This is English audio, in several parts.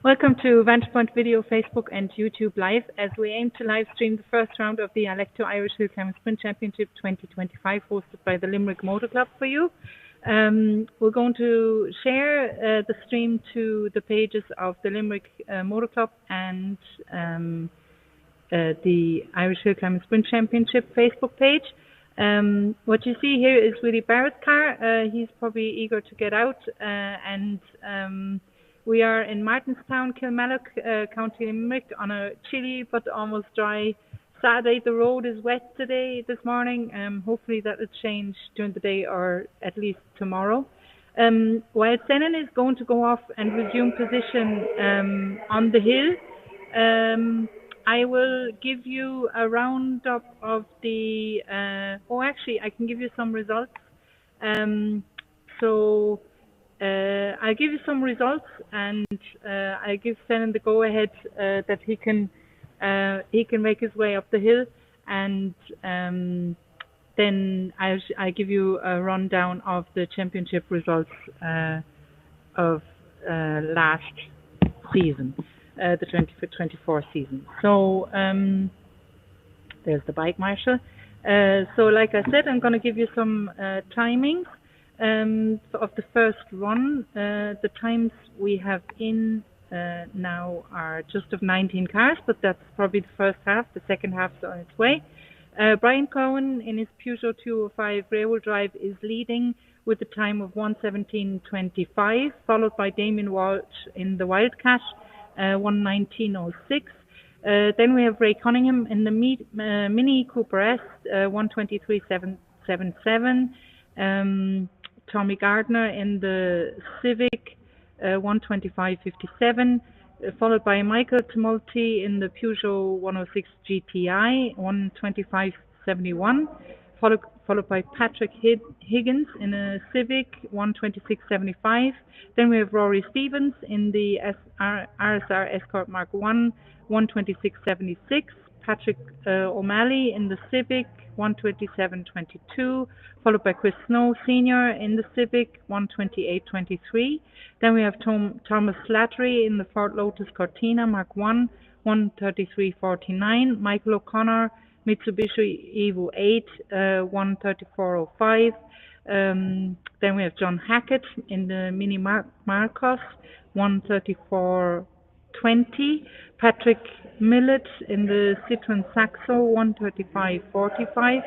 Welcome to Vantagepoint Video, Facebook and YouTube Live as we aim to live stream the first round of the Alekto Irish Hillclimb Sprint Championship 2025 hosted by the Limerick Motor Club for you. We're going to share the stream to the pages of the Limerick Motor Club and the Irish Hillclimb Sprint Championship Facebook page. What you see here is Willie Barrett's car. He's probably eager to get out and we are in Martinstown, Kilmallock, County Limerick, on a chilly but almost dry Saturday. The road is wet this morning. Hopefully that will change during the day or at least tomorrow. While Senan is going to go off and resume position on the hill, I will give you a roundup of the... actually, I can give you some results. I'll give you some results, and I give Senan the go-ahead that he can make his way up the hill, and then I give you a rundown of the championship results of last season, the 2024 season. So there's the bike marshal. So like I said, I'm going to give you some timings of the first run. The times we have in now are just of 19 cars, but that's probably the first half. The second half is on its way. Brian Cohen in his Peugeot 205 rear-wheel drive is leading with a time of 1:17.25, followed by Damien Walsh in the Wildcat, 1:19.06. Then we have Ray Cunningham in the Mini Cooper S, 1:23.77. Tommy Gardner in the Civic, 1:25.57, followed by Michael Tumulty in the Peugeot 106 GTI, 1:25.71, followed by Patrick Higgins in a Civic, 1:26.75. Then we have Rory Stevens in the RSR Escort Mark I, 1:26.76. Patrick O'Malley in the Civic, 1:27.22, followed by Chris Snow Sr. in the Civic, 1:28.23. Then we have Thomas Slattery in the Ford Lotus Cortina Mark I, 1:33.49. Michael O'Connor, Mitsubishi Evo 8, 1:34.05. Then we have John Hackett in the Mini Marcos, 1:34.20. Patrick Millett in the Citroen Saxo, 1:35.45.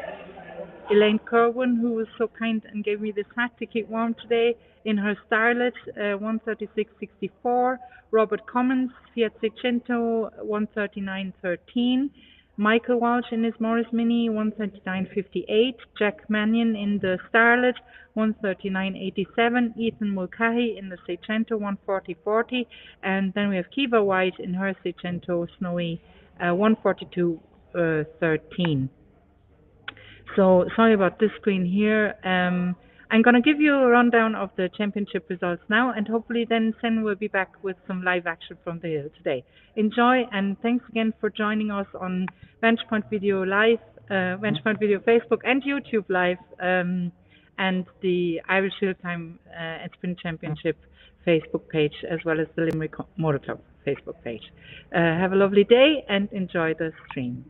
Elaine Kerwin, who was so kind and gave me this hat to keep warm today, in her Starlet, 1:36.64. Robert Cummins, Fiat Seicento, 1:39.13. Michael Walsh in his Morris Mini, 1:39.58. Jack Mannion in the Starlet, 1:39.87. Ethan Mulcahy in the Seicento, 1:40.40. And then we have Kiva White in her Seicento Snowy, 1:42.13. So sorry about this screen here. I'm going to give you a rundown of the championship results now, and hopefully then Sen will be back with some live action from the hill today. Enjoy, and thanks again for joining us on Vantagepoint Video Live, Vantagepoint Video Facebook and YouTube Live, and the Irish Hillclimb and Sprint Championship Facebook page, as well as the Limerick Motor Club Facebook page. Have a lovely day and enjoy the stream.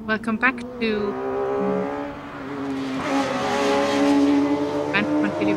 Welcome back to Management Video.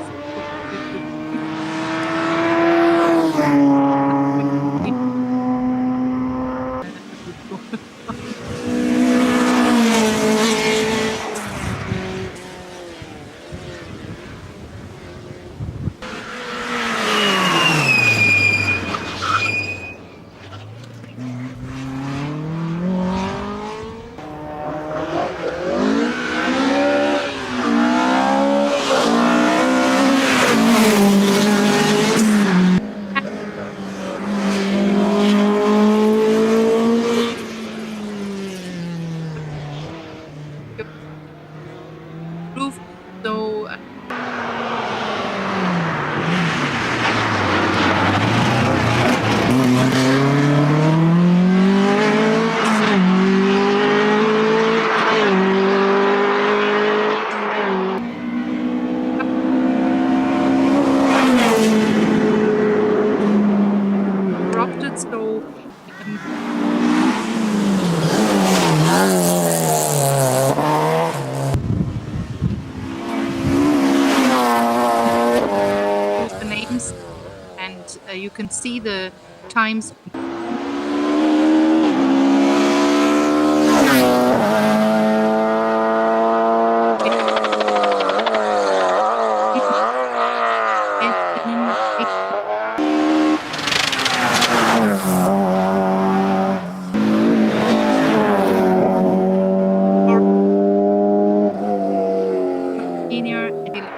Roof, so corrupted, so the names, and you can see the times. Senior and 11.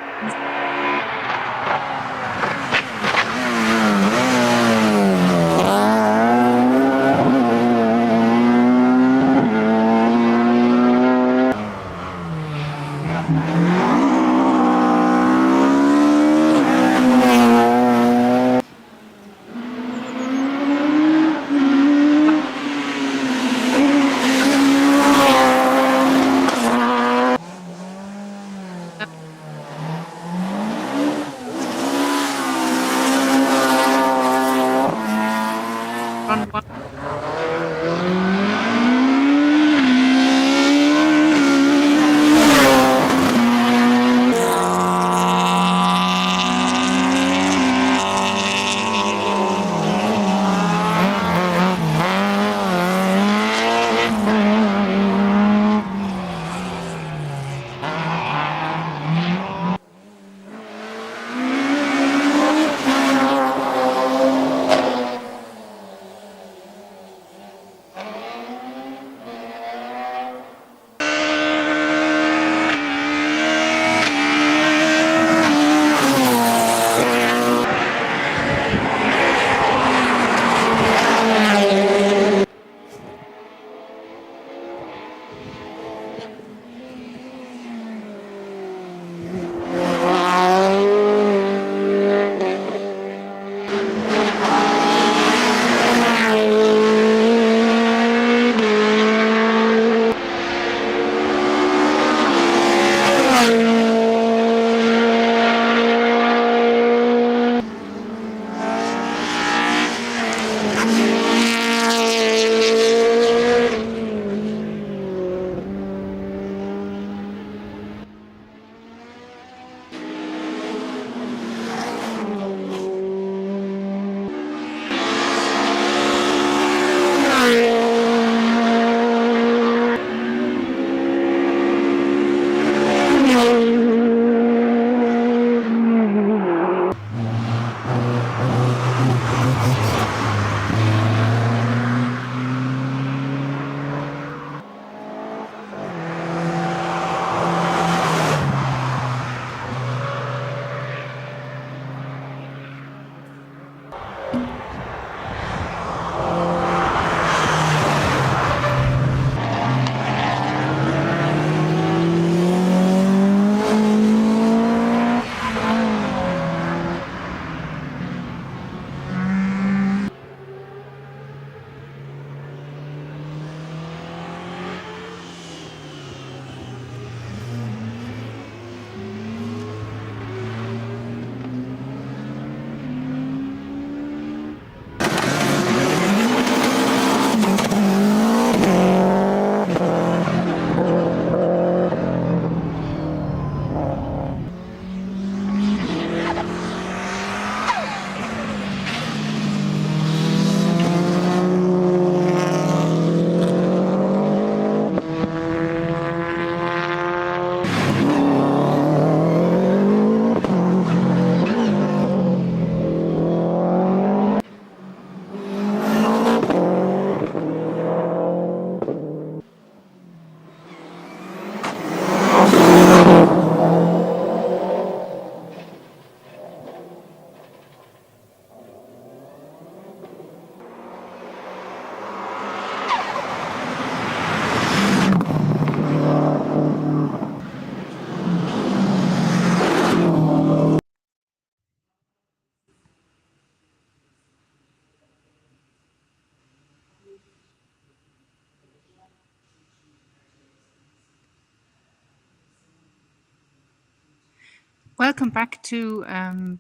Welcome back to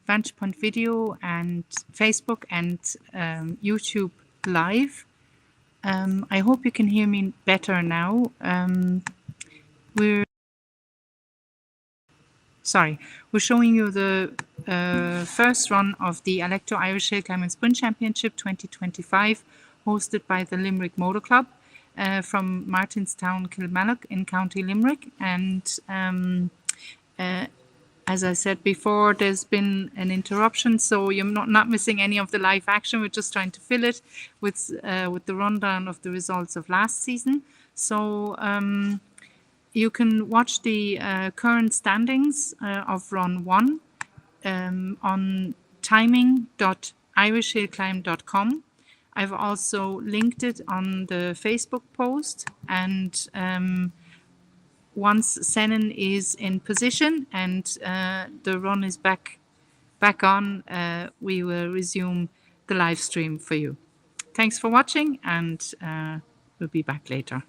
Vantage Point Video and Facebook and YouTube Live. I hope you can hear me better now. We're showing you the first run of the Alekto Irish Hillclimb and Sprint Championship 2025, hosted by the Limerick Motor Club from Martinstown, Kilmallock in County Limerick. And as I said before, there's been an interruption, so you're not missing any of the live action. We're just trying to fill it with the rundown of the results of last season. So you can watch the current standings of Run 1 on timing.irishhillclimb.com. I've also linked it on the Facebook post, and once Senan is in position and the run is back on, we will resume the live stream for you. Thanks for watching, and we'll be back later.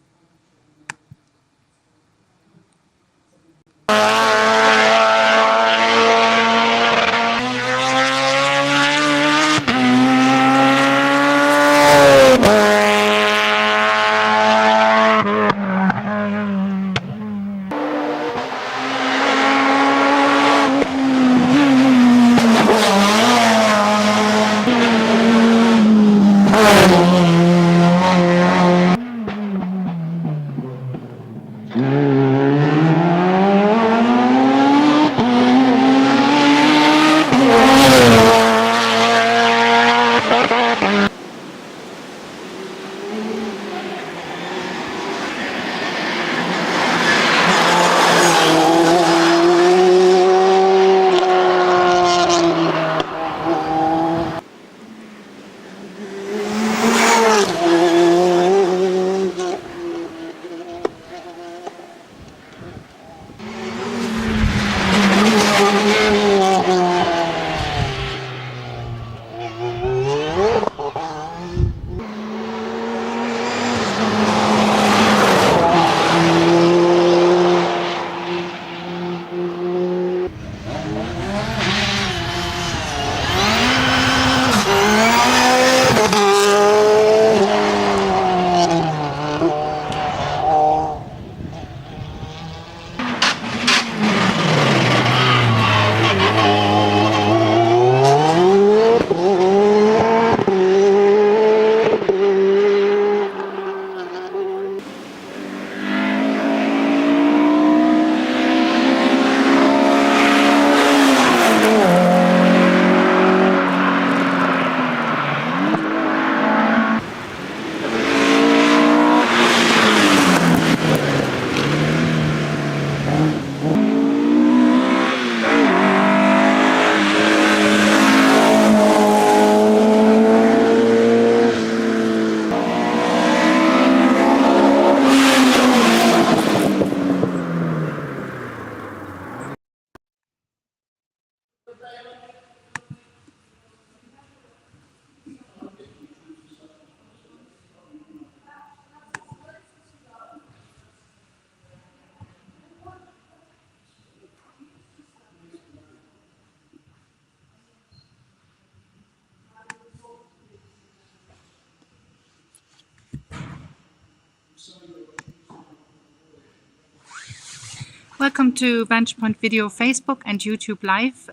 Welcome to Vantage Point Video, Facebook and YouTube Live.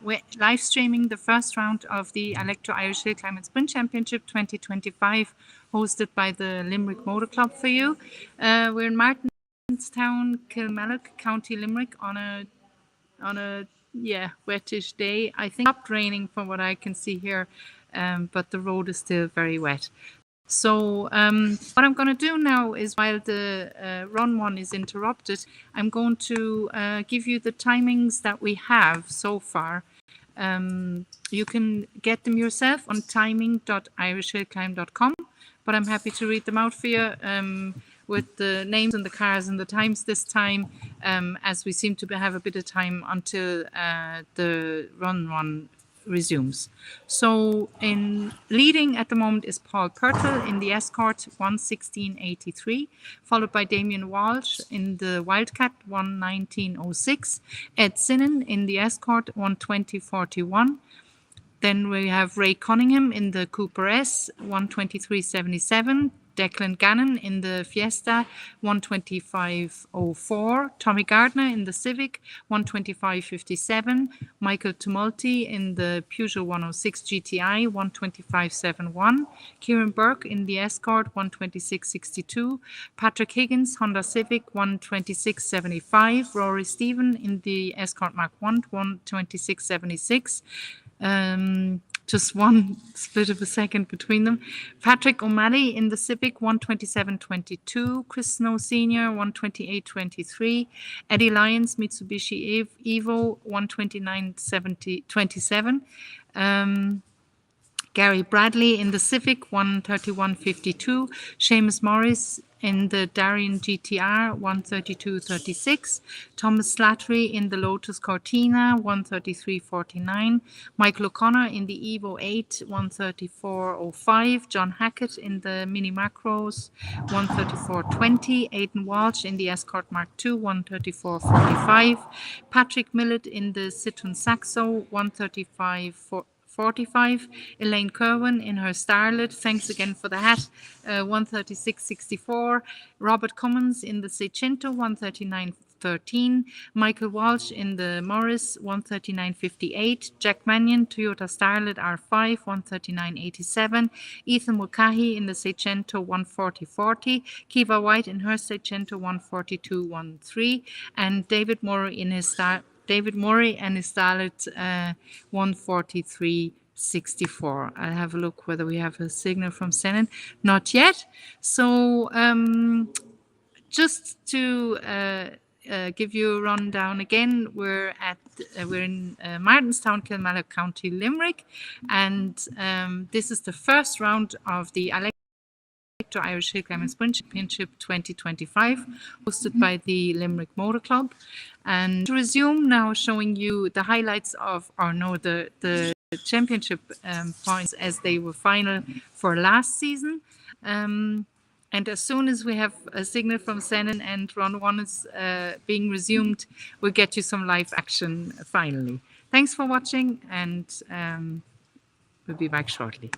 We're live streaming the first round of the Alekto Irish Hillclimb and Sprint Championship 2025, hosted by the Limerick Motor Club for you. We're in Martinstown, Kilmallock, County Limerick on a wettish day. I think it stopped raining from what I can see here, but the road is still very wet. So what I'm going to do now is, while the run 1 is interrupted, I'm going to give you the timings that we have so far. You can get them yourself on timing.irishhillclimb.com, but I'm happy to read them out for you with the names and the cars and the times this time, as we seem to have a bit of time until the run 1 resumes. So in leading at the moment is Paul Purtle in the escort 1:16.83, followed by Damien Walsh in the Wildcat 1:19.06, Ed Sinnen in the escort 1:20.41. Then we have Ray Cunningham in the Cooper S 1:23.77. Declan Gannon in the Fiesta 1:25.04, Tommy Gardner in the Civic 1:25.57, Michael Tumulty in the Peugeot 106 GTI 1:25.71, Kieran Burke in the Escort 1:26.62, Patrick Higgins Honda Civic 1:26.75, Rory Stephen in the Escort Mark 1 1:26.76. Just one split of a second between them. Patrick O'Malley in the Civic 1:27.22, Chris Snow Senior 1:28.23, Eddie Lyons Mitsubishi Evo 1:29.27. Gary Bradley in the Civic 1:31.52, Seamus Morris in the Darien GTR 1:32.36, Thomas Slattery in the Lotus Cortina 1:33.49, Michael O'Connor in the Evo 8 1:34.05, John Hackett in the Mini Macros 1:34.20, Aidan Walsh in the Escort Mark II 1:34.45, Patrick Millett in the Citroen Saxo 1:35.45, Elaine Kerwin in her Starlet, thanks again for the hat, 1:36.64, Robert Cummins in the Seicento 1:39.13, Michael Walsh in the Morris 1:39.58, Jack Mannion Toyota Starlet R5 1:39.87, Ethan Mulcahy in the Seicento 1:40.40, Kiva White in her Seicento 1:42.13, and David Murray and his Starlet 1:43.64. I'll have a look whether we have a signal from Senan. Not yet. So just to give you a rundown again, we're in Martinstown, Kilmallock County, Limerick, and this is the first round of the Alekto Irish Hillclimb and Sprint Championship 2025, hosted by the Limerick Motor Club. And to resume now, showing you the highlights of, the championship points as they were final for last season. And as soon as we have a signal from Senan and round one is being resumed, we'll get you some live action finally. Thanks for watching, and we'll be back shortly.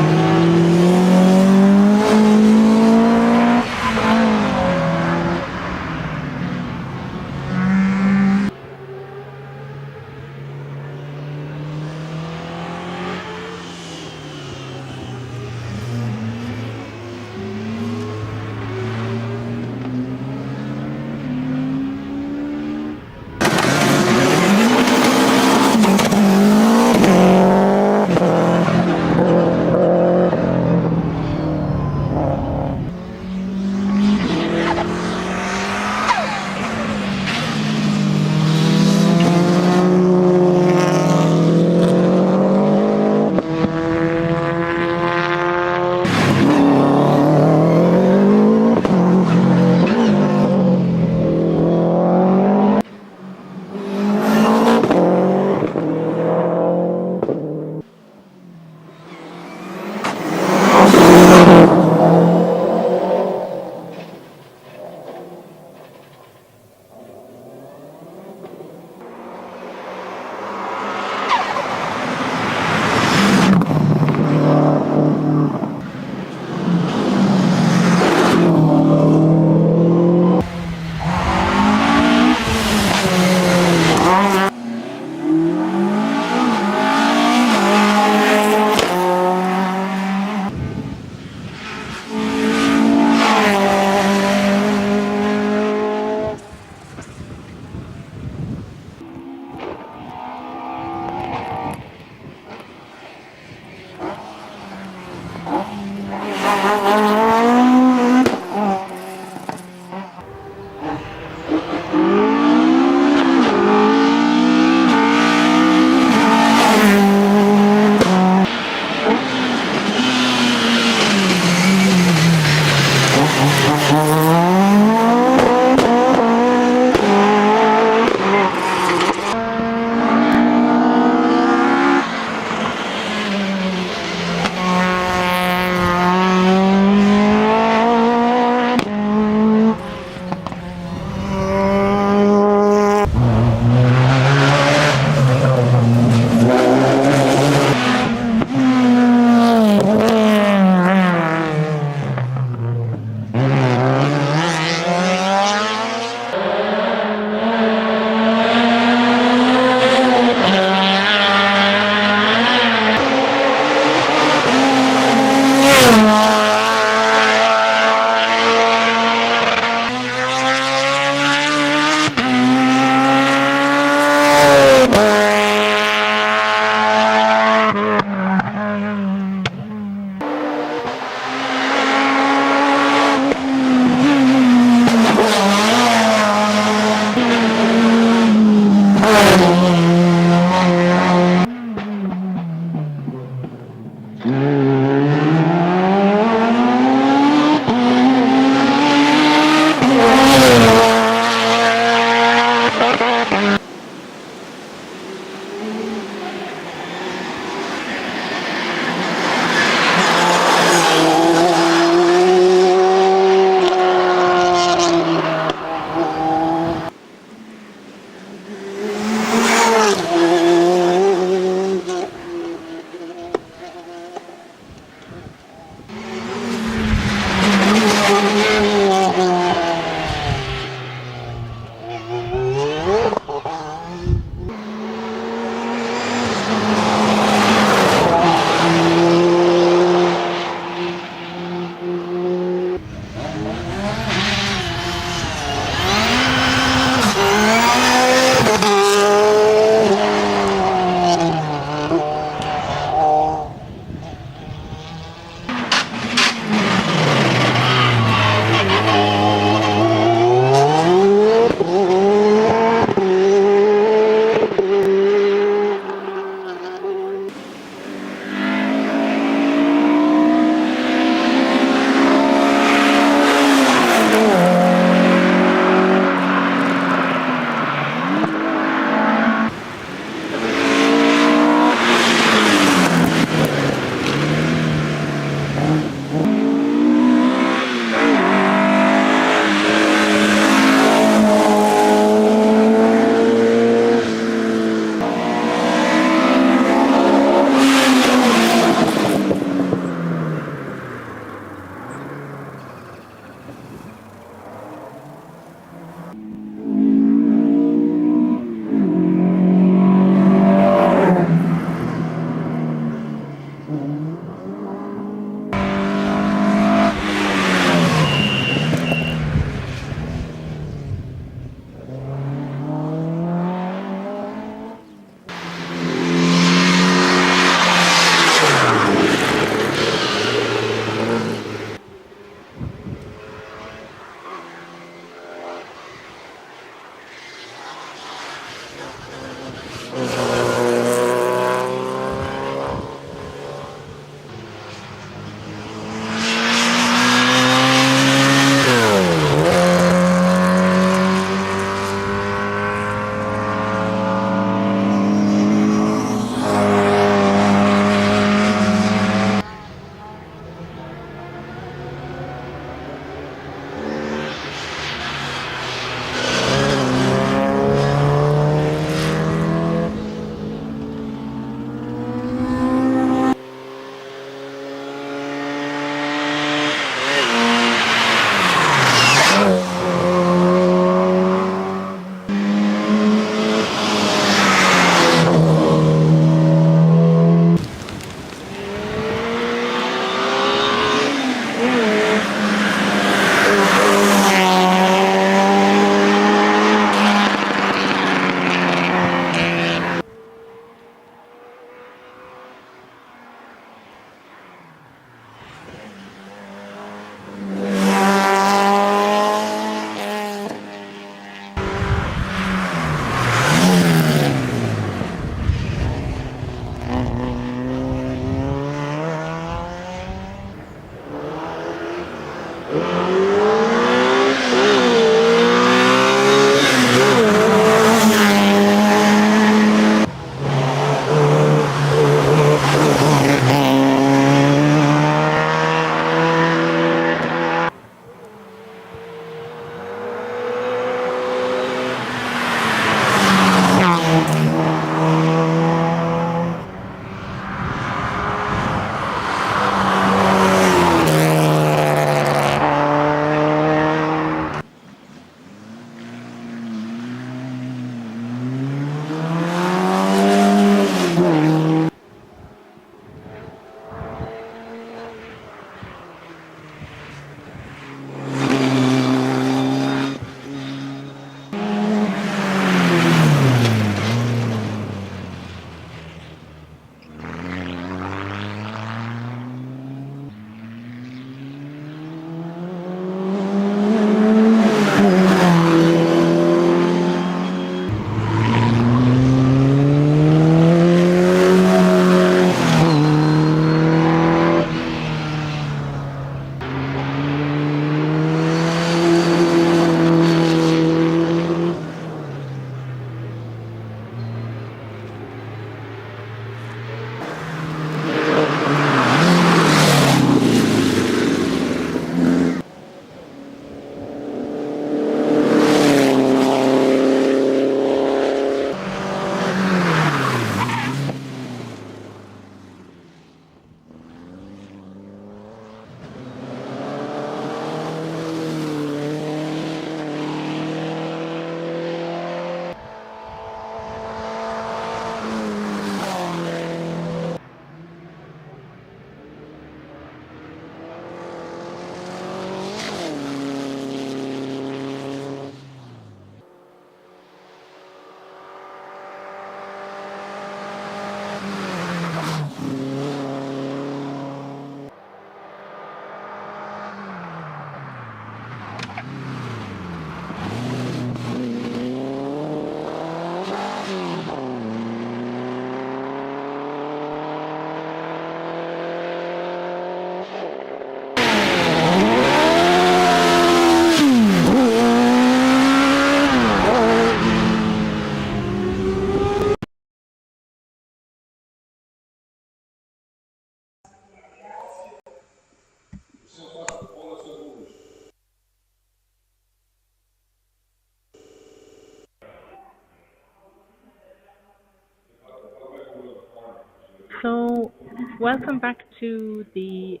So, welcome back to the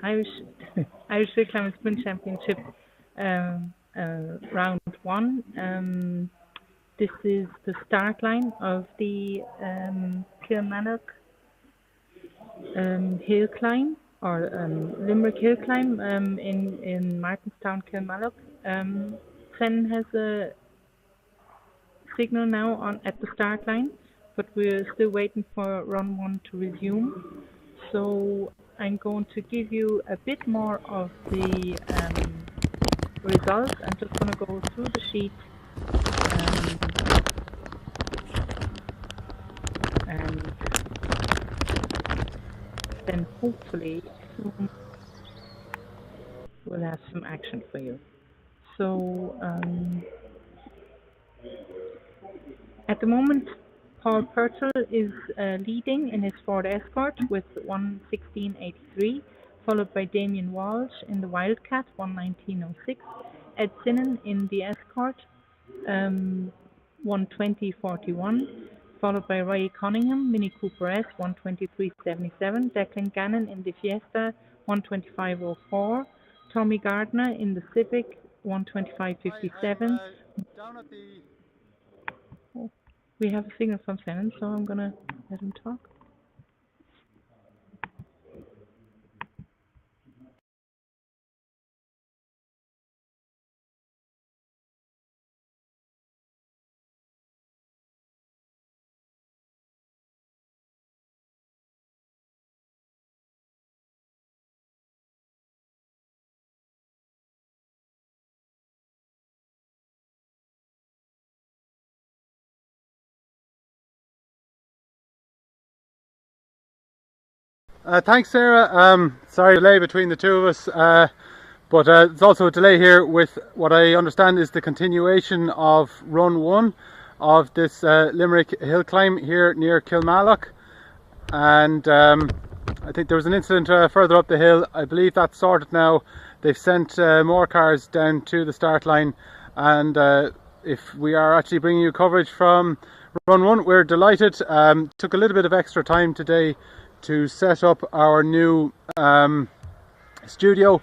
Irish Hillclimb Sprint Championship round one. This is the start line of the Kilmallock Hillclimb or Limerick Hillclimb in Martinstown, Kilmallock. Sen has a signal now on at the start line, but we're still waiting for run one to resume. So I'm going to give you a bit more of the results. I'm just going to go through the sheet and then hopefully soon we'll have some action for you. So at the moment, Paul Purcell is leading in his Ford Escort with 1:16.83, followed by Damien Walsh in the Wildcat 1:19.06, Ed Sinan in the Escort 1:20.41, followed by Ray Cunningham Mini Cooper S 1:23.77, Declan Gannon in the Fiesta 1:25.04, Tommy Gardner in the Civic 1:25.57. Down at the... We have a signal from Shannon, so I'm gonna let him talk. Thanks, Sarah. Sorry delay between the two of us, but there's also a delay here with what I understand is the continuation of run one of this Limerick hill climb here near Kilmallock, and I think there was an incident further up the hill. I believe that's sorted now. They've sent more cars down to the start line, and if we are actually bringing you coverage from run one, we're delighted. Took a little bit of extra time today to set up our new studio,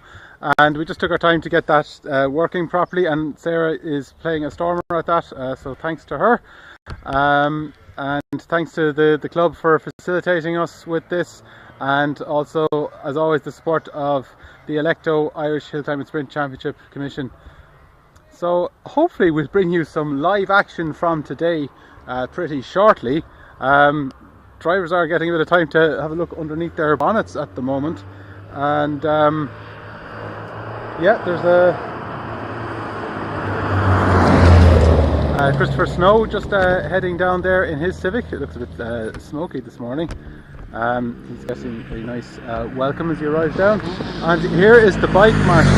and we just took our time to get that working properly, and Sarah is playing a stormer at that, so thanks to her, and thanks to the club for facilitating us with this, and also as always the support of the Alekto Irish Hillclimb and Sprint Championship Commission. So hopefully we'll bring you some live action from today pretty shortly. Drivers are getting a bit of time to have a look underneath their bonnets at the moment, and yeah, there's a Christopher Snow just heading down there in his Civic. It looks a bit smoky this morning. He's getting a nice welcome as he arrives down, and here is the bike marshal.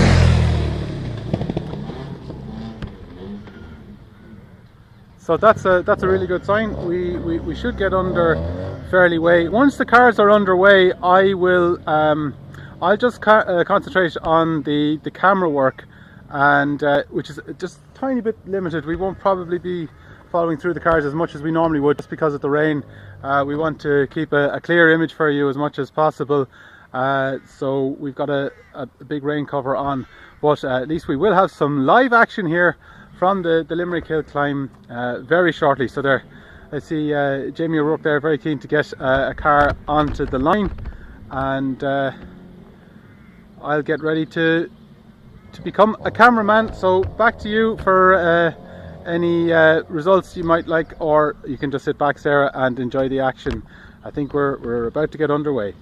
So that's a really good sign. We should get under fairly way. Once the cars are underway, I will I'll just concentrate on the camera work, and which is just a tiny bit limited. We won't probably be following through the cars as much as we normally would, just because of the rain. We want to keep a clear image for you as much as possible, so we've got a big rain cover on, but at least we will have some live action here from the Limerick Hill Climb very shortly. So there, I see Jamie O'Rourke there, very keen to get a car onto the line, and I'll get ready to become a cameraman. So back to you for any results you might like, or you can just sit back, Sarah, and enjoy the action. I think we're about to get underway.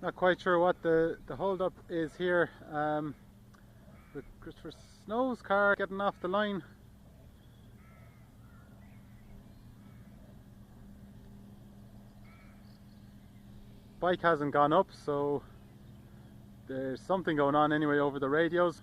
Not quite sure what the hold up is here with Christopher Snow's car getting off the line. Bike hasn't gone up, so there's something going on anyway over the radios.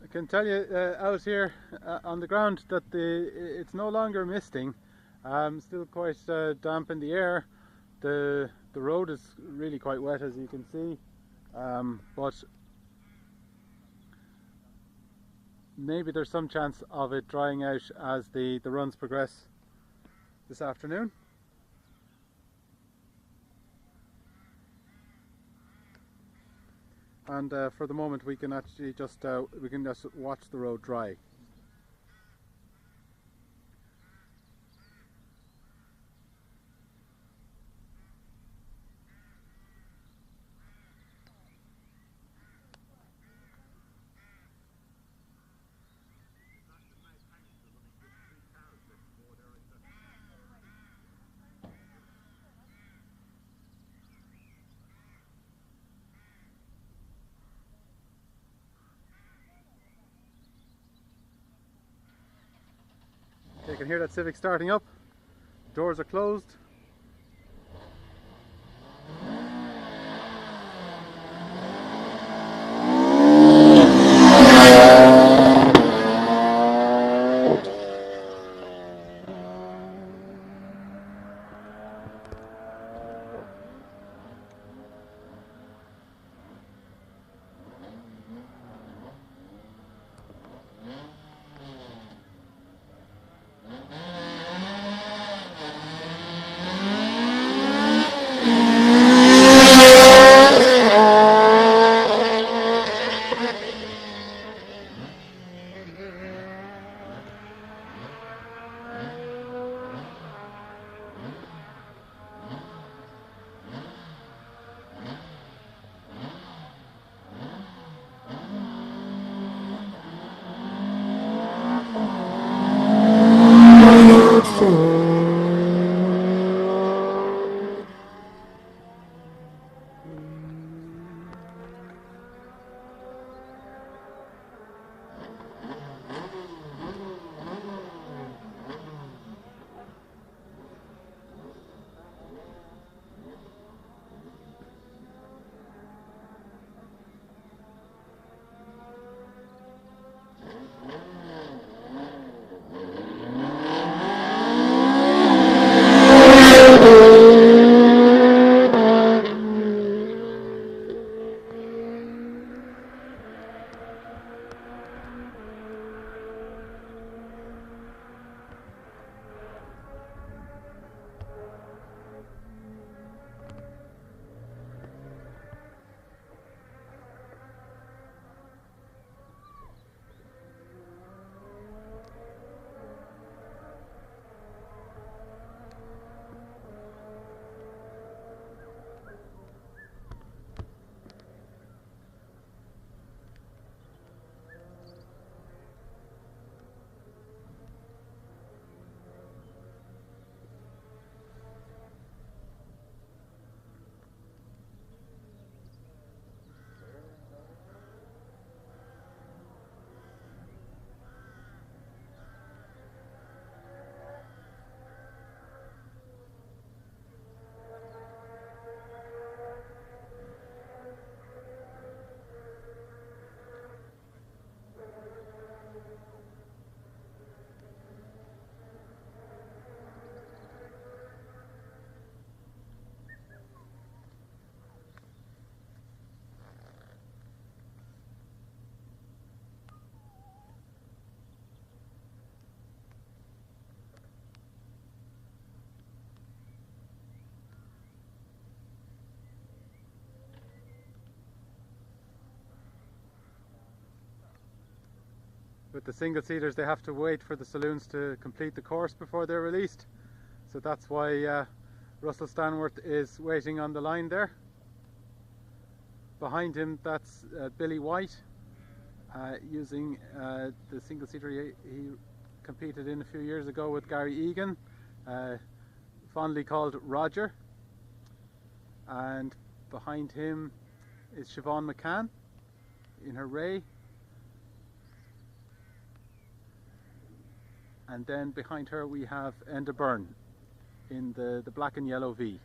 I can tell you out here on the ground that it's no longer misting. Still quite damp in the air. The road is really quite wet, as you can see, but maybe there's some chance of it drying out as the runs progress this afternoon. And for the moment we can actually just watch the road dry. You can hear that Civic starting up. Doors are closed. with the single seaters, they have to wait for the saloons to complete the course before they're released. So that's why Russell Stanworth is waiting on the line there. Behind him, that's Billy White, using the single seater he competed in a few years ago with Gary Egan, fondly called Roger. And behind him is Siobhan McCann in her Ray. And then behind her we have Enda Byrne in the black and yellow V.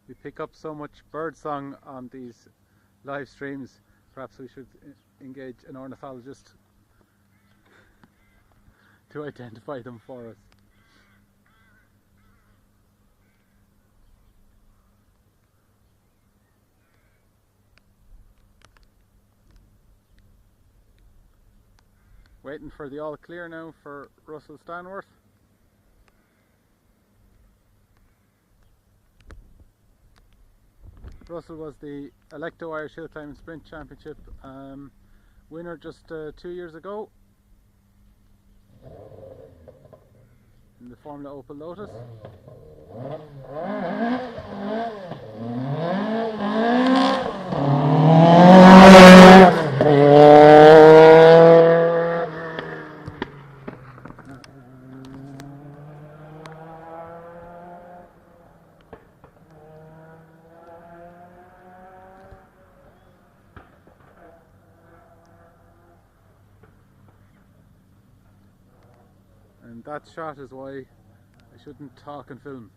We pick up so much birdsong on these live streams, perhaps we should engage an ornithologist to identify them for us. Waiting for the all clear now for Russell Stanworth. Russell was the Alekto Irish Hillclimb Sprint Championship winner just 2 years ago in the Formula Opel Lotus. And that shot is why I shouldn't talk and film.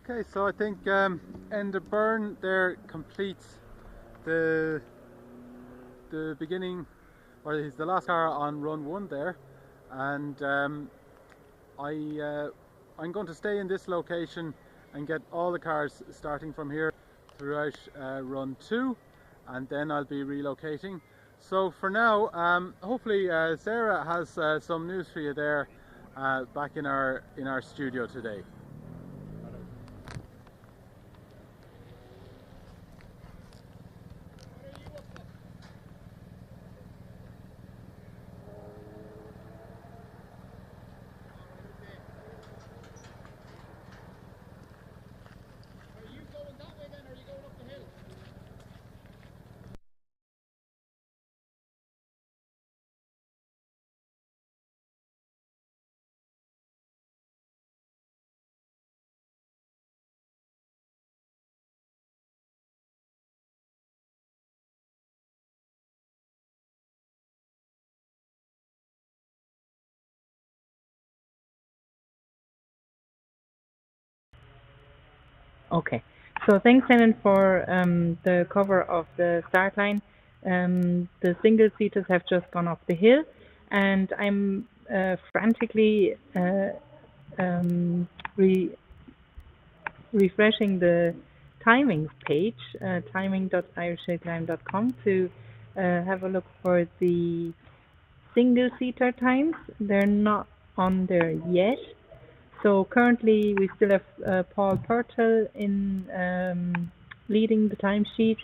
Okay, so I think Enda Byrne there completes the beginning, or he's the last car on run 1 there, and I'm going to stay in this location and get all the cars starting from here throughout run 2, and then I'll be relocating. So for now, hopefully Sarah has some news for you there back in our studio today. Okay. So thanks, Helen, for the cover of the start line. The single seaters have just gone off the hill, and I'm frantically refreshing the timings page, timing.irishhillclimb.com, to have a look for the single seater times. They're not on there yet. So currently we still have Paul Purtell in leading the timesheet,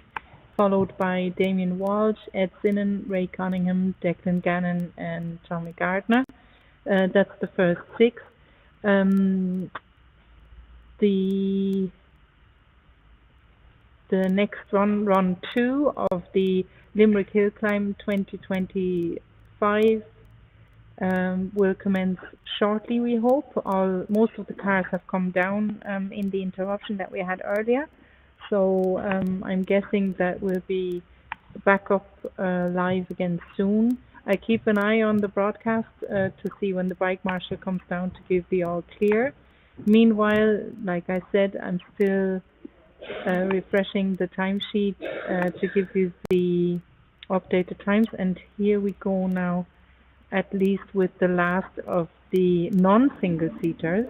followed by Damien Walsh, Ed Sinan, Ray Cunningham, Declan Gannon, and Tommy Gardner. That's the first six. The next run two of the Limerick Hillclimb 2025 will commence shortly, we hope. Most of the cars have come down in the interruption that we had earlier, so I'm guessing that we'll be back up live again soon. I keep an eye on the broadcast to see when the bike marshal comes down to give the all clear. Meanwhile, like I said, I'm still refreshing the timesheet to give you the updated times, and here we go now, at least with the last of the non-single seaters.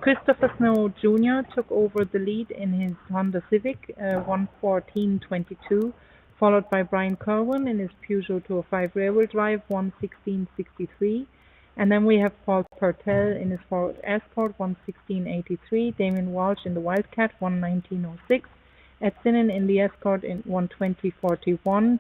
Christopher Snow Jr. took over the lead in his Honda Civic 1:14.22, followed by Brian Kerwin in his Peugeot 205 rear-wheel drive 1:16.63. And then we have Paul Purtell in his Ford Escort 1:16.83, Damien Walsh in the Wildcat 1:19.06, Ed Sinan in the Escort in 1:20.41,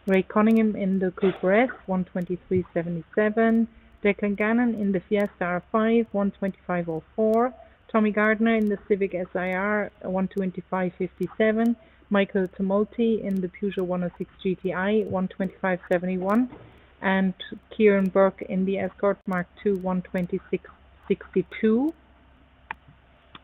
Ray Cunningham in the Cooper S 1:23.77, Declan Gannon in the Fiesta R5 1:25.04, Tommy Gardner in the Civic SIR 1:25.57, Michael Tumulty in the Peugeot 106 GTI 1:25.71, and Kieran Burke in the Escort Mark II 1:26.62.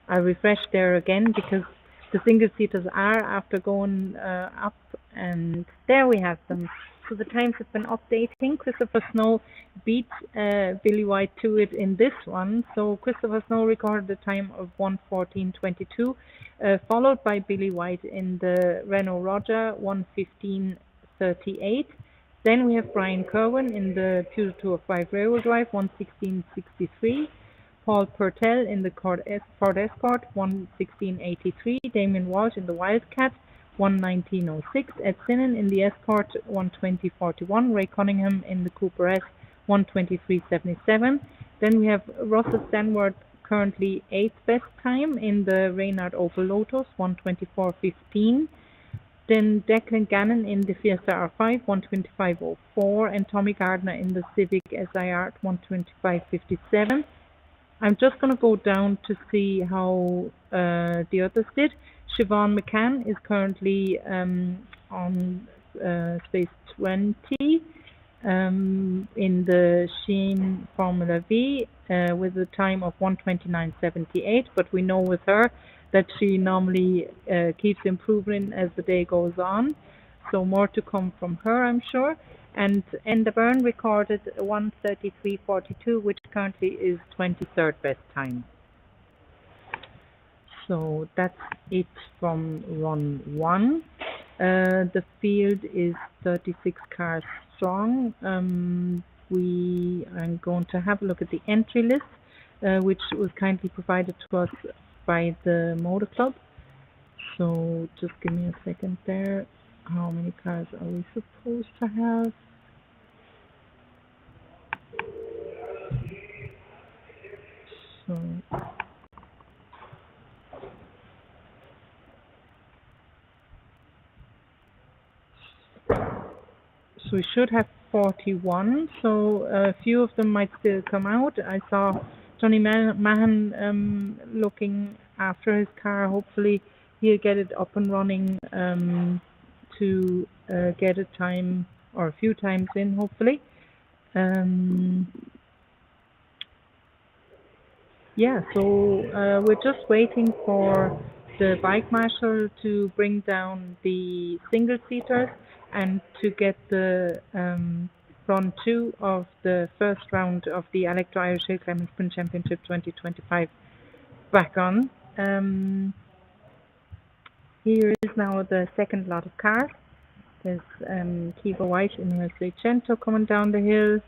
I refreshed there again because the single seaters are after going up, and there we have them. So the times have been updating. Christopher Snow beat Billy White to it in this one. So Christopher Snow recorded a time of 1:14.22, followed by Billy White in the Renault Roger 1:15.38. Then we have Brian Kerwin in the Peugeot 205 rear-wheel drive 1:16.63. Paul Purtell in the Ford Escort 1:16.83. Damien Walsh in the Wildcat 1:19.06. Ed Sinan in the Escort 1:20.41. Ray Cunningham in the Cooper S 1:23.77. Then we have Russell Stanworth, currently 8th best time in the Reynard Opel Lotus 1:24.15. Then Declan Gannon in the Fiesta R5 1:25.04, and Tommy Gardner in the Civic SIR 1:25.57. I'm just going to go down to see how the others did. Siobhan McCann is currently on space 20 in the Sheen Formula V with a time of 1:29.78, but we know with her that she normally keeps improving as the day goes on, so more to come from her, I'm sure. And Enda Byrne recorded 1:33.42, which currently is 23rd best time. So that's it from run one. The field is 36 cars strong. We are going to have a look at the entry list, which was kindly provided to us by the Motor Club. So just give me a second there. How many cars are we supposed to have? So we should have 41, so a few of them might still come out. I saw Johnny Mahan looking after his car. Hopefully he'll get it up and running to get a time or a few times in, hopefully. Yeah, so we're just waiting for the bike marshal to bring down the single seaters and to get the run two of the first round of the Alekto Irish Hillclimb Sprint Championship 2025 back on. Here is now the second lot of cars. There's Kiva White in her Seicento coming down the hill.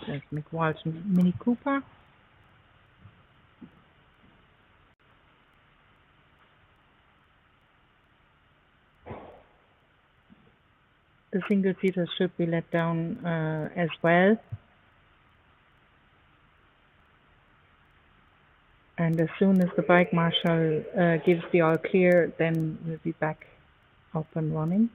There's McWalton Mini Cooper. The single seater should be let down as well. And as soon as the bike marshal gives the all clear, then we'll be back up and running.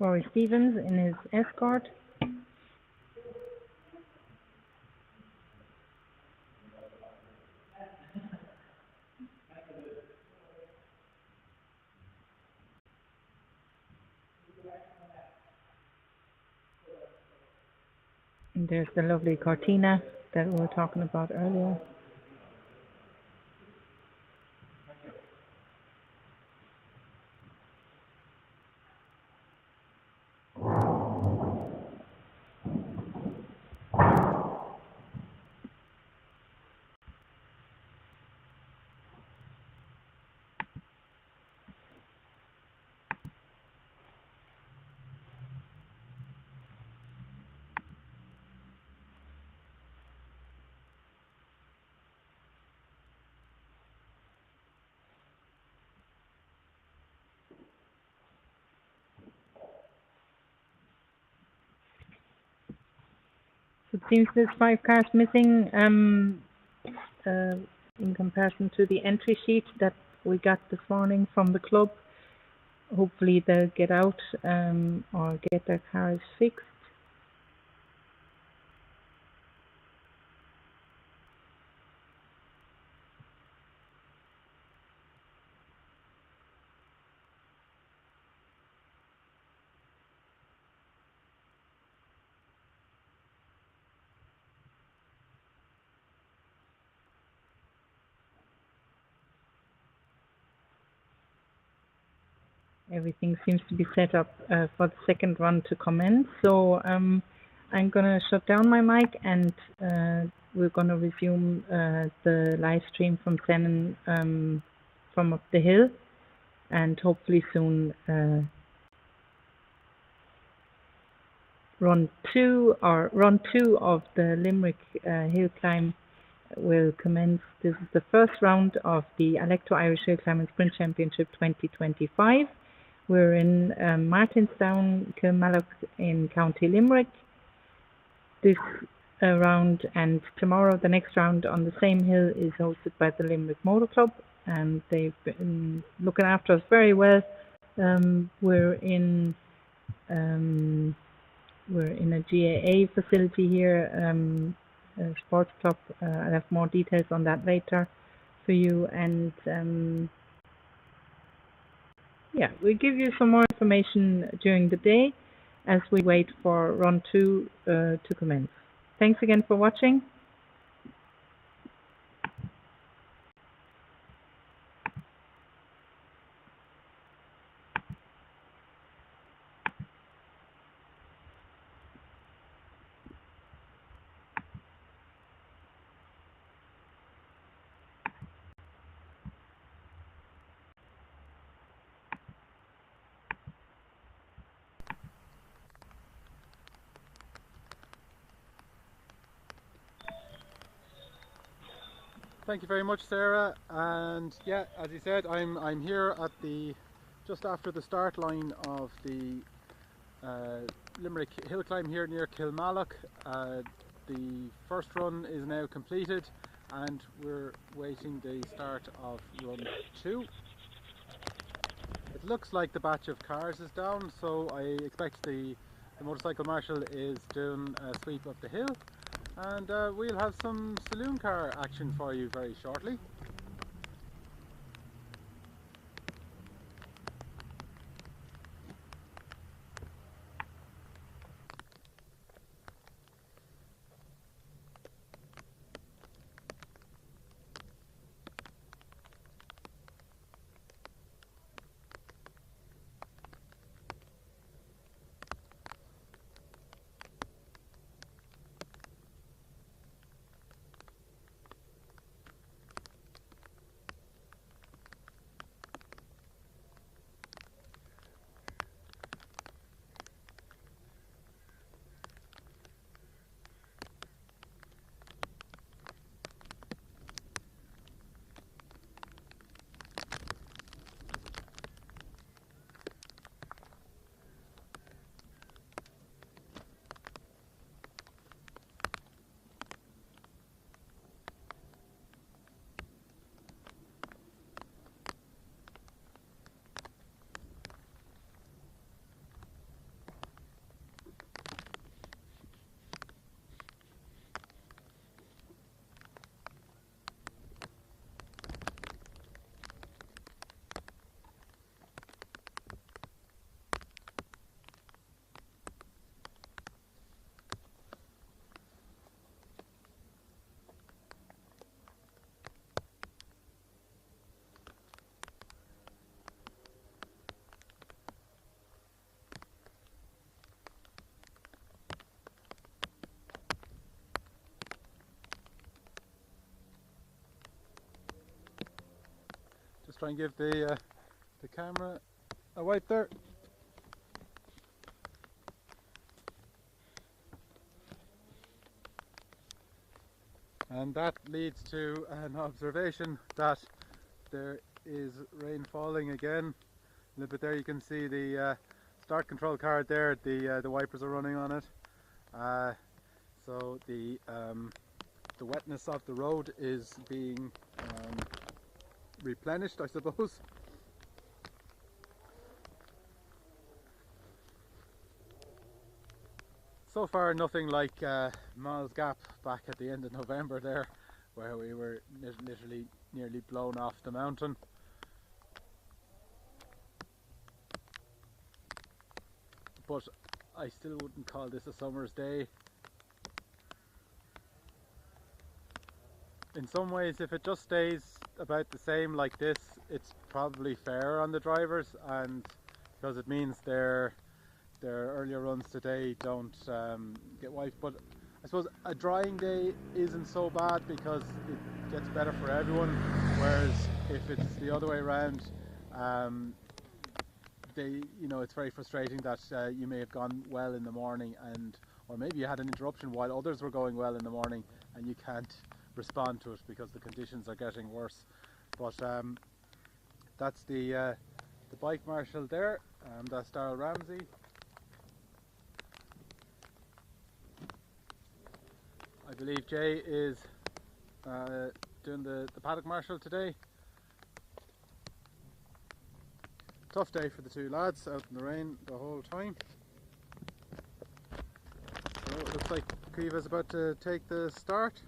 Rory Stevens in his Escort. And there's the lovely Cortina that we were talking about earlier. So it seems there's 5 cars missing in comparison to the entry sheet that we got this morning from the club. Hopefully they'll get out or get their cars fixed. Everything seems to be set up for the second run to commence. So I'm going to shut down my mic and we're going to resume the live stream from Sennen from up the hill, and hopefully soon run two of the Limerick Hillclimb will commence. This is the first round of the Alekto Irish Hillclimb and Sprint Championship 2025. We're in Martinstown, Kilmallock in County Limerick this round, and tomorrow the next round on the same hill is hosted by the Limerick Motor Club, and they've been looking after us very well. We're in a GAA facility here, a sports club. I'll have more details on that later for you, and yeah, we'll give you some more information during the day as we wait for run 2 to commence. Thanks again for watching. Thank you very much, Sarah. And yeah, as you said, I'm here at the just after the start line of the Limerick Hillclimb here near Kilmallock. The first run is now completed, and we're waiting the start of run 2. It looks like the batch of cars is down, so I expect the motorcycle marshal is doing a sweep up the hill, and we'll have some saloon car action for you very shortly. Just try and give the camera a wipe there. And that leads to an observation that there is rain falling again. A little bit there, you can see the start control card there, the wipers are running on it. So the wetness of the road is being replenished, I suppose. So far nothing like Miles Gap back at the end of November there, where we were literally nearly blown off the mountain. But I still wouldn't call this a summer's day. In some ways, if it just stays about the same like this, it's probably fair on the drivers, and because it means their earlier runs today don't get wiped. But I suppose a drying day isn't so bad because it gets better for everyone, whereas if it's the other way around, it's very frustrating that you may have gone well in the morning, or maybe you had an interruption while others were going well in the morning and you can't respond to it because the conditions are getting worse. But that's the bike marshal there, that's Darryl Ramsey. I believe Jay is doing the paddock marshal today. Tough day for the two lads, out in the rain the whole time. So it looks like Kiva's about to take the start.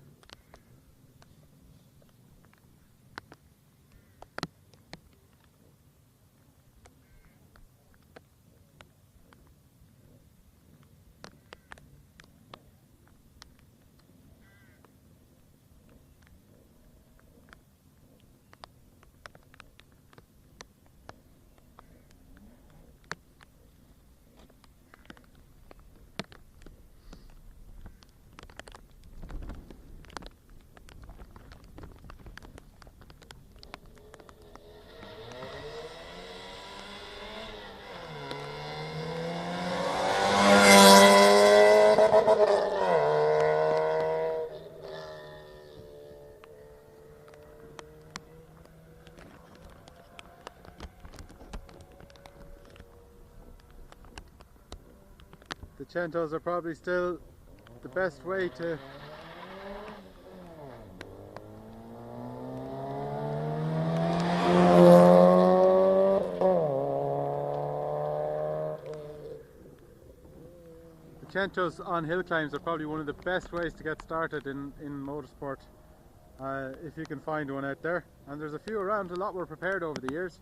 The Centos are probably still the best way to Cinquecentos on hill climbs are probably one of the best ways to get started in motorsport, if you can find one out there, and there's a few around. A lot were prepared over the years.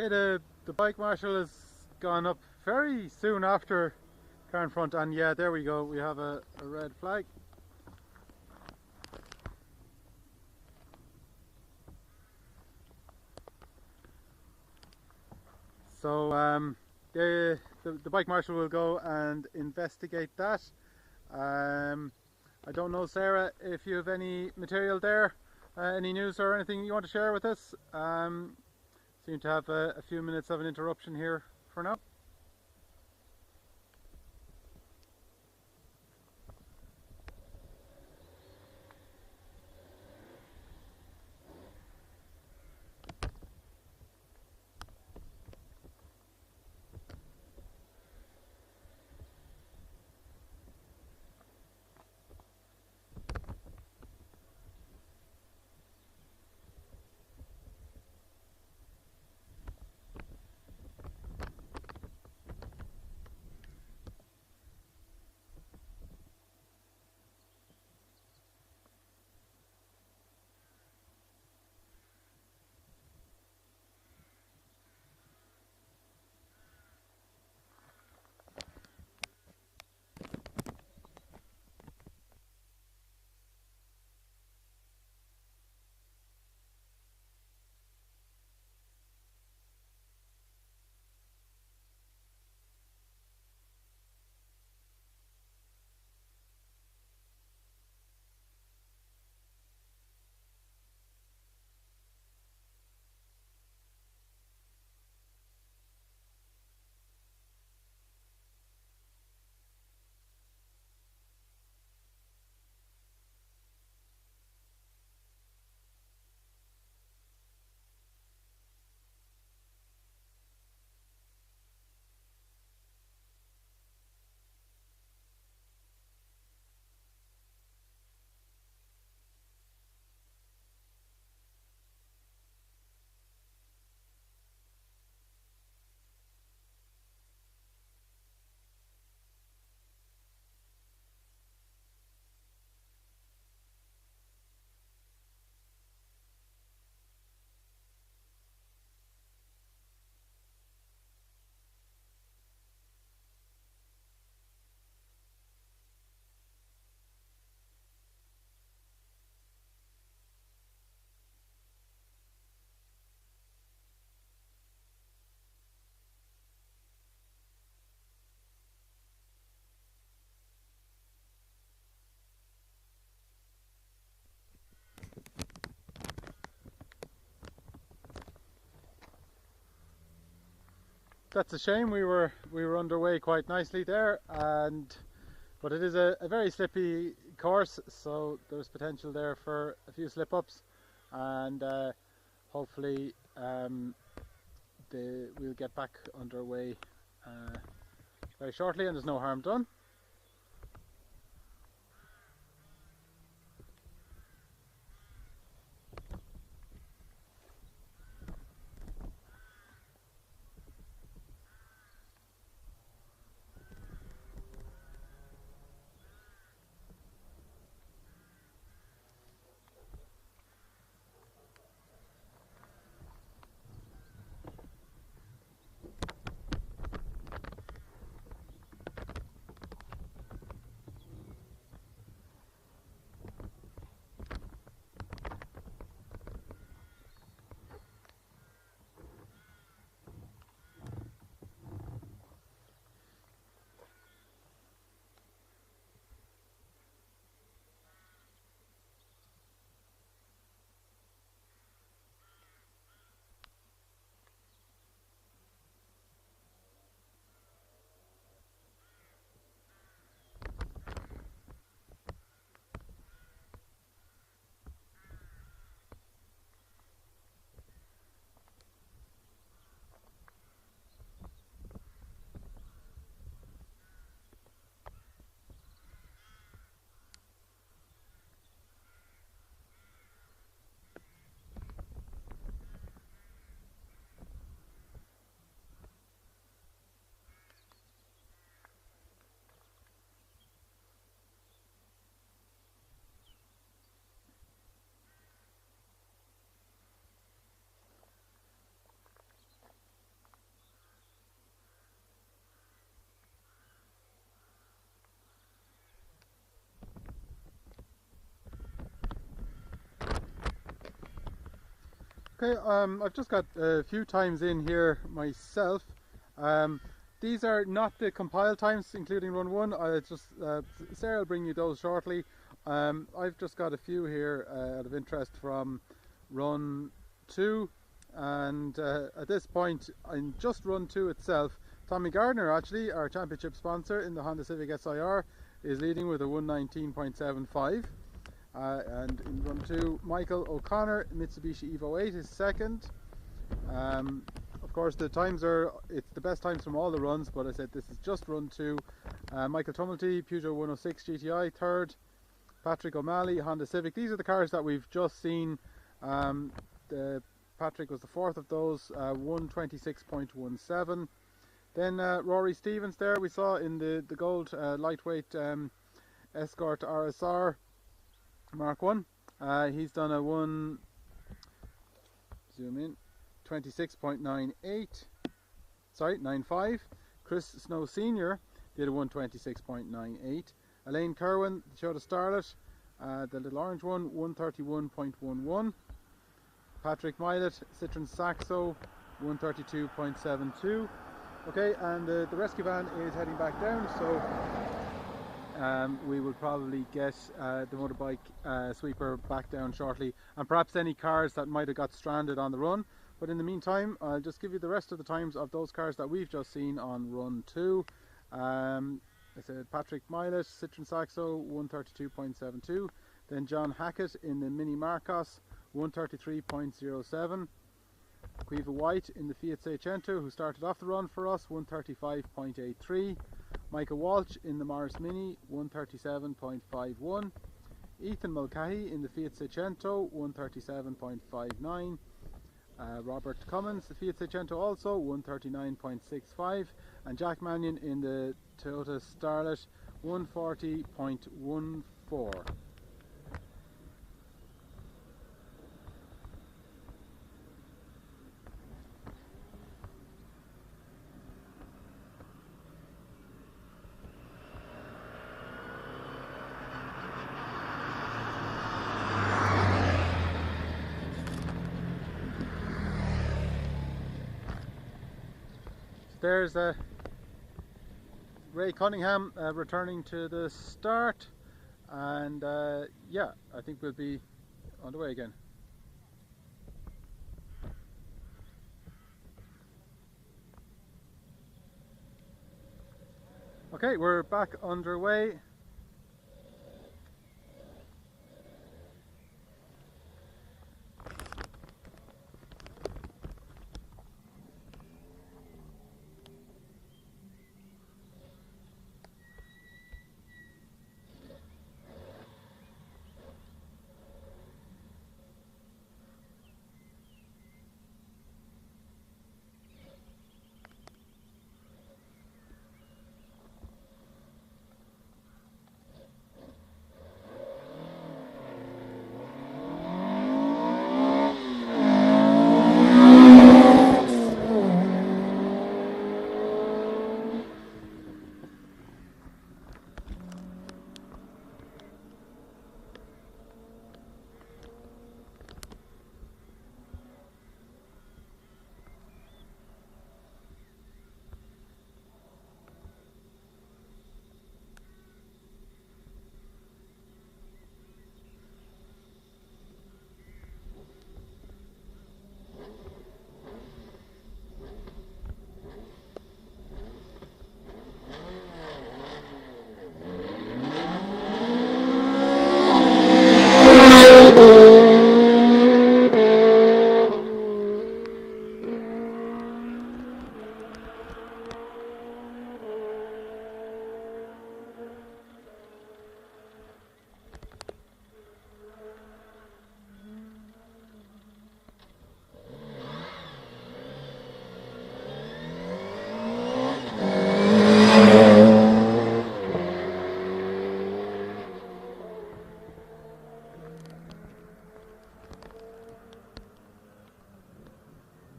Okay, the bike marshal has gone up very soon after car in front, and yeah, there we go, we have a red flag. So the bike marshal will go and investigate that. I don't know, Sarah, if you have any material there, any news or anything you want to share with us. Seem to have a few minutes of an interruption here for now. that's a shame. We were underway quite nicely there, but it is a very slippy course, so there's potential there for a few slip-ups, and hopefully we'll get back underway very shortly, and there's no harm done. Okay, I've just got a few times in here myself. These are not the compiled times, including run 1. Sarah will bring you those shortly. I've just got a few here out of interest from run 2, and at this point, in just run 2 itself, Tommy Gardner, actually our championship sponsor in the Honda Civic SIR, is leading with a 1:19.75. And in run 2, Michael O'Connor, Mitsubishi Evo 8, is second. Of course, the times it's the best times from all the runs, but I said this is just run 2. Michael Tumulty, Peugeot 106 GTI, third. Patrick O'Malley, Honda Civic. These are the cars that we've just seen. Patrick was the fourth of those, 1:26.17. Then Rory Stevens there, we saw in the gold lightweight Escort RSR Mark 1. He's done a 95. Chris Snow Senior did a 1:26.98. Elaine Kerwin showed a Starlet, the little orange one, 1:31.11. Patrick Milet, Citroen Saxo, 1:32.72. Okay, and the rescue van is heading back down, so we will probably get the motorbike sweeper back down shortly, and perhaps any cars that might have got stranded on the run. But in the meantime, I'll just give you the rest of the times of those cars that we've just seen on run 2. I said Patrick Milet, Citroen Saxo, 1:32.72. Then John Hackett in the Mini Marcos, 1:33.07. Quiva White in the Fiat Seicento, who started off the run for us, 1:35.83. Micah Walsh in the Morris Mini, 1:37.51. Ethan Mulcahy in the Fiat Seicento, 1:37.59. Robert Cummins, the Fiat Seicento, also 1:39.65. And Jack Mannion in the Toyota Starlet, 1:40.14. There's Ray Cunningham returning to the start, and yeah, I think we'll be on the way again. Okay, we're back underway.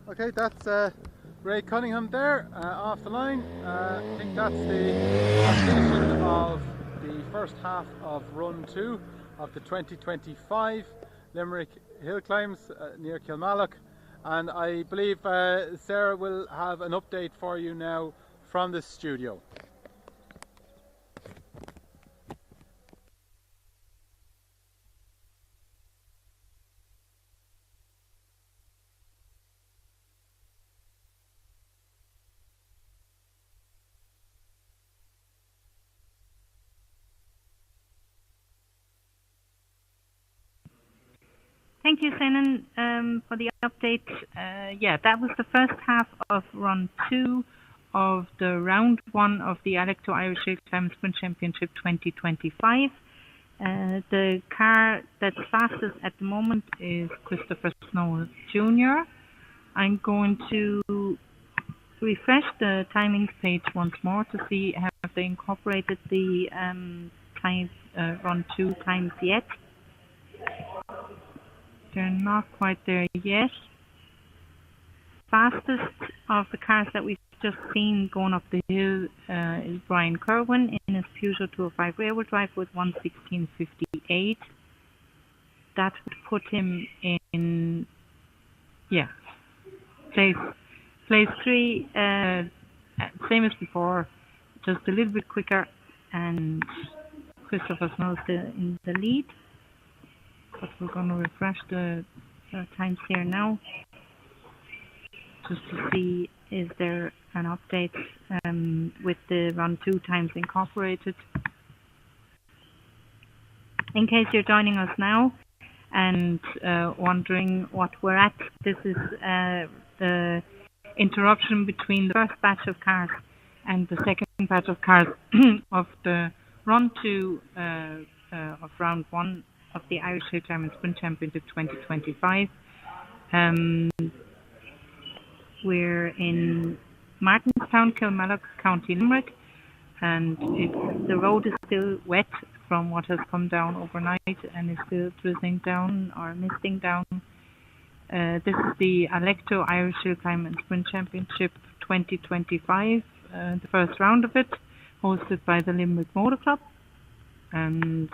Okay, that's Ray Cunningham there off the line. I think that's the completion of the first half of run 2 of the 2025 Limerick Hillclimbs near Kilmallock, and I believe Sarah will have an update for you now from the studio. Thank you, Senan, for the update. Yeah, that was the first half of run 2 of the round 1 of the Alekto Irish Hillclimb Sprint Championship 2025. The car that's fastest at the moment is Christopher Snow Jr. I'm going to refresh the timings page once more to see have they incorporated the run 2 times yet. They're not quite there yet. Fastest of the cars that we've just seen going up the hill is Brian Kerwin in his Peugeot 205 rear-wheel drive with 1:16.58. That would put him in, yeah, place 3, same as before, just a little bit quicker, and Christopher Snow's in the lead. But we're going to refresh the times here now just to see is there an update with the run 2 times incorporated. In case you're joining us now and wondering what we're at, this is the interruption between the first batch of cars and the second batch of cars of the run 2 of round 1 of the Irish Hillclimb Sprint Championship 2025. We're in Martinstown, Kilmallock, County Limerick, and the road is still wet from what has come down overnight and is still drizzling down or misting down. This is the Alekto Irish Hillclimb and Sprint Championship 2025, the first round of it, hosted by the Limerick Motor Club. And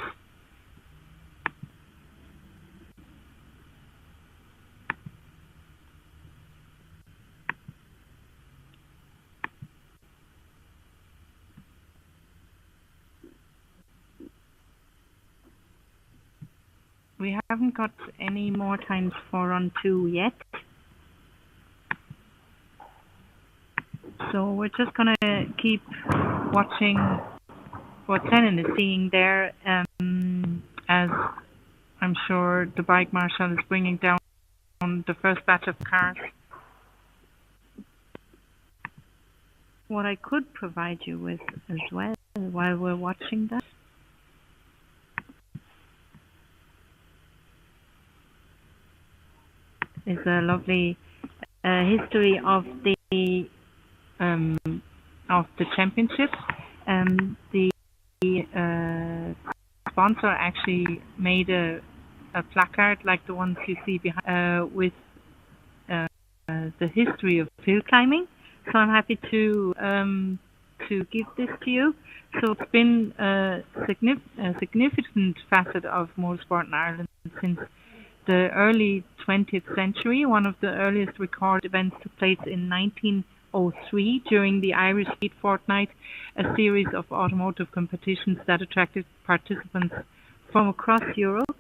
we haven't got any more times for run 2 yet. So we're just going to keep watching what Lennon is seeing there, as I'm sure the bike marshal is bringing down the first batch of cars. What I could provide you with as well while we're watching that is a lovely history of the championship. The sponsor actually made a placard like the ones you see behind with the history of hill climbing. So I'm happy to give this to you. So it's been a significant facet of motorsport in Ireland since the early 20th century. One of the earliest recorded events took place in 1903 during the Irish Heat Fortnight, a series of automotive competitions that attracted participants from across Europe.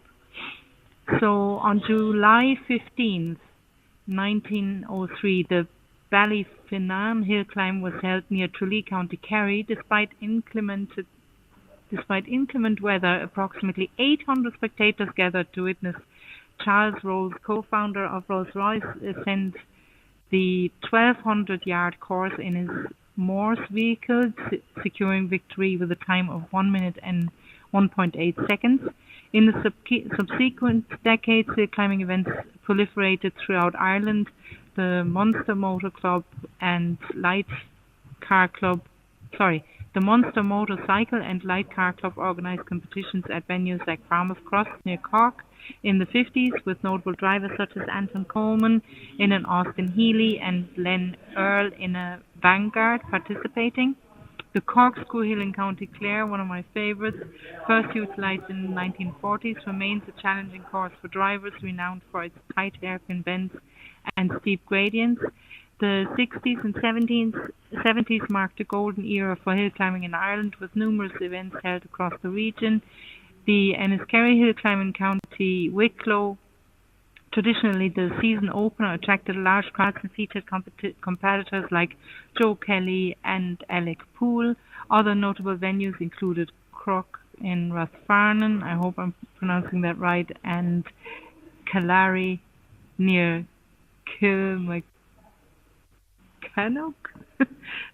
So on July 15th, 1903, the Ballyfinnan hill climb was held near Tralee, County Kerry. Despite inclement weather, approximately 800 spectators gathered to witness Charles Rolls, co-founder of Rolls-Royce, ascend the 1,200-yard course in his Morse vehicle, securing victory with a time of 1 minute and 1.8 seconds. In the subsequent decades, hill climbing events proliferated throughout Ireland. The Munster Motorcycle and Light Car Club organised competitions at venues like Farmers Cross near Cork in the 50s, with notable drivers such as Anton Coleman in an Austin Healey and Len Earl in a Vanguard participating. The Corkscrew Hill in County Clare, one of my favourites, first utilised in the 1940s, remains a challenging course for drivers, renowned for its tight hairpin bends and steep gradients. The 60s and 70s marked a golden era for hill climbing in Ireland, with numerous events held across the region. The Enniskerry Hill Climb in County Wicklow, traditionally the season opener, attracted large crowds and featured competitors like Joe Kelly and Alec Poole. Other notable venues included Crook in Rathfarnhan, I hope I'm pronouncing that right, and Kalari near Kilmacanock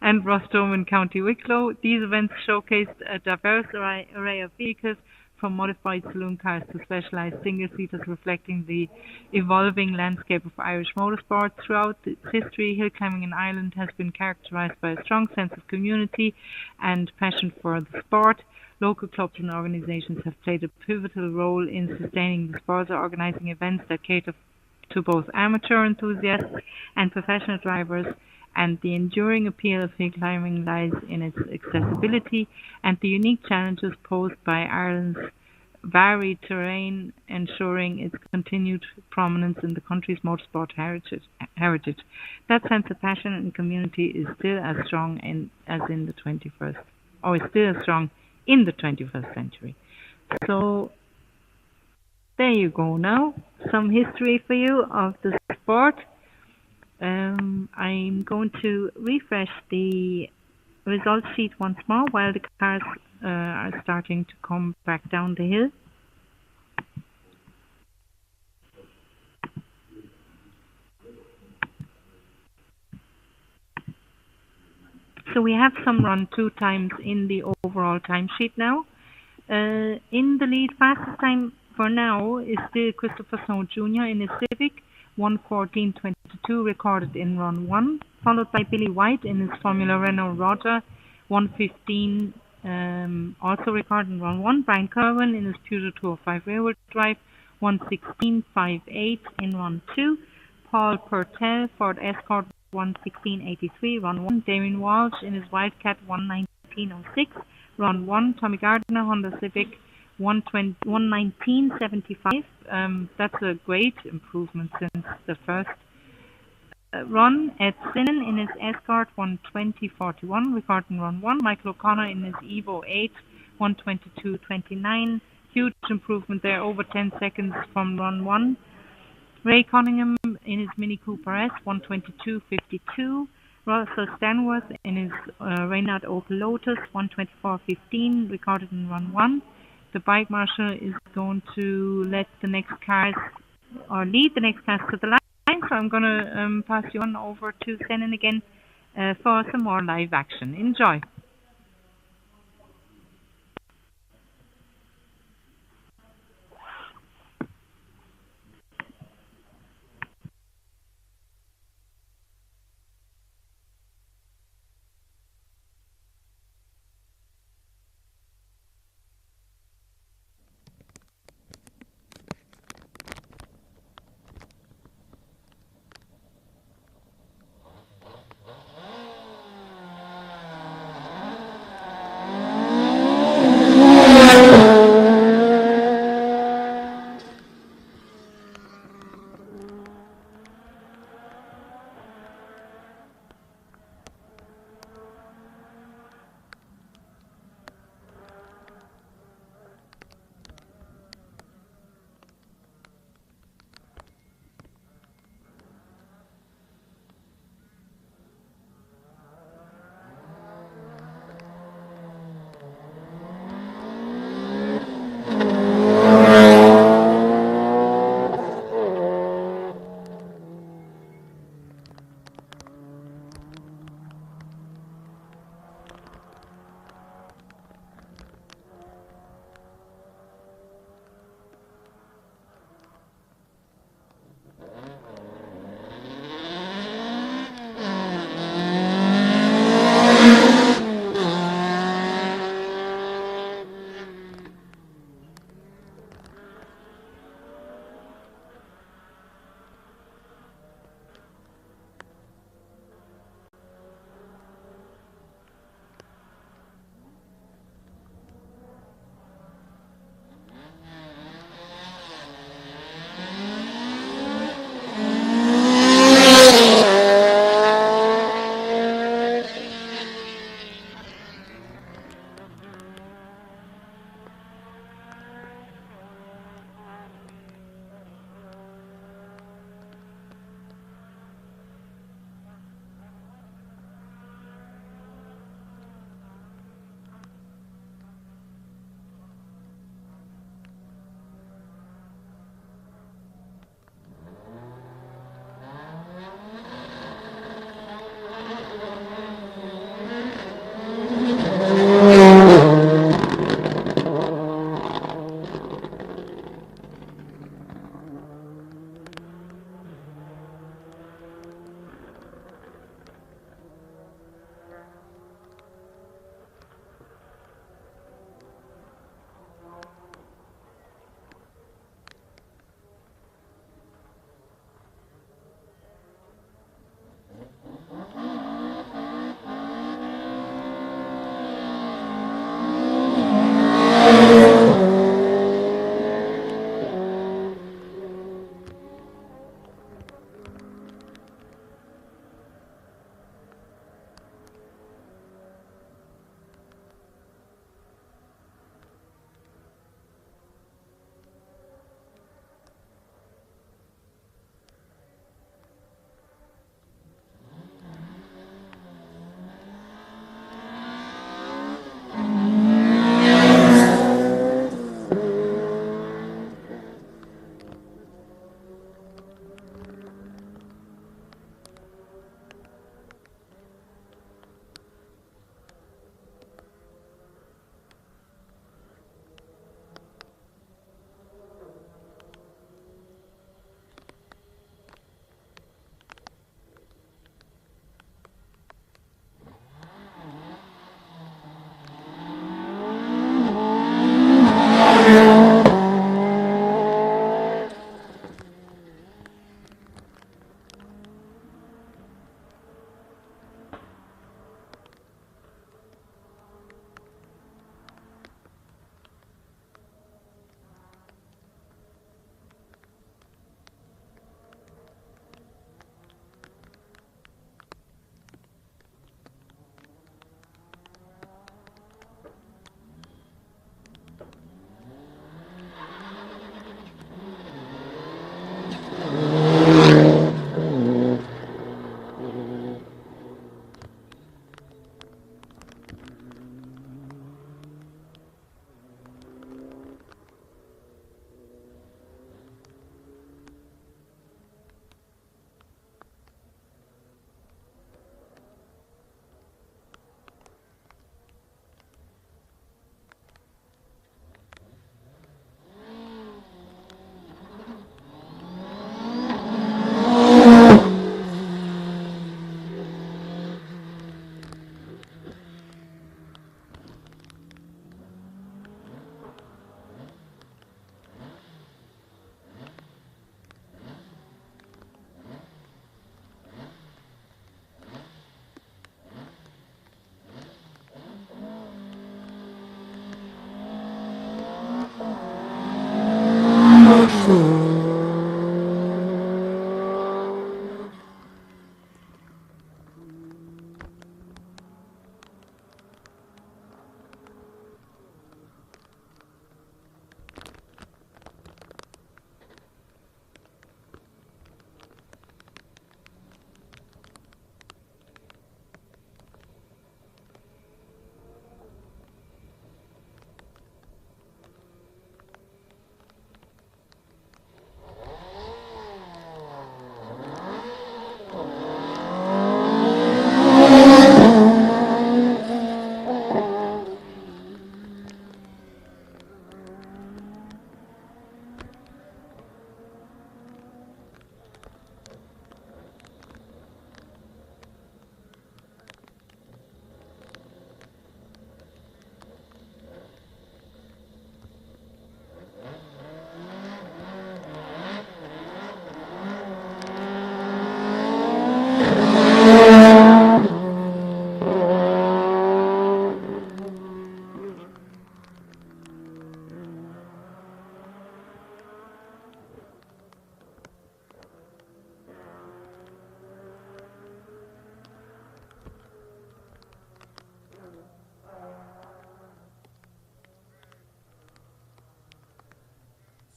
and Rostome in County Wicklow. These events showcased a diverse array of vehicles, from modified saloon cars to specialised single-seaters, reflecting the evolving landscape of Irish motorsport. Throughout its history, hill climbing in Ireland has been characterised by a strong sense of community and passion for the sport. Local clubs and organisations have played a pivotal role in sustaining the sport, organising events that cater to both amateur enthusiasts and professional drivers, and the enduring appeal of hill climbing lies in its accessibility and the unique challenges posed by Ireland's varied terrain, ensuring its continued prominence in the country's motorsport heritage. That sense of passion and community is still as strong in the 21st century. So there you go now. Some history for you of the sport. I'm going to refresh the result sheet once more while the cars are starting to come back down the hill. So we have some run 2 times in the overall timesheet now. In the lead, fastest time for now is still Christopher Snow Jr. in his Civic, 1:14.22, recorded in run 1, followed by Billy White in his Formula Renault Roger, 1:15, also recorded in run 1. Brian Kerwin in his Peugeot 205 rear-wheel drive, 1:16.58 in run 2. Paul Purtell, Ford Escort, 1:16.83, run 1. Damien Walsh in his Wildcat, 1:19.06, run 1. Tommy Gardner, Honda Civic, 1:19.75. That's a great improvement since the first run. Ed Sinan in his Escort, 1:20.41, recording run 1. Michael O'Connor in his Evo 8, 1:22.29. Huge improvement there, over 10 seconds from run 1. Ray Cunningham in his Mini Cooper S, 1:22.52. Russell Stanworth in his Reynard Opel Lotus 124.15, recorded in run 1. The bike marshal is going to let the next cars, or lead the next cars to the line, so I'm going to pass you on over to Senan again for some more live action. Enjoy.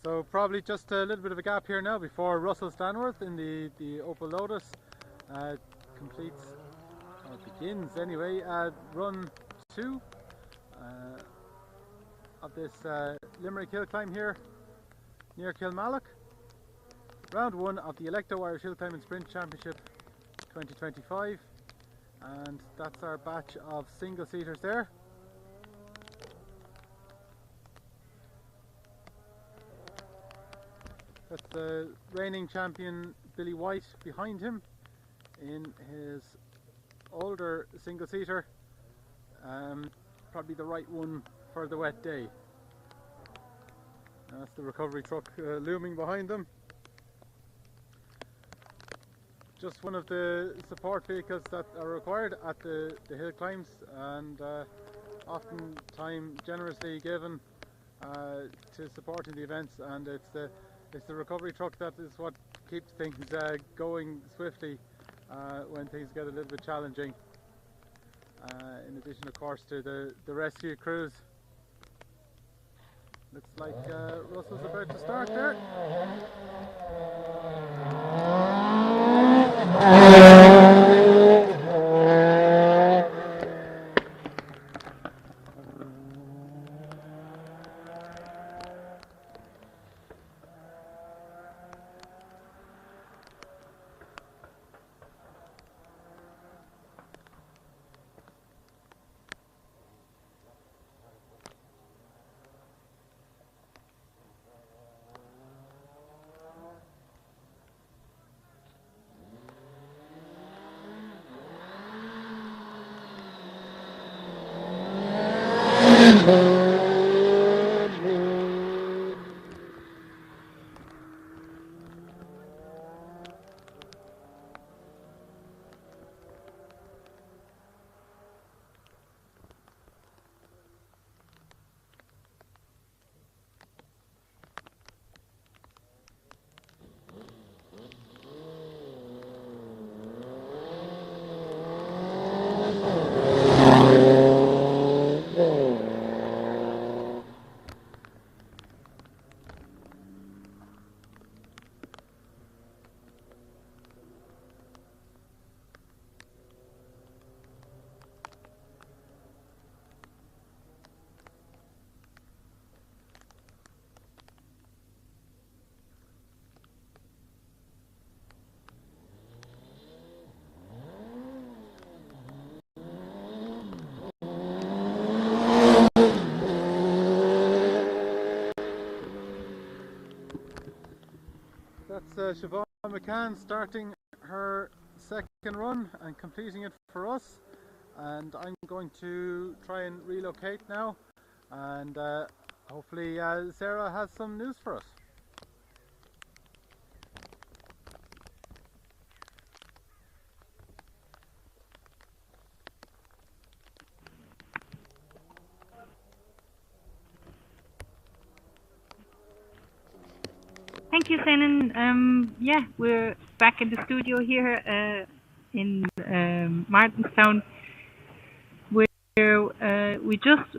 So probably just a little bit of a gap here now before Russell Stanworth in the Opel Lotus completes, or begins anyway, run 2 of this Limerick Hillclimb here near Kilmallock. Round 1 of the Alekto Irish Hillclimb and Sprint Championship 2025, and that's our batch of single seaters there. That's the reigning champion Billy White behind him in his older single seater, probably the right one for the wet day. And that's the recovery truck looming behind them. Just one of the support vehicles that are required at the hill climbs, and oftentimes generously given to supporting the events, and it's the recovery truck that is what keeps things going swiftly when things get a little bit challenging, in addition of course to the rescue crews. Looks like Russell's about to start there. That's Siobhan McCann starting her second run and completing it for us, and I'm going to try and relocate now, and hopefully Sarah has some news for us. Thank you, Senan. Yeah, we're back in the studio here in Martinstown, where we just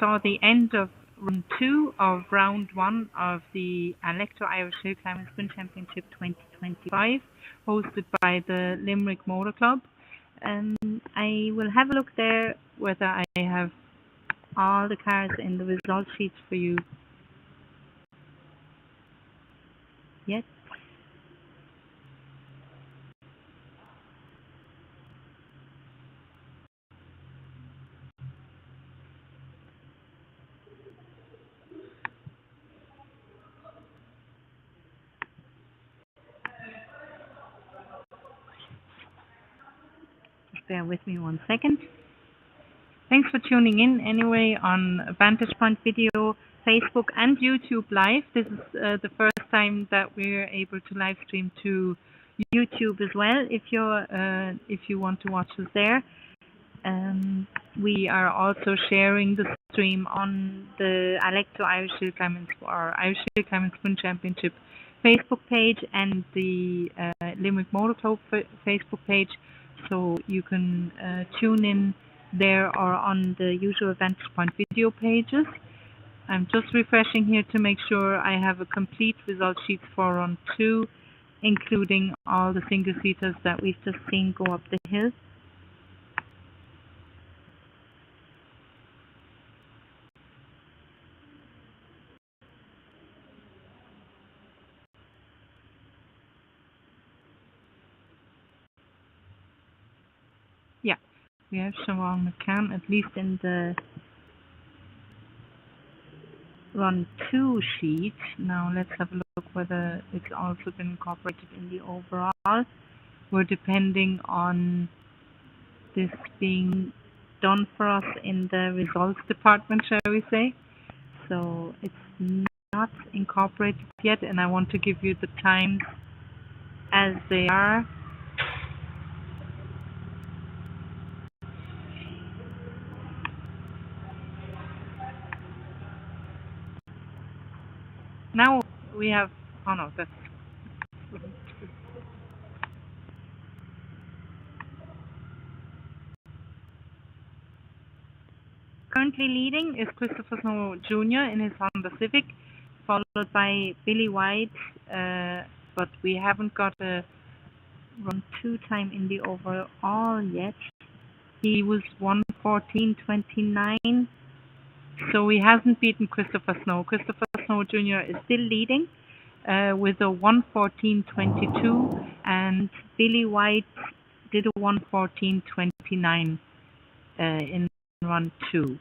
saw the end of run 2 of round 1 of the Alekto Irish Hillclimb and Sprint Championship 2025, hosted by the Limerick Motor Club. I will have a look there whether I have all the cars in the result sheets for you. Yes. Just bear with me 1 second. Thanks for tuning in anyway on Vantage Point Video, Facebook and YouTube Live. This is the first time that we're able to live stream to YouTube as well, if you want to watch us there. We are also sharing the stream on the Alekto Irish Hillclimb or Irish Hillclimb and Sprint Championship Facebook page and the Limerick Motor Club Facebook page, so you can tune in there or on the usual Vantage Point video pages. I'm just refreshing here to make sure I have a complete result sheet for run 2, including all the single seaters that we've just seen go up the hill. Yeah, we have Siobhan McCann, at least in the run 2 sheet. Now let's have a look whether it's also been incorporated in the overall. We're depending on this being done for us in the results department, shall we say. So it's not incorporated yet, and I want to give you the times as they are. Now we have, oh no, that's currently leading is Christopher Snow Jr. in his Honda Civic, followed by Billy White, but we haven't got a run 2 time in the overall yet. He was 1:14.29, so he hasn't beaten Christopher Snow. Christopher Snow Jr. is still leading with a 1:14.22, and Billy White did a 1:14.29 in run 2.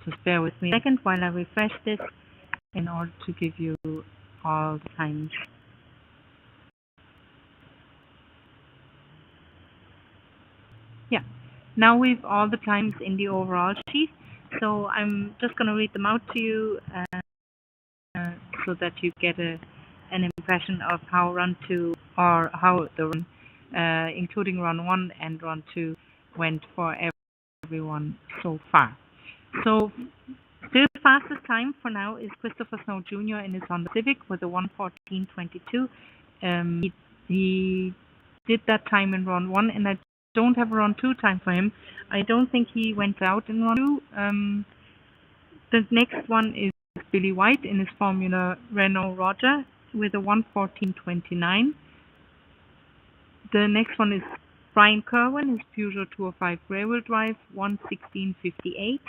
Just bear with me a second while I refresh this in order to give you all the times. Yeah, now we've all the times in the overall sheet, so I'm just going to read them out to you so that you get an impression of how run 2, or how the run, including run 1 and run 2, went for everyone so far. So still fastest time for now is Christopher Snow Jr. in his Honda Civic with a 1:14.22. He did that time in run 1, and I don't have a run 2 time for him. I don't think he went out in run 2. The next one is Billy White in his Formula Renault Roger with a 1:14.29. The next one is Brian Kerwin, his Peugeot 205 rear-wheel drive, 1:16.58.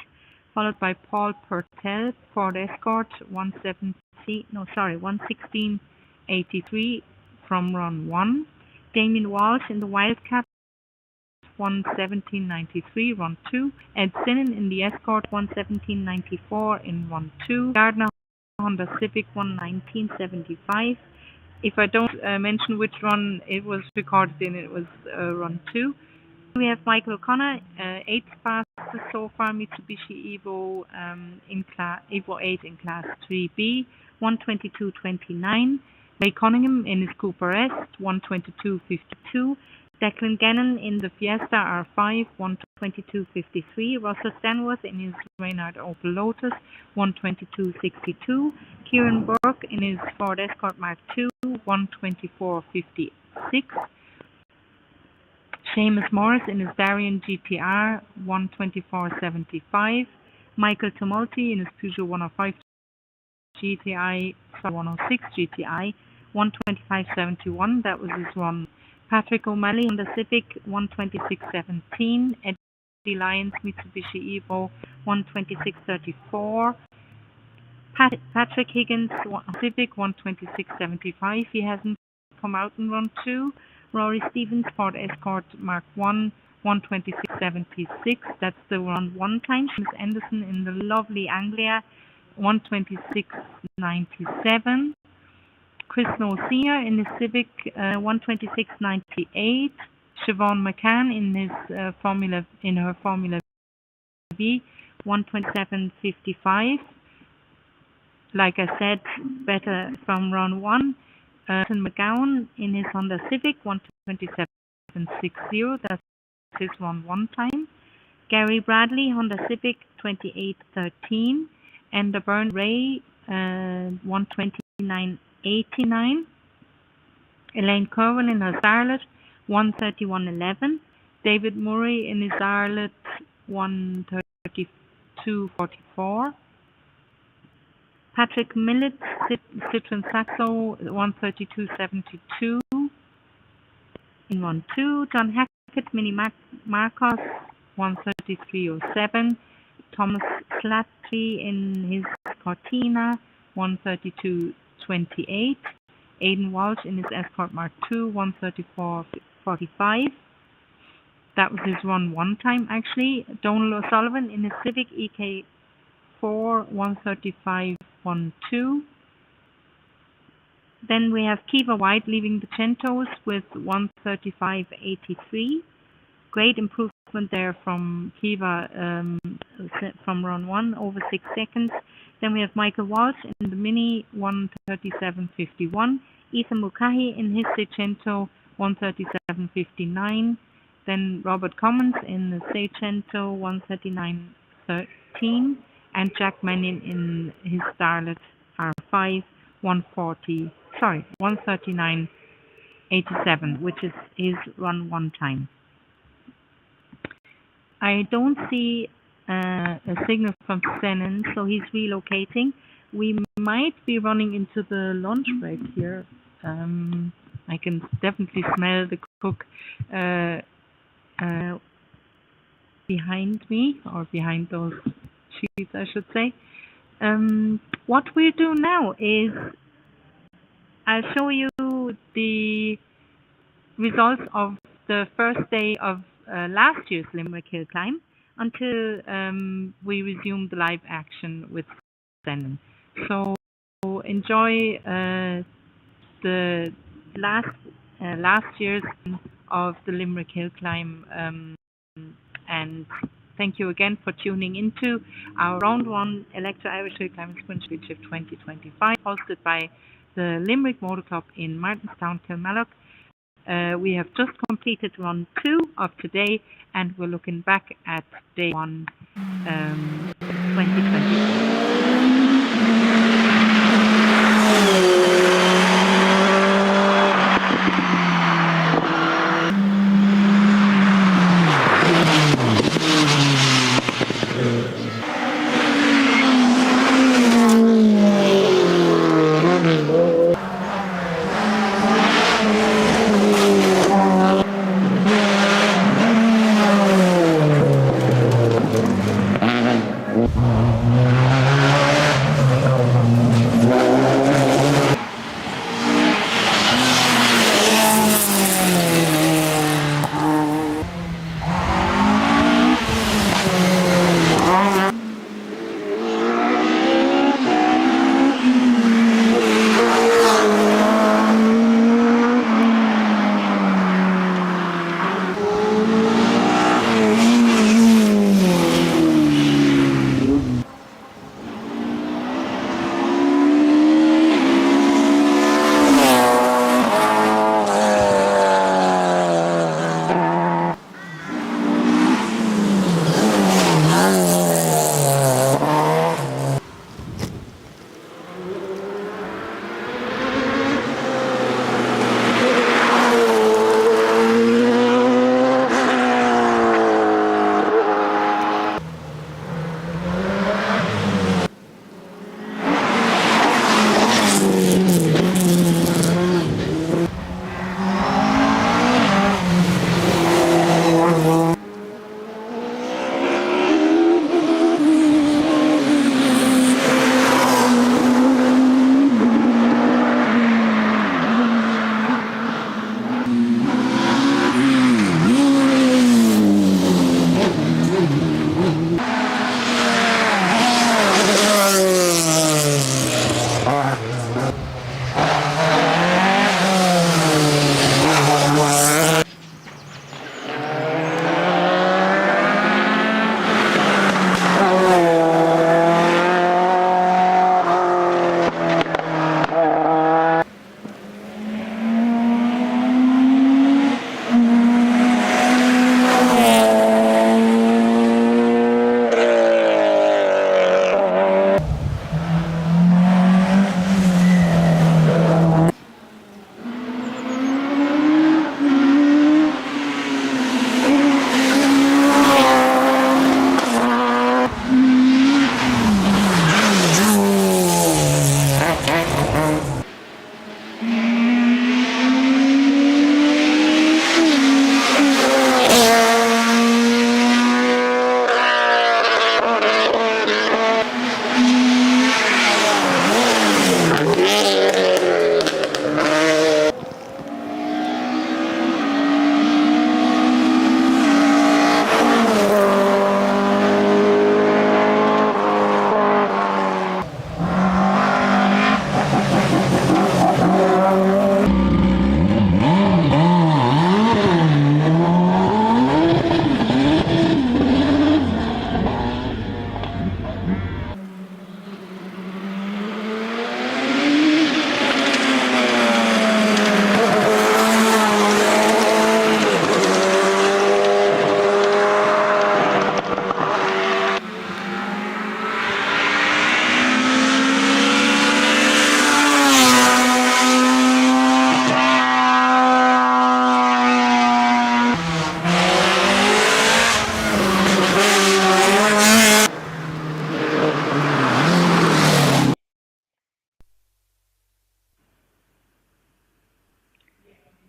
Followed by Paul Purtell, Ford Escort, 1:16.83 from run 1. Damien Walsh in the Wildcat, 1:17.93, run 2. Ed Sinnen in the Escort, 1:17.94 in run 2. Gardner Honda Civic, 1:19.75. If I don't mention which run it was recorded in, it was run 2. We have Michael O'Connor, 8th fastest so far, Mitsubishi Evo Evo 8 in Class 3B, 1:22.29. Ray Cunningham in his Cooper S, 1:22.52. Declan Gannon in the Fiesta R5, 1:22.53. Russell Stanworth in his Reynard Opel Lotus, 1:22.62. Kieran Burke in his Ford Escort Mark II, 1:24.56. Seamus Morris in his Darien GTR, 1:24.75. Michael Tumulty in his Peugeot 105 GTI, 106 GTI, 1:25.71. That was his run. Patrick O'Malley in the Civic, 1:26.17. Eddie Lyons Mitsubishi Evo, 1:26.34. Patrick Higgins Civic, 1:26.75. He hasn't come out in run 2. Rory Stevens Ford Escort Mark 1, 1:26.76. That's the run 1 time. Miss Anderson in the lovely Anglia, 1:26.97. Chris Snow Sr. in his Civic, 1:26.98. Siobhan McCann in his her Formula V, 1:27.55. Like I said, better from run 1. McGowan in his Honda Civic, 1:27.60. That's his run 1 time. Gary Bradley Honda Civic, 28.13. And the Burn Ray, 1:29.89. Elaine Kerwin in her Charlotte, 1:31.11. David Murray in his Charlotte, 1:32 132.44. Patrick Millett, Citroen Saxo, 132.72 in 1-2. John Hackett, Mini Marcos, 133.07. Thomas Slattery in his Cortina, 132.28. Aidan Walsh in his Escort Mark II, 134.45. That was his run one time actually. Donald O'Sullivan in his Civic EK4, 135.12. Then we have Kiva White leaving the Centos with 135.83. Great improvement there from Kiva from run 1 over 6 seconds. Then we have Michael Walsh in the Mini, 137.51. Ethan Mukahi in his Seicento, 137.59. Then Robert Cummins in the Seicento, 139.13. And Jack Mannion in his Starlet R5, 139.87, which is his run one time. I don't see a signal from Senan, so he's relocating. We might be running into the lunch break here. I can definitely smell the cook behind me, or behind those sheets, I should say. What we'll do now is I'll show you the results of the first day of last year's Limerick Hillclimb until we resume the live action with Senan. So enjoy the last year's of the Limerick Hillclimb, and thank you again for tuning into our Round 1 Alekto Irish Hillclimb Sprint Championship 2025, hosted by the Limerick Motor Club in Martinstown, Kilmallock. We have just completed run 2 of today, and we're looking back at day 1, 2024. Mm-hmm.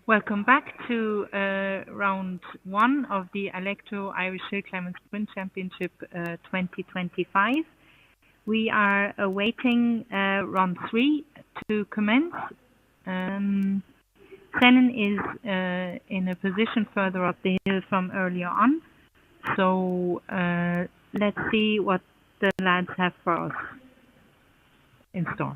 Welcome back to round one of the Alekto Irish Hillclimb and Sprint Championship 2025. We are awaiting round three to commence. Senan is in a position further up the hill from earlier on. So let's see what the lads have for us in store.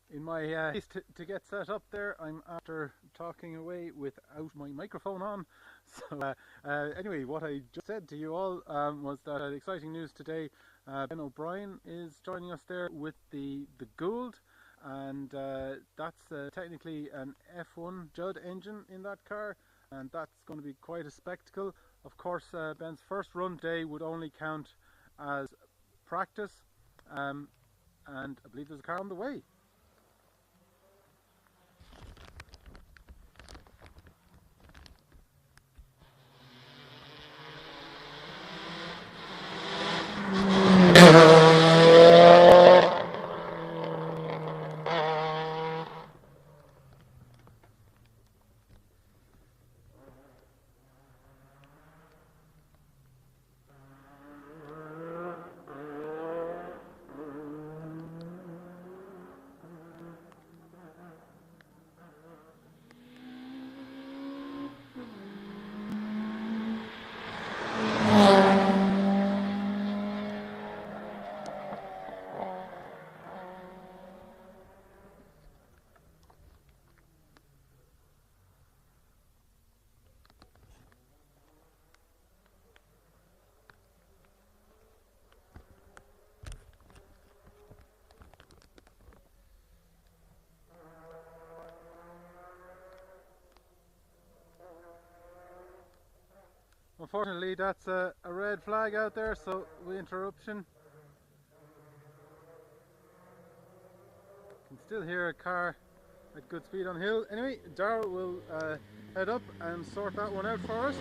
In my haste to get set up there, I'm after talking away without my microphone on. So anyway, what I just said to you all was that exciting news today. Ben O'Brien is joining us there with the Gould, and that's technically an F1 Judd engine in that car, and that's going to be quite a spectacle. Of course, Ben's first run day would only count as practice, and I believe there's a car on the way. Unfortunately, that's a red flag out there, so with interruption. Can still hear a car at good speed on hill. Anyway, Darrell will head up and sort that one out for us.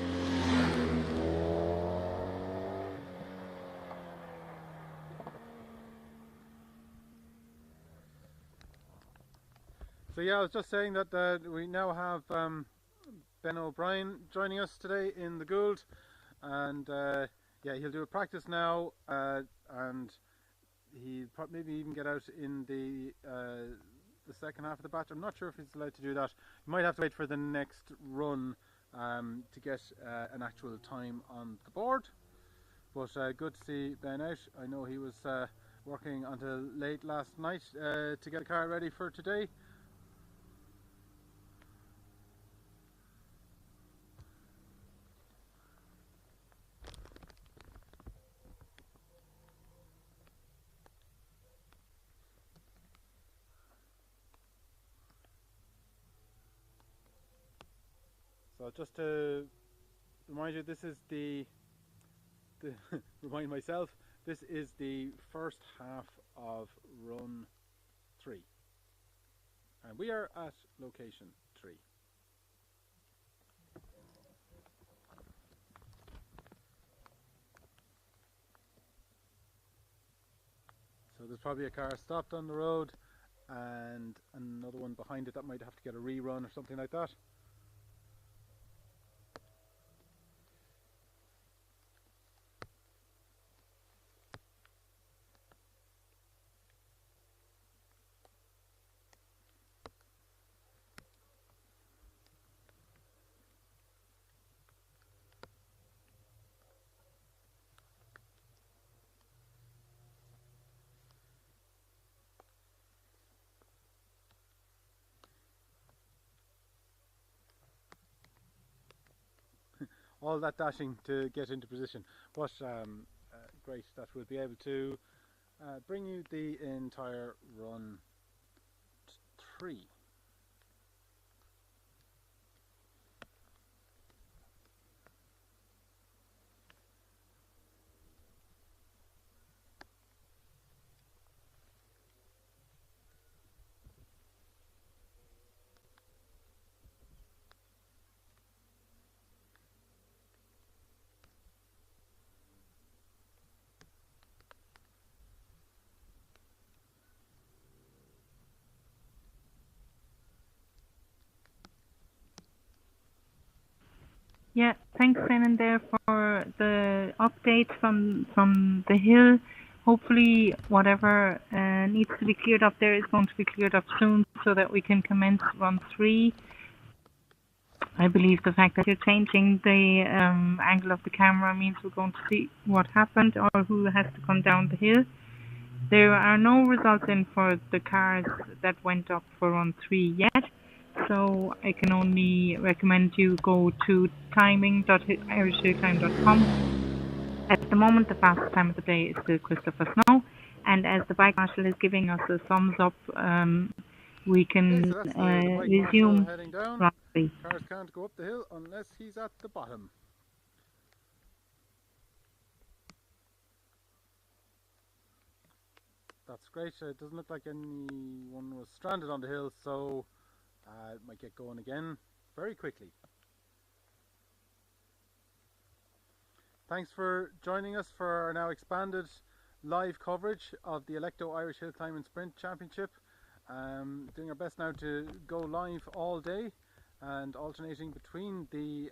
So yeah, I was just saying that we now have Ben O'Brien joining us today in the Gould, and yeah, he'll do a practice now, and he'll maybe even get out in the second half of the batch. I'm not sure if he's allowed to do that. You might have to wait for the next run to get an actual time on the board. But good to see Ben out. I know he was working until late last night to get the car ready for today. So just to remind you, this is remind myself, this is the first half of run 3. And we are at location 3. So there's probably a car stopped on the road and another one behind it that might have to get a rerun or something like that. All that dashing to get into position, but great that we'll be able to bring you the entire run 3. Yeah, thanks, Brennan, there for the update from the hill. Hopefully, whatever needs to be cleared up there is going to be cleared up soon, so that we can commence run 3. I believe the fact that you're changing the angle of the camera means we're going to see what happened or who has to come down the hill. There are no results in for the cars that went up for run 3 yet. So I can only recommend you go to timing.irishhillclimb.com. At the moment, the fastest time of the day is still Christopher Snow, and as the bike marshal is giving us a thumbs up, we can resume. Heading down. Roughly. Cars can't go up the hill unless he's at the bottom. That's great. It doesn't look like anyone was stranded on the hill, so it might get going again very quickly. Thanks for joining us for our now expanded live coverage of the Alekto Irish Hill Climb and Sprint Championship. Doing our best now to go live all day and alternating between the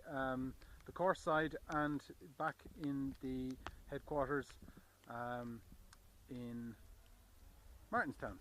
course side and back in the headquarters in Martinstown.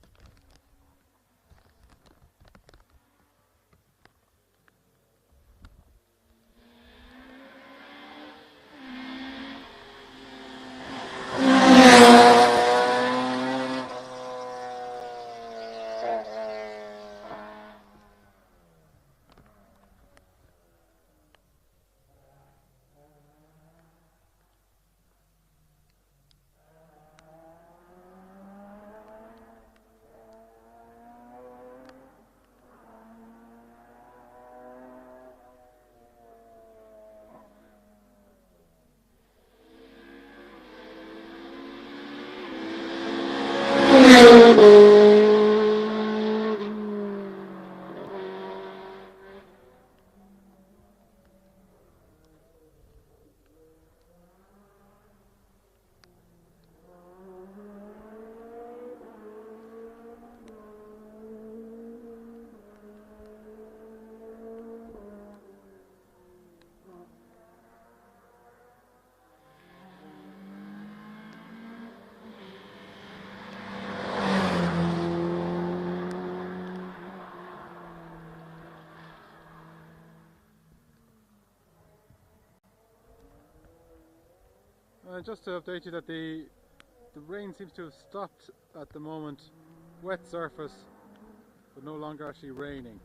just to update you that the rain seems to have stopped at the moment. Wet surface, but no longer actually raining.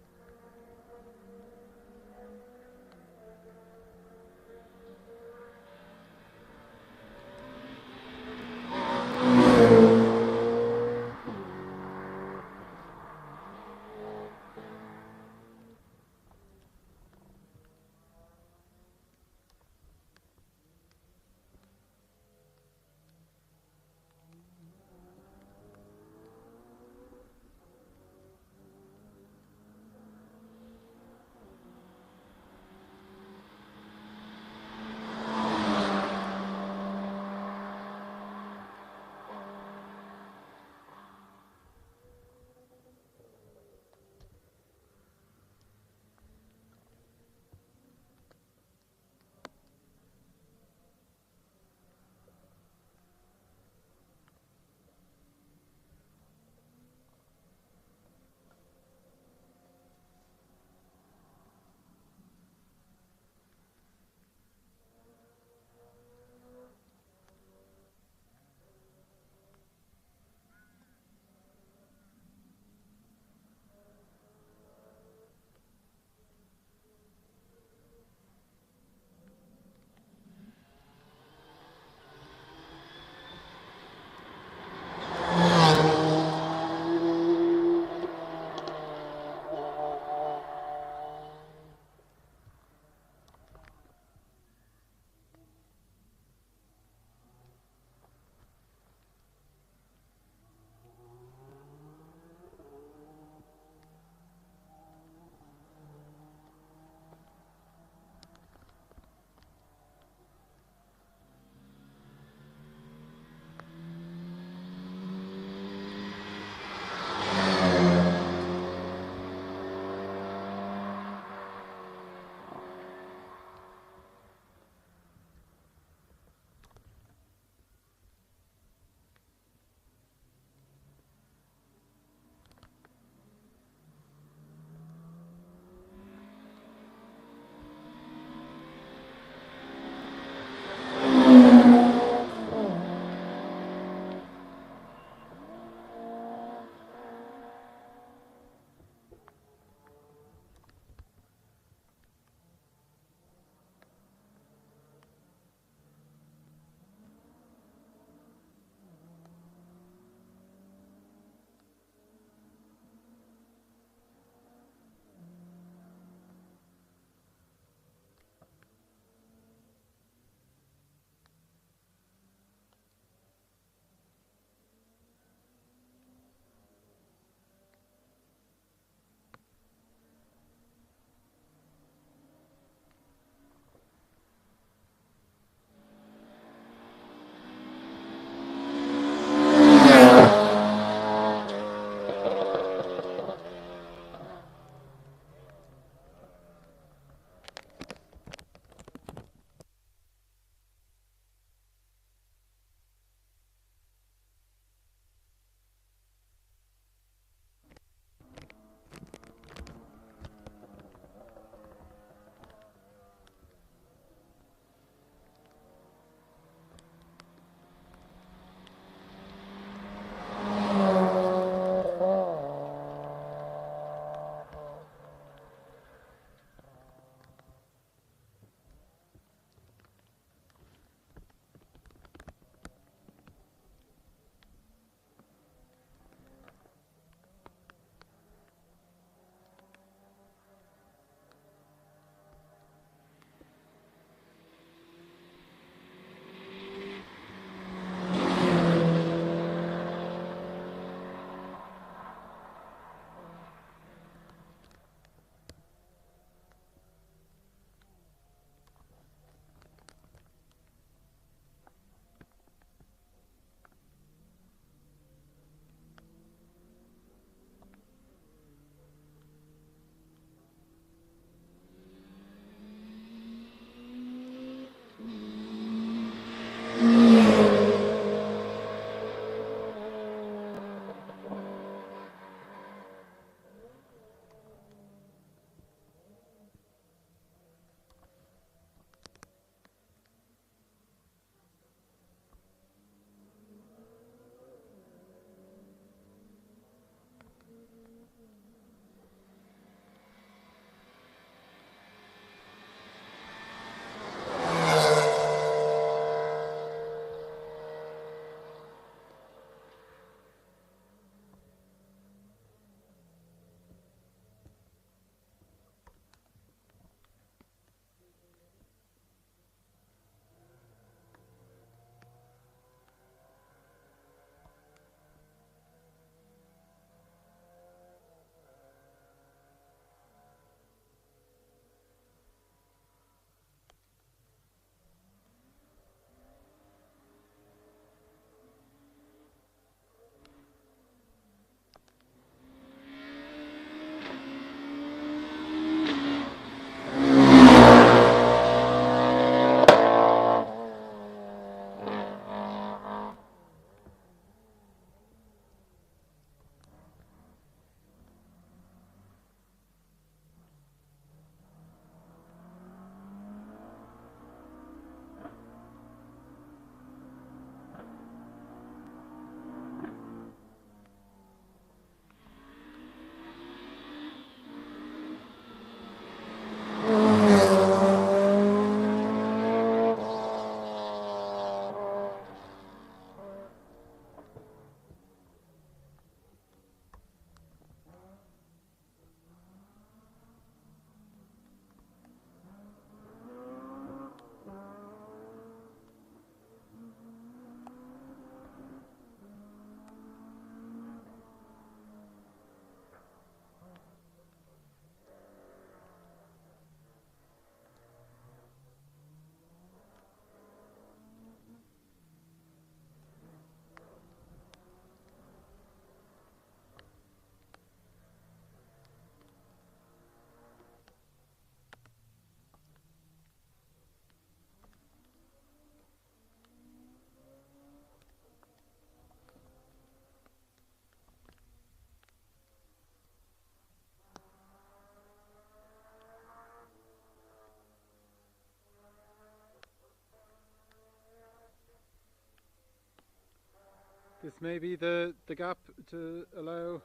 This may be the gap to allow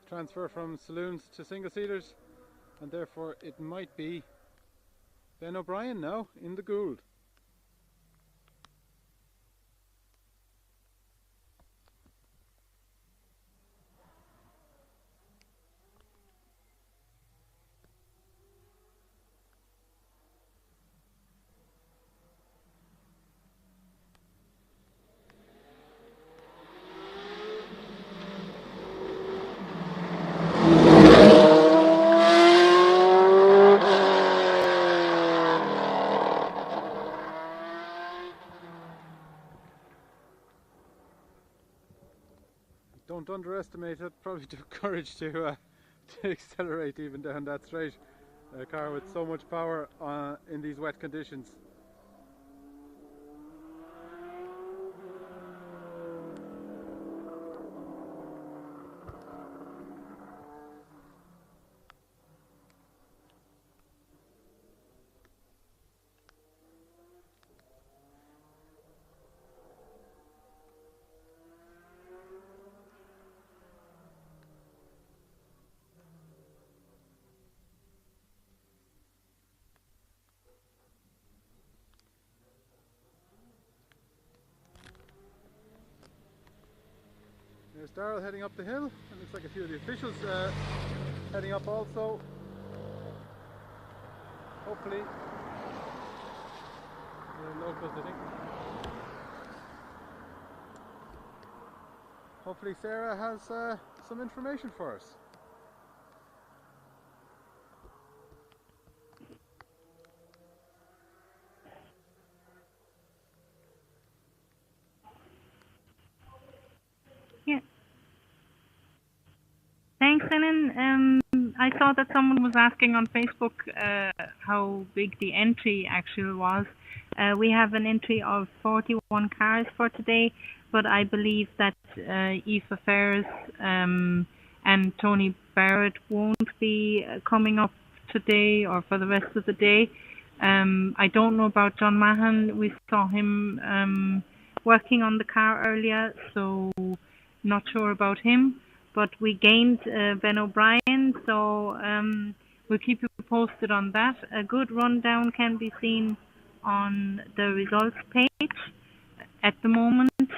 transfer from saloons to single seaters, and therefore it might be Ben O'Brien now in the Gould. Don't underestimate it. Probably took courage to accelerate even down that straight. A car with so much power in these wet conditions. There's Darrell heading up the hill. It looks like a few of the officials heading up also. Hopefully, they're locals, I think. Hopefully Sarah has some information for us. Yeah. Thanks, Enan. I saw that someone was asking on Facebook how big the entry actually was. We have an entry of 41 cars for today, but I believe that Aoife Ferris and Tony Barrett won't be coming up today or for the rest of the day. I don't know about John Mahan. We saw him working on the car earlier, so not sure about him. But we gained Ben O'Brien, so we'll keep you posted on that. A good rundown can be seen on the results page. At the moment,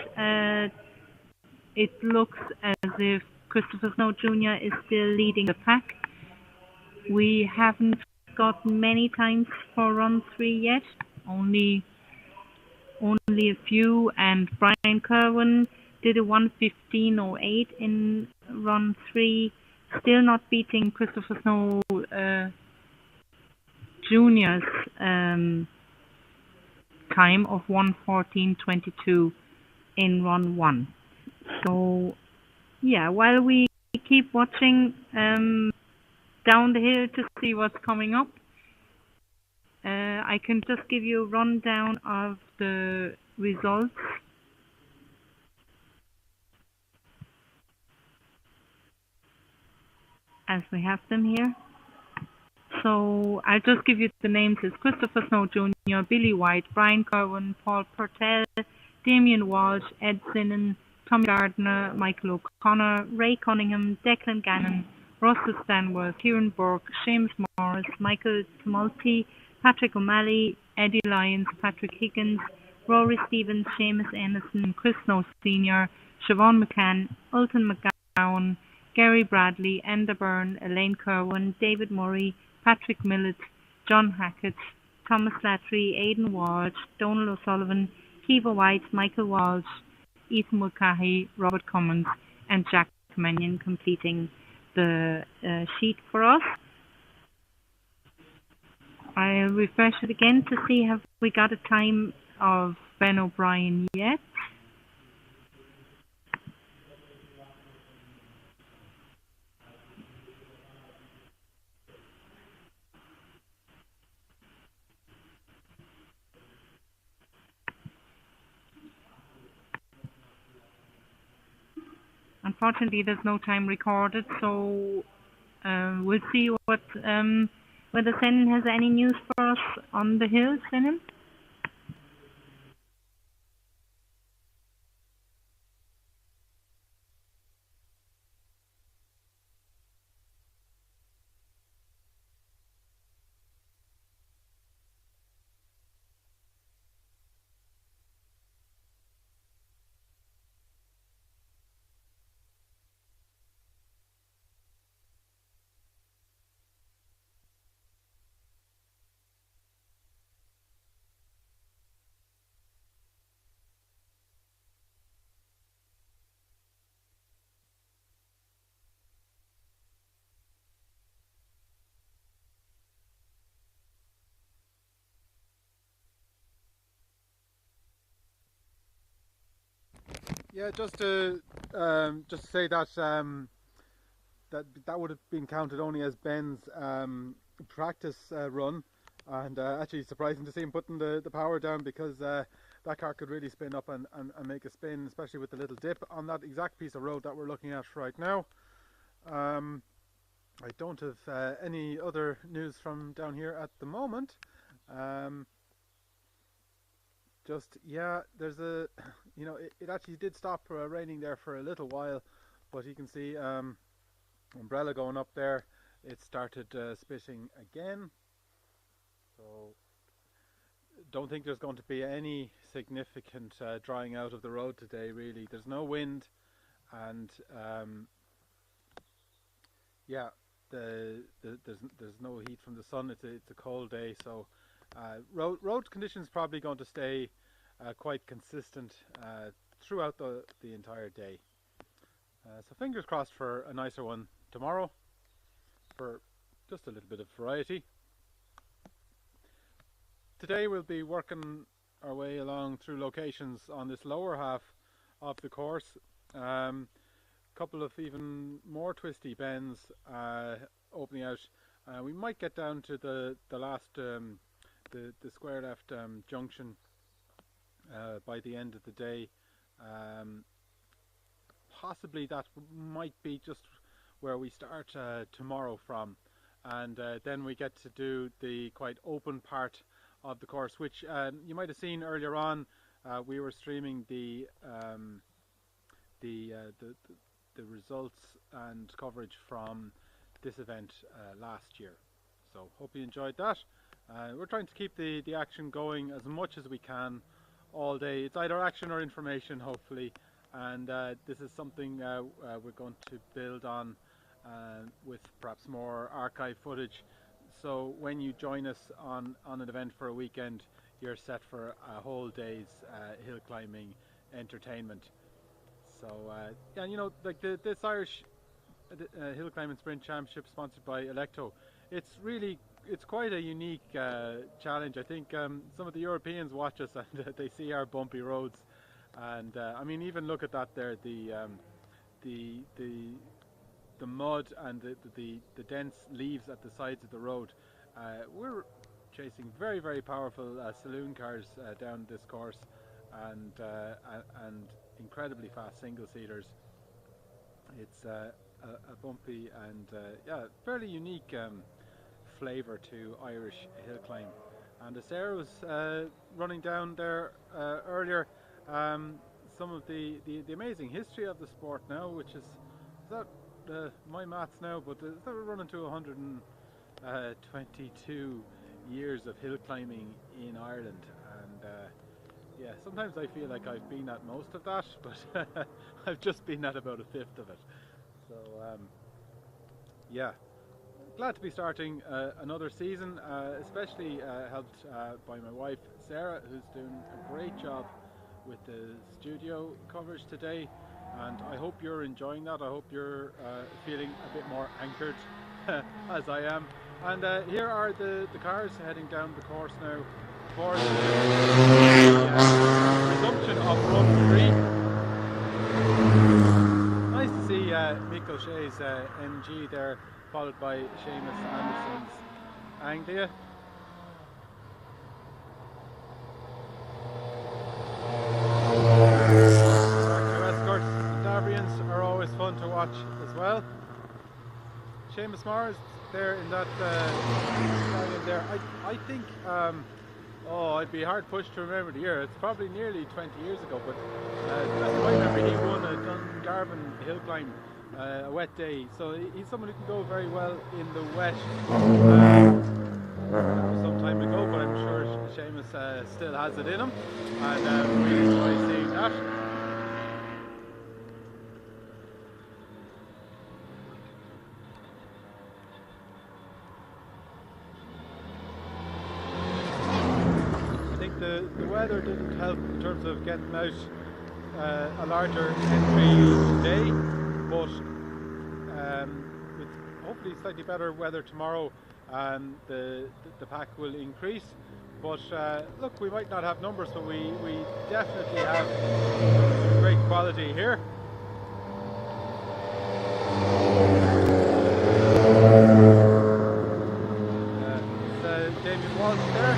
it looks as if Christopher Snow Jr. is still leading the pack. We haven't got many times for run 3 yet, only a few, and Brian Kerwin did a 1:15.08 in run 3, still not beating Christopher Snow Jr.'s time of 1:14.22 in run 1. So yeah, while we keep watching down the hill to see what's coming up, I can just give you a rundown of the results. As we have them here. So I'll just give you the names. It's Christopher Snow Jr., Billy White, Brian Kerwin, Paul Purtell, Damien Walsh, Ed Sinan, Tommy Gardner, Michael O'Connor, Ray Cunningham, Declan Gannon, Russell Stanworth, Kieran Burke, Seamus Morris, Michael Tumulty, Patrick O'Malley, Eddie Lyons, Patrick Higgins, Rory Stevens, Seamus Ennison, Chris Snow Sr., Siobhan McCann, Ulton McGowan, Gary Bradley, Enda Byrne, Elaine Kerwin, David Murray, Patrick Millett, John Hackett, Thomas Slattery, Aidan Walsh, Donald O'Sullivan, Kiva White, Michael Walsh, Ethan Mulcahy, Robert Cummins, and Jack Mannion completing the sheet for us. I'll refresh it again to see have we got a time of Ben O'Brien yet. Unfortunately, there's no time recorded, so we'll see what whether Senan has any news for us on the hill. Senan? Yeah, just to say that that would have been counted only as Ben's practice run, and actually surprising to see him putting the power down, because that car could really spin up and make a spin, especially with the little dip on that exact piece of road that we're looking at right now. I don't have any other news from down here at the moment. There's it actually did stop raining there for a little while, but you can see umbrella going up there. It started spitting again, so don't think there's going to be any significant drying out of the road today. Really, there's no wind, and there's no heat from the sun. It's a cold day, so road conditions probably going to stay quite consistent throughout the entire day. So fingers crossed for a nicer one tomorrow, for just a little bit of variety. Today we'll be working our way along through locations on this lower half of the course. Couple of even more twisty bends opening out. We might get down to the last the square left junction by the end of the day. Possibly that might be just where we start tomorrow from, and then we get to do the quite open part of the course, which you might have seen earlier on. We were streaming the results and coverage from this event last year, so hope you enjoyed that. We're trying to keep the action going as much as we can all day. It's either action or information, hopefully, and this is something we're going to build on with perhaps more archive footage, so when you join us on an event for a weekend, you're set for a whole day's hill climbing entertainment. So and like this Irish Hill Climbing Sprint Championship, sponsored by Alekto, it's quite a unique challenge. I think some of the Europeans watch us and they see our bumpy roads, and I mean, even look at that there, the mud and the dense leaves at the sides of the road. We're chasing very, very powerful saloon cars down this course, and incredibly fast single seaters. It's a bumpy and fairly unique flavour to Irish hill climb. And as Sarah was running down there earlier, some of the amazing history of the sport now, which is that my maths now, but we're running to 122 years of hill climbing in Ireland, and yeah, sometimes I feel like I've been at most of that, but I've just been at about a fifth of it. So yeah, glad to be starting another season, especially helped by my wife Sarah, who's doing a great job with the studio coverage today, and I hope you're enjoying that. I hope you're feeling a bit more anchored as I am. And here are the cars heading down the course now for the resumption of run 3. Nice to see Mick O'Shea's MG there, followed by Seamus Anderson's Anglia. Escorts, Davrians are always fun to watch as well. Seamus Mars there in that stallion there. I think I'd be hard pushed to remember the year. It's probably nearly 20 years ago, but I remember he won a Dungarvan hill climb, a wet day. So he's someone who can go very well in the wet. That was some time ago, but I'm sure Seamus still has it in him, and we enjoy seeing that. The weather didn't help in terms of getting out a larger entry today, but with hopefully slightly better weather tomorrow, the pack will increase. But look, we might not have numbers, but we definitely have great quality here. Damien Walsh there.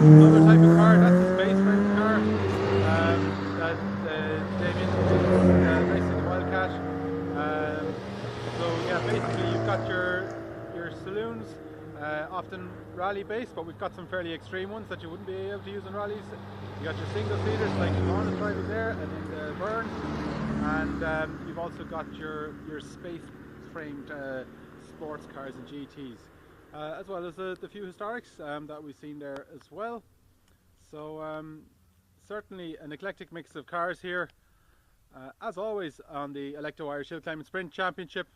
Another type of car, that's a space frame car. That Damien racing the Wildcat. So yeah, basically you've got your saloons, often rally based, but we've got some fairly extreme ones that you wouldn't be able to use in rallies. You got your single seaters like Siobhan is driving there, and in the Burn, and you've also got your space framed sports cars and GTs. As well as the few historics that we've seen there as well. So certainly an eclectic mix of cars here, as always on the Alekto Irish Hillclimb and Sprint Championship.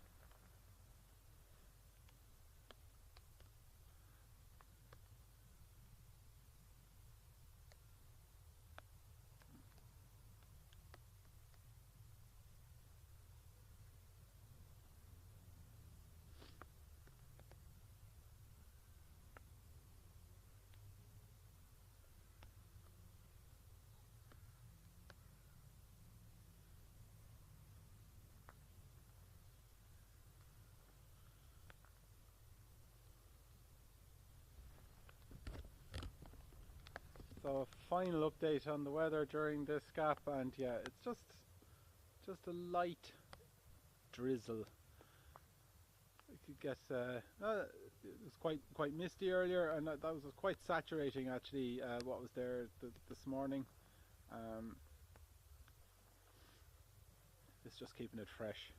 So a final update on the weather during this gap, and yeah, it's just a light drizzle. You could get it was quite misty earlier, and that was quite saturating actually. What was there this morning? It's just keeping it fresh.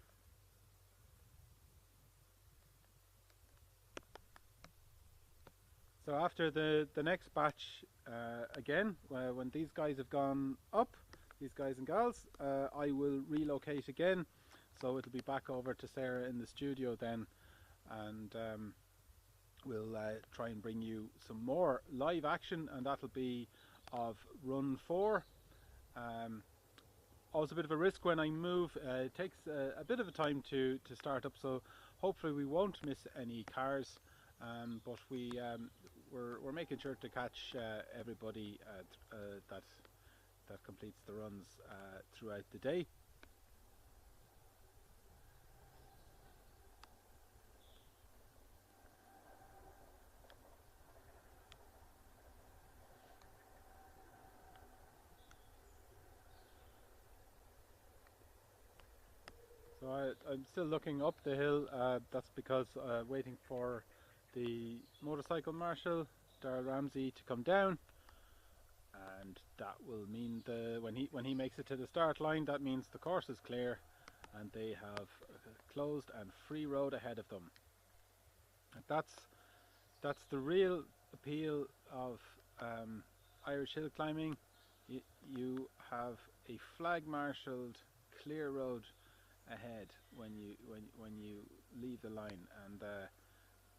So after the next batch, again, when these guys have gone up, these guys and gals, I will relocate again. So it'll be back over to Sarah in the studio then, and we'll try and bring you some more live action, and that'll be of Run 4. Always a bit of a risk when I move. It takes a bit of a time to start up, so hopefully we won't miss any cars. But we're making sure to catch everybody that completes the runs throughout the day. So I'm still looking up the hill. That's because waiting for the motorcycle marshal, Darrell Ramsey, to come down, and that will mean when he makes it to the start line, that means the course is clear and they have a closed and free road ahead of them. And that's the real appeal of Irish hill climbing. You have a flag marshalled clear road ahead when you leave the line, and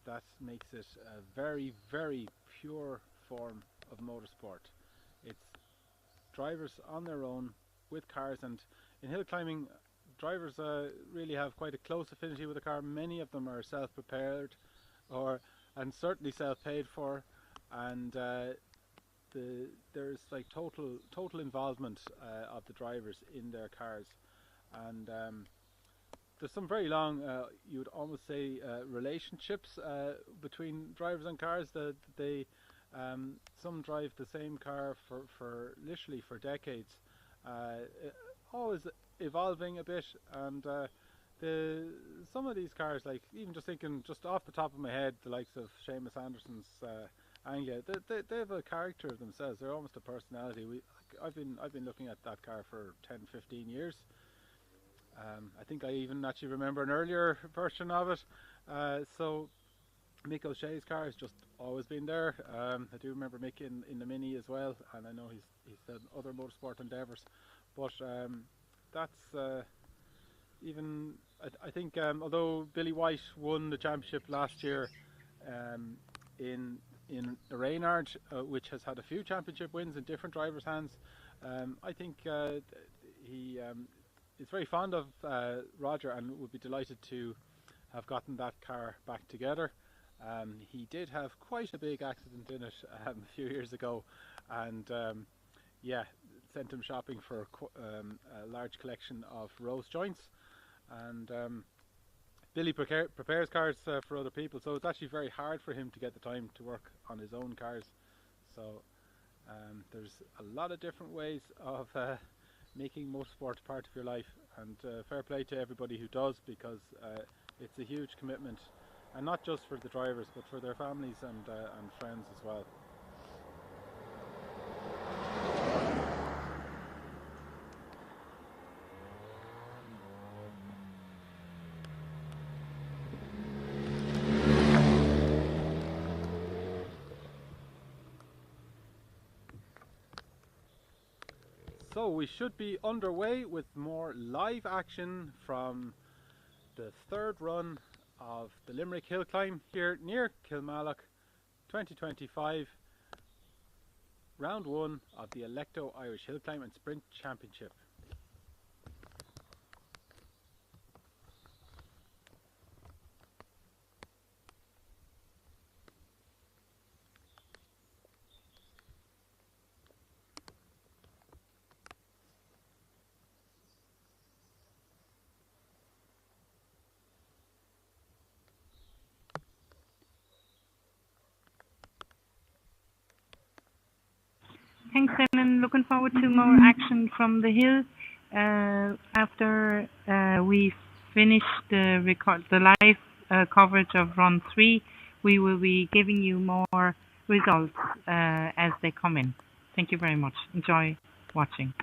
that makes it a very, very pure form of motorsport. It's drivers on their own with cars, and in hill climbing drivers really have quite a close affinity with the car. Many of them are self-prepared and certainly self-paid for, and there's like total involvement of the drivers in their cars, and there's some very long, you would almost say, relationships between drivers and cars. That they some drive the same car for literally for decades, always evolving a bit, and some of these cars, like even just thinking just off the top of my head, the likes of Seamus Anderson's Anglia, they have a character of themselves. They're almost a personality. I've been looking at that car for 10-15 years. I think I even actually remember an earlier version of it. So Mick O'Shea's car has just always been there. I do remember Mick in the Mini as well, and I know he's done other motorsport endeavours. But that's even I think although Billy White won the championship last year in Reynard, which has had a few championship wins in different drivers' hands, I think he is very fond of Roger and would be delighted to have gotten that car back together. He did have quite a big accident in it a few years ago, and yeah, sent him shopping for a large collection of rose joints. And Billy prepares cars for other people, so it's actually very hard for him to get the time to work on his own cars. So there's a lot of different ways of making motorsport part of your life, and fair play to everybody who does, because it's a huge commitment, and not just for the drivers but for their families and friends as well. So we should be underway with more live action from the third run of the Limerick Hillclimb here near Kilmallock 2025, round 1 of the Alekto Irish Hillclimb and Sprint Championship. Thanks, and looking forward to more action from the hill. After we finish the live coverage of Run 3, we will be giving you more results as they come in. Thank you very much. Enjoy watching.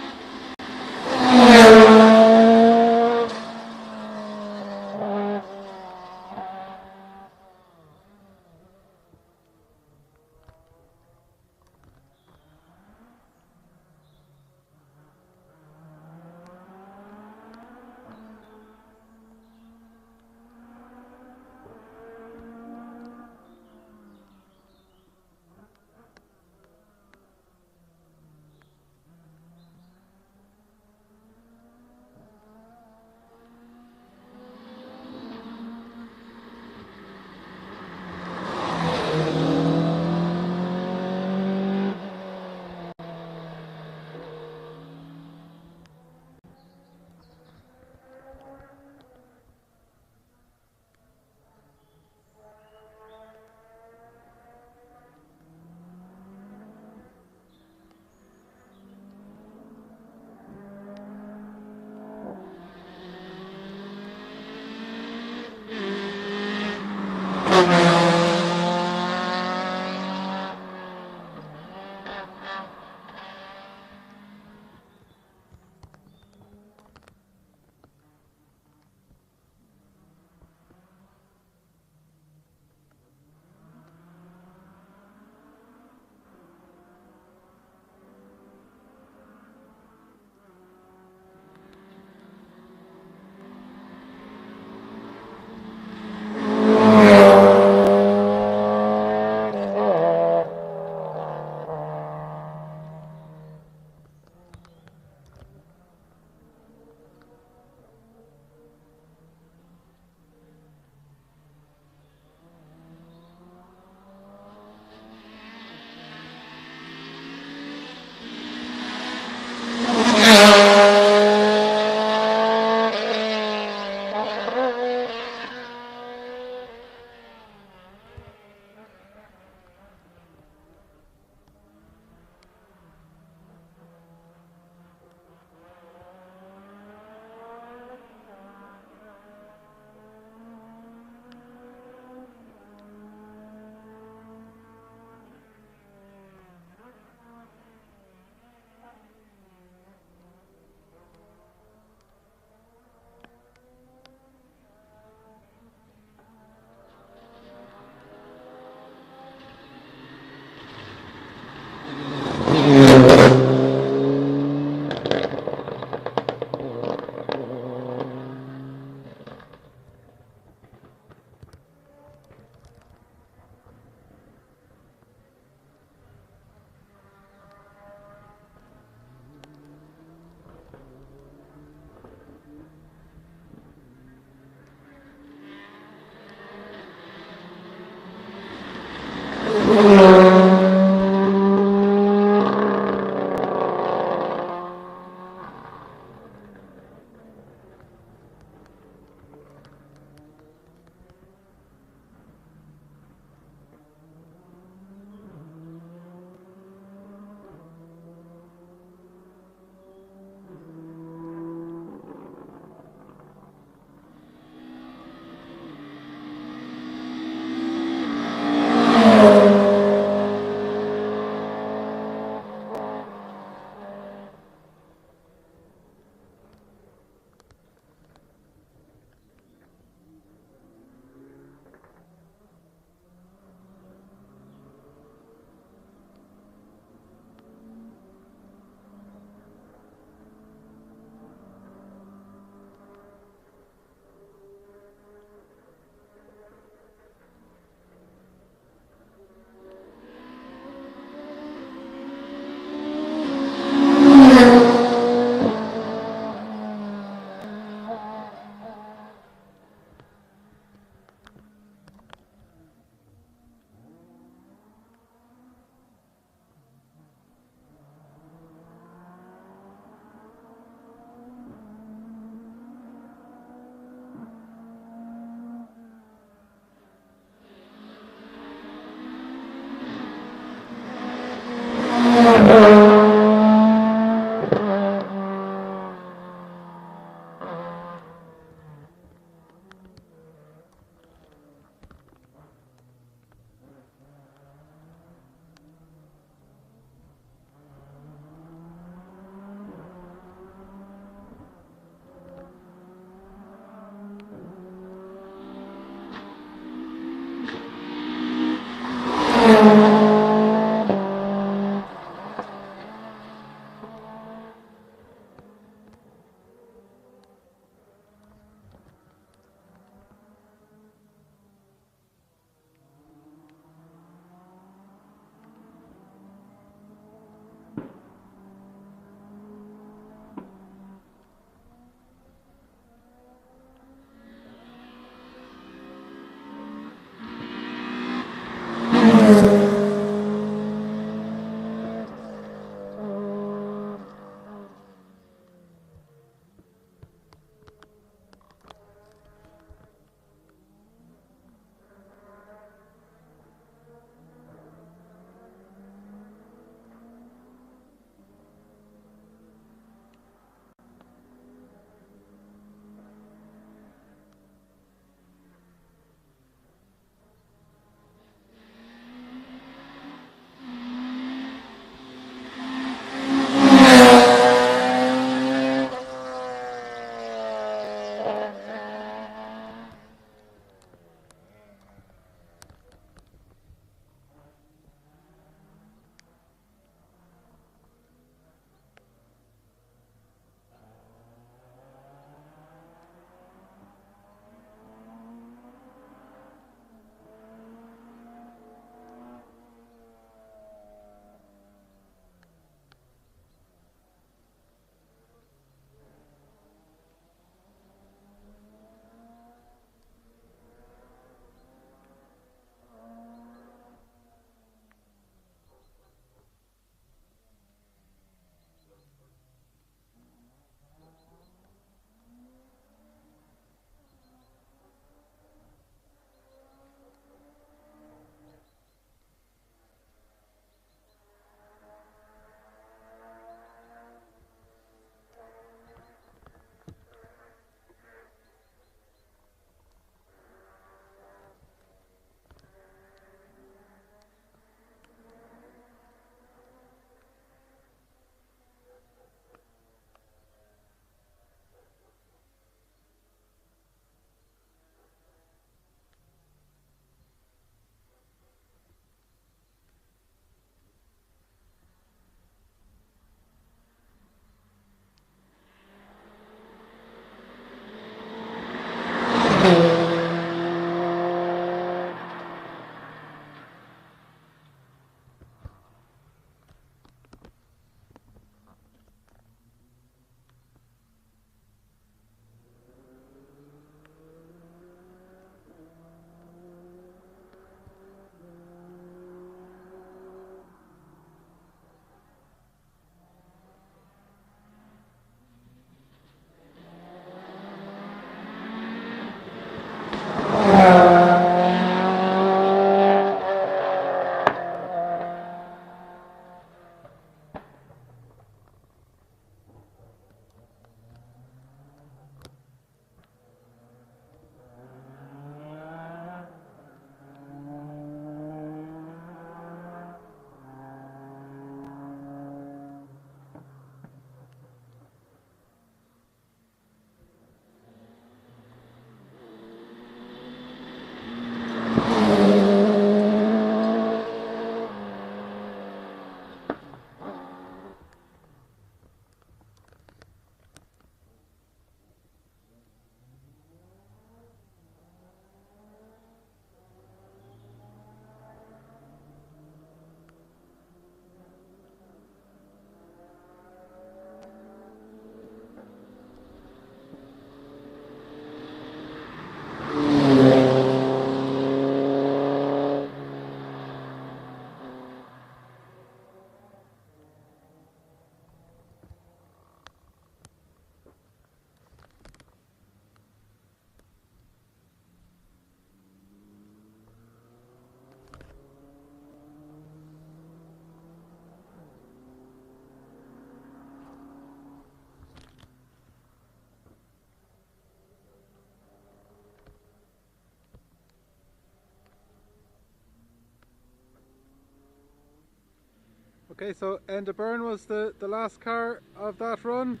Okay, so Enda Byrne was the last car of that run.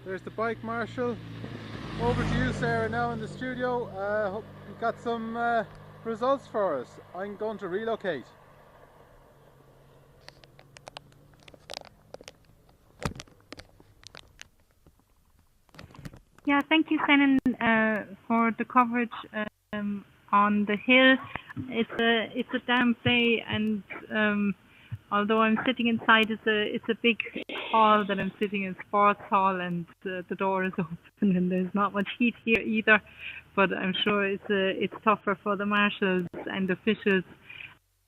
There's the bike marshal. Over to you, Sarah, now in the studio. Hope you got some results for us. I'm going to relocate. Yeah, thank you, Shannon, for the coverage on the hill. It's a damp day, and although I'm sitting inside, it's a big hall that I'm sitting in, sports hall, and the door is open, and there's not much heat here either. But I'm sure it's tougher for the marshals and officials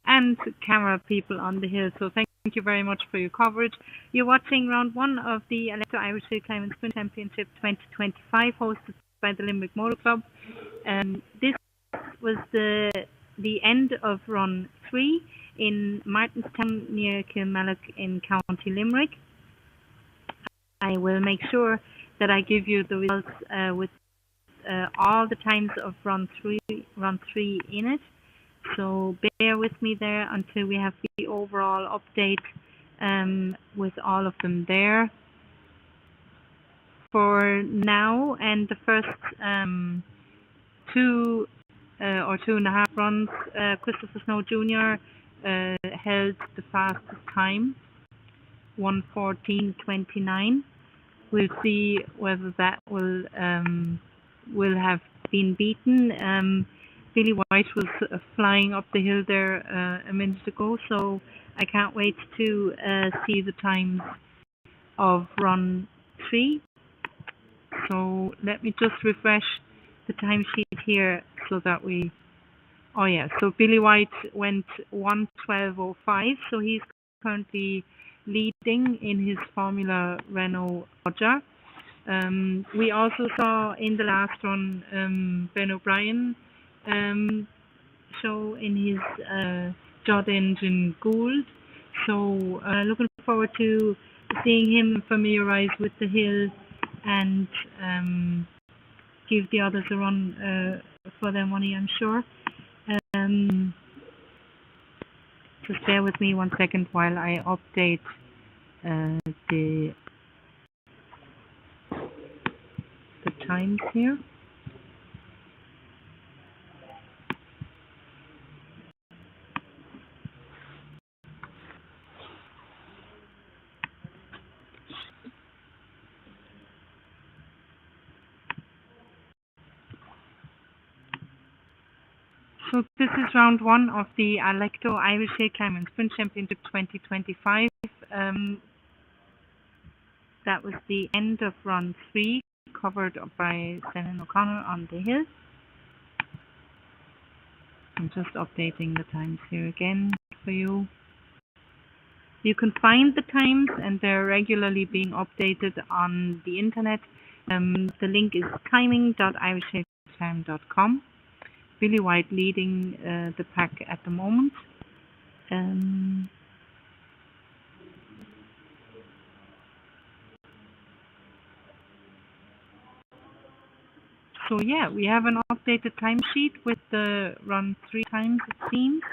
and camera people on the hill. So thank you very much for your coverage. You're watching round one of the Alekto Irish Hillclimb and Sprint Championship 2025, hosted by the Limerick Motor Club. This was the end of run 3 in Martinstown near Kilmallock in County Limerick. I will make sure that I give you the results with all the times of run 3 in it. So bear with me there until we have the overall update with all of them there. For now, and the first 2 or 2.5 runs, Christopher Snow Jr. Held the fastest time, 1:14.29. We'll see whether that will have been beaten. Billy White was flying up the hill there a minute ago, so I can't wait to see the times of run 3. So let me just refresh the timesheet here so that we... Oh yeah, so Billy White went 1:12.05, so he's currently leading in his Formula Renault Roger. We also saw in the last run Ben O'Brien show in his Judd engine Gould. So looking forward to seeing him familiarise with the hill and give the others a run for their money, I'm sure. Just bear with me 1 second while I update the times here. So this is round one of the Alekto Irish Hillclimb and Sprint Championship 2025. That was the end of round 3, covered by Senan O'Connor on the hill. I'm just updating the times here again for you. You can find the times, and they're regularly being updated on the internet. The link is timing.irishhillclimb.com. Billy White leading the pack at the moment. So yeah, we have an updated timesheet with the run 3 times, it seems.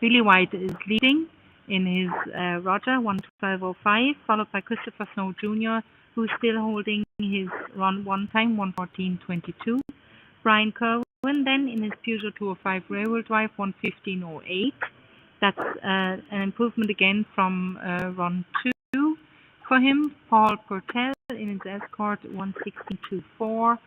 Billy White is leading in his Roger 1:12:05, followed by Christopher Snow Jr., who's still holding his run 1 time 1:14:22. Brian Kerwin then in his Peugeot 205 rear-wheel drive 1:15:08. That's an improvement again from run 2 for him. Paul Purtell in his Escort 1:16:24.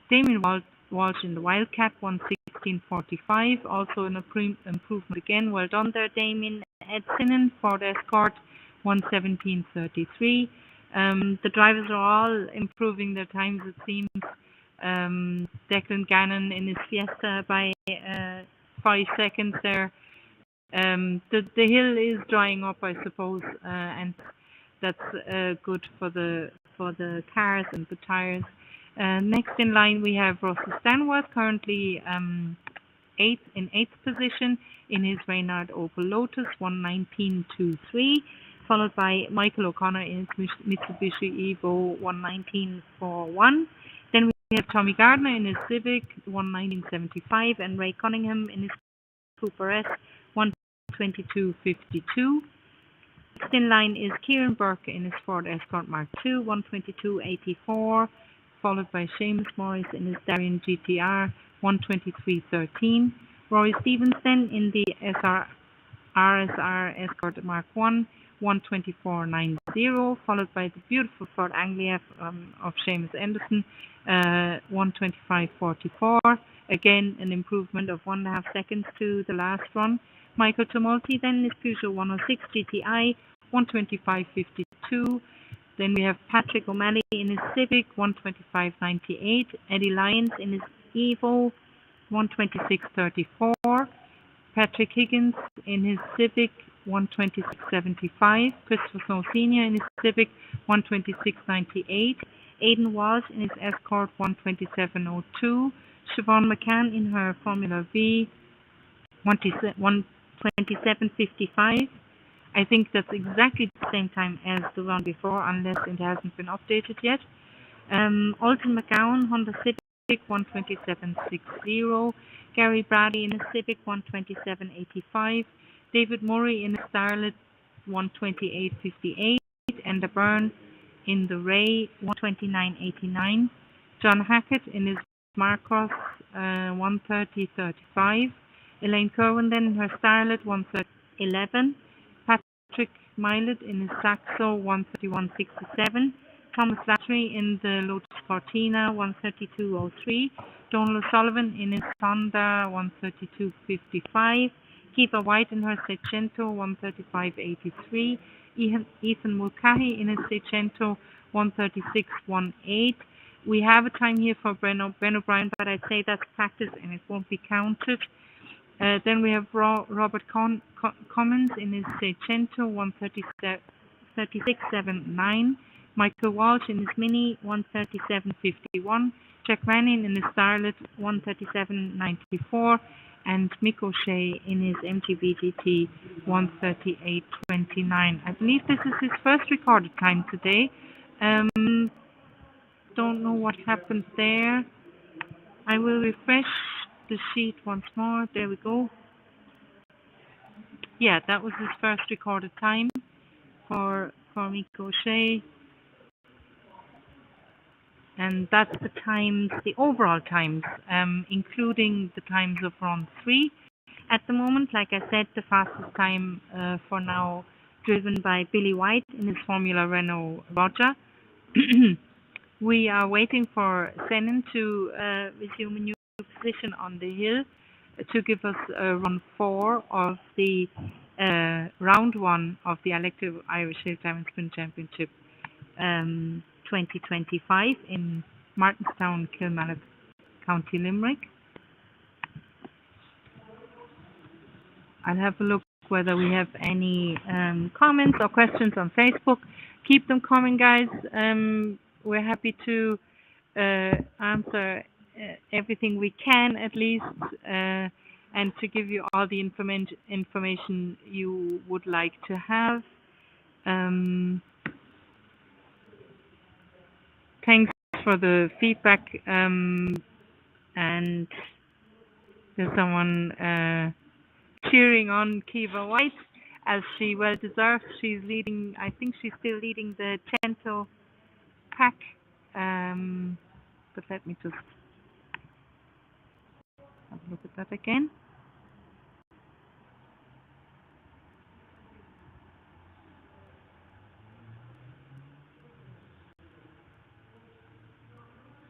Damien Walsh in the Wildcat 1:16:45. Also an improvement again. Well done there, Damien. Ed Sinnen for the Escort 1:17:33. The drivers are all improving their times, it seems. Declan Gannon in his Fiesta by 5 seconds there. The hill is drying up, I suppose, and that's good for the cars and the tires. Next in line we have Russell Stanworth, currently in 8th position in his Reynard Opel Lotus 1:19:23, followed by Michael O'Connor in his Mitsubishi Evo 1:19:41. Then we have Tommy Gardner in his Civic 1:19:75 and Ray Cunningham in his Cooper S 1:22:52. Next in line is Kieran Burke in his Ford Escort Mark II 1:22:84, followed by Seamus Morris in his Darien GTR 1:23:13. Rory Stevens then in the RSR Escort Mark I 1:24:90, followed by the beautiful Ford Anglia of Seamus Anderson 1:25:44. Again, an improvement of 1.5 seconds to the last run. Michael Tumulty then is Peugeot 106 GTI 1:25:52. Then we have Patrick O'Malley in his Civic 1:25:98. Eddie Lyons in his Evo 1:26:34. Patrick Higgins in his Civic 1:26:75. Christopher Snow Sr. in his Civic 1:26:98. Aidan Walsh in his Escort 1:27:02. Siobhan McCann in her Formula V 1:27:55. I think that's exactly the same time as the run before, unless it hasn't been updated yet. Alton McGowan, Honda Civic 1:27:60. Gary Bradley in his Civic 1:27:85. David Murray in his Starlet 1:28:58. Enda Byrne in the Ray 1:29:89. John Hackett in his Marcos 1:30:35. Elaine Kerwin then in her Starlet 1:30:11. Patrick Milet in his Saxo 1:31:67. Thomas Lattery in the Lotus Cortina 1:32:03. Donald O'Sullivan in his Honda 1:32:55. Kiva White in her Seicento 1:35:83. Ethan Mulcahy in his Seicento 1:36:18. We have a time here for Ben O'Brien, but I'd say that's practice and it won't be counted. Then we have Robert Cummins in his Seicento 1:36:79. Michael Walsh in his Mini 1:37:51. Jack Manning in his Starlet 1:37:94. And Mick O'Shea in his MGB GT 1:38:29. I believe this is his first recorded time today. Don't know what happened there. I will refresh the sheet once more. There we go. Yeah, that was his first recorded time for Mick O'Shea. And that's the times, the overall times, including the times of run 3. At the moment, like I said, the fastest time for now driven by Billy White in his Formula Renault Roger. We are waiting for Senan to resume a new position on the hill to give us run 4 of the round 1 of the Alekto Irish Hillclimb and Sprint Championship 2025 in Martinstown, Kilmallock, County Limerick. I'll have a look whether we have any comments or questions on Facebook. Keep them coming, guys. We're happy to answer everything we can, at least, and to give you all the information you would like to have. Thanks for the feedback, and there's someone cheering on Kiva White, as she well deserves. She's leading, I think she's still leading the Cento pack, but let me just have a look at that again.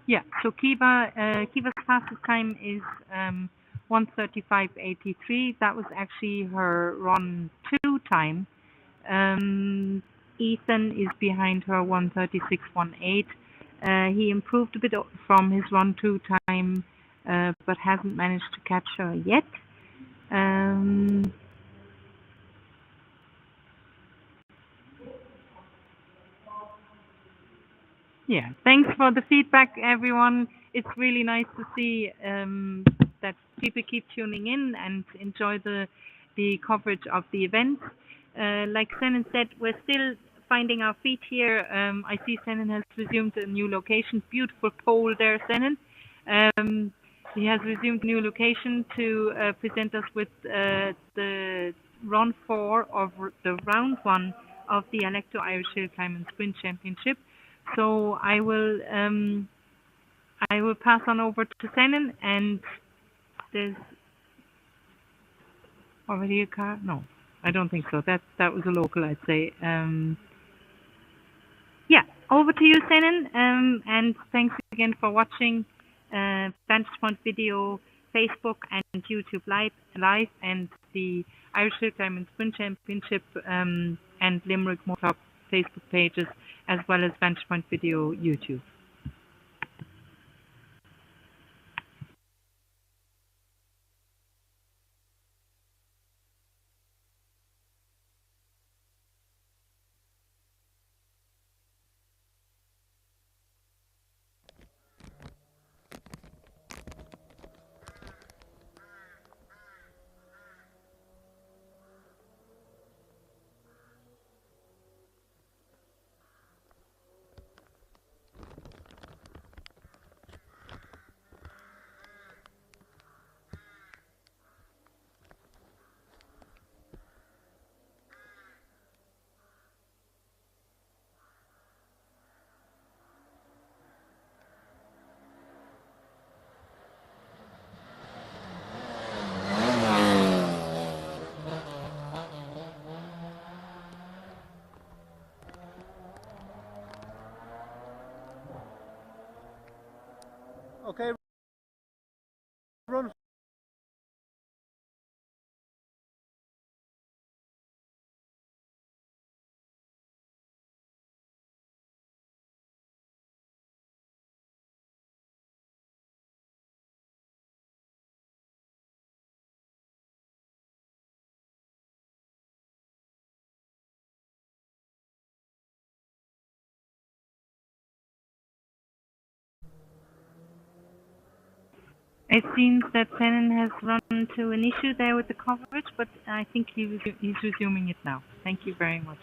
Yeah, so Kiva's fastest time is 1:35.83. That was actually her run 2 time. Ethan is behind her 1:36.18. He improved a bit from his run 2 time, but hasn't managed to catch her yet. Yeah, thanks for the feedback, everyone. It's really nice to see that people keep tuning in and enjoy the coverage of the event. Like Senan said, we're still finding our feet here. I see Senan has resumed a new location. Beautiful pole there, Senan. He has resumed a new location to present us with the run 4 of the round 1 of the Alekto Irish Hillclimb and Sprint Championship. So I will pass on over to Senan, and there's already a car. No, I don't think so. That was a local, I'd say. Yeah, over to you, Senan, and thanks again for watching Vantage Point Video, Facebook and YouTube live, and the Irish Hillclimb and Sprint Championship and Limerick Motor Club Facebook pages, as well as Vantage Point Video YouTube. Okay, run. It seems that Senan has run into an issue there with the coverage, but I think he's resuming it now. Thank you very much.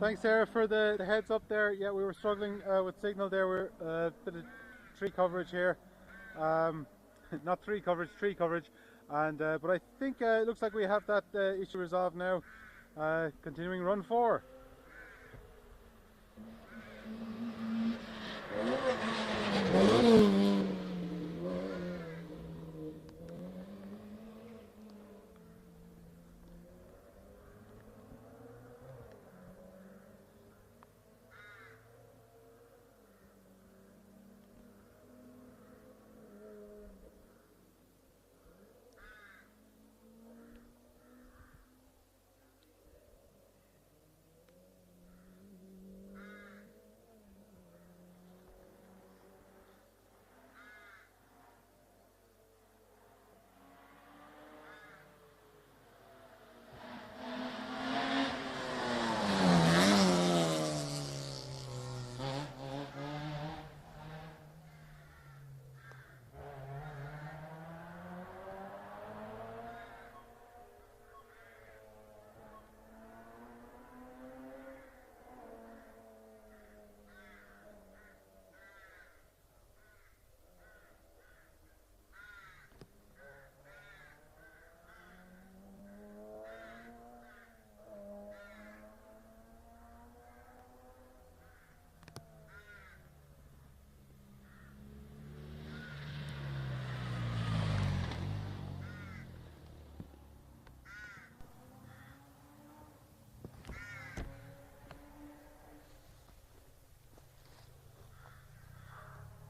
Thanks, Sarah, for the heads up there. Yeah, we were struggling with signal there. We're a bit of tree coverage here. Not tree coverage, and but I think it looks like we have that issue resolved now. Continuing run 4.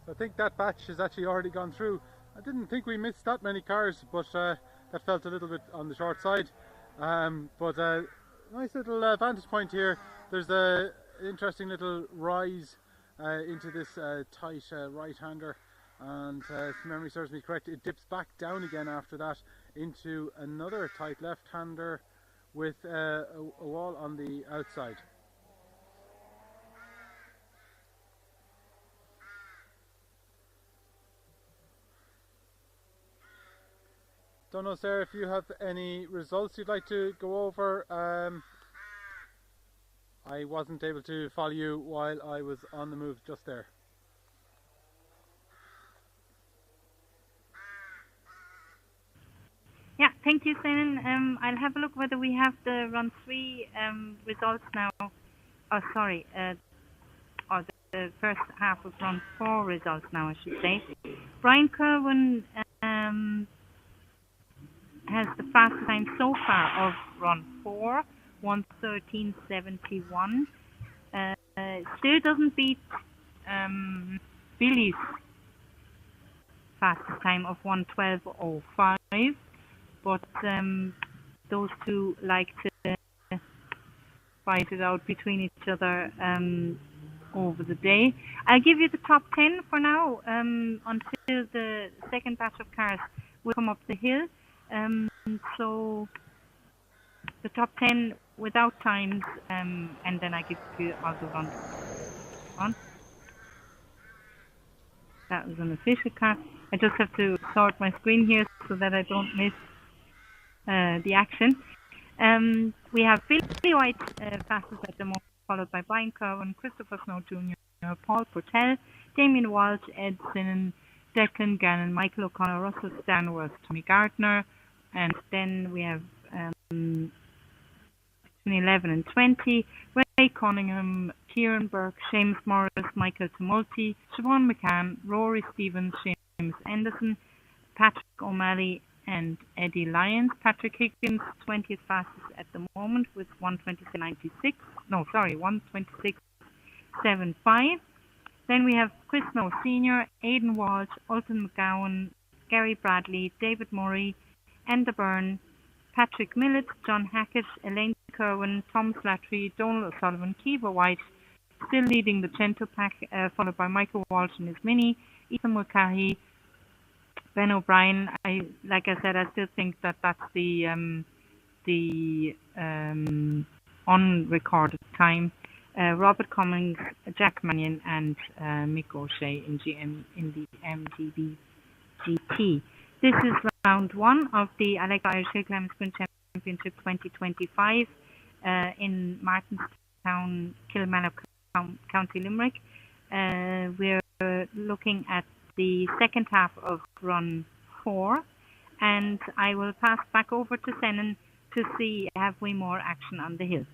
So I think that batch has actually already gone through. I didn't think we missed that many cars, but that felt a little bit on the short side. But nice little vantage point here. There's an interesting little rise into this tight right-hander, and if memory serves me correct, it dips back down again after that into another tight left-hander with a wall on the outside. Don't know, Sarah, if you have any results you'd like to go over. I wasn't able to follow you while I was on the move just there. Yeah, thank you, Simon. I'll have a look whether we have the run 3 results now. Oh, sorry, or the first half of run 4 results now, I should say. Brian Kerwin has the fastest time so far of run 4, 1:13.71. Still doesn't beat Billy's fastest time of 1:12.05, but those two like to fight it out between each other over the day. I'll give you the top 10 for now until the second batch of cars will come up the hill. So the top 10 without times, and then I give you all the run on. That was an official car. I just have to sort my screen here so that I don't miss the action. We have Billy White fastest at the moment, followed by Brian Kerwin, Christopher Snow Jr., Paul Portell, Damien Walsh, Ed Sinan, Declan Gannon, Michael O'Connor, Russell Stanworth, Tommy Gardner, and then we have between 11 and 20, Ray Cunningham, Kieran Burke, Seamus Morris, Michael Tumulty, Siobhan McCann, Rory Stevens, James Anderson, Patrick O'Malley, and Eddie Lyons. Patrick Higgins, 20th fastest at the moment with 1:26.96. No, sorry, 1:26.75. Then we have Chris Snow Sr., Aidan Walsh, Alton McGowan, Gary Bradley, David Murray, Enda Byrne, Patrick Millett, John Hackett, Elaine Kerwin, Tom Slattery, Donald O'Sullivan, Kiva White, still leading the Cento pack, followed by Michael Walsh in his Mini, Ethan Mulcahy, Ben O'Brien. Like I said, I still think that that's the unrecorded time. Robert Cummings, Jack Mannion, and Mick O'Shea in the MGB GT. This is round 1 of the Alekto Irish Hillclimb Sprint Championship 2025 in Martinstown town, Kilmallock, County Limerick. We're looking at the second half of run 4, and I will pass back over to Senan to see have we more action on the hill.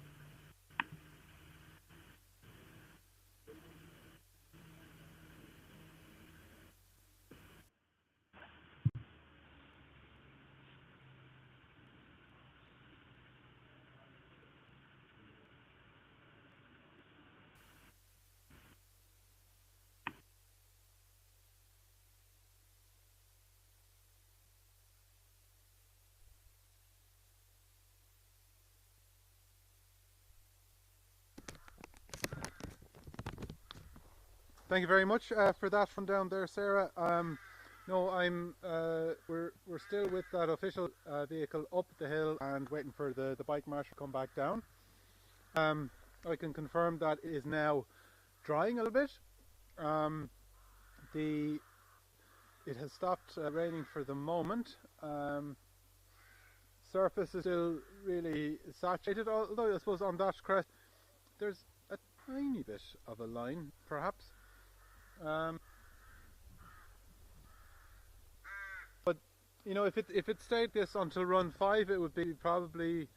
Thank you very much for that from down there, Sarah. No, we're still with that official vehicle up the hill and waiting for the bike marshal to come back down. I can confirm that it is now drying a little bit. It has stopped raining for the moment. Surface is still really saturated, although I suppose on that crest there's a tiny bit of a line, perhaps. But you know, if it stayed this until run 5, it would be probably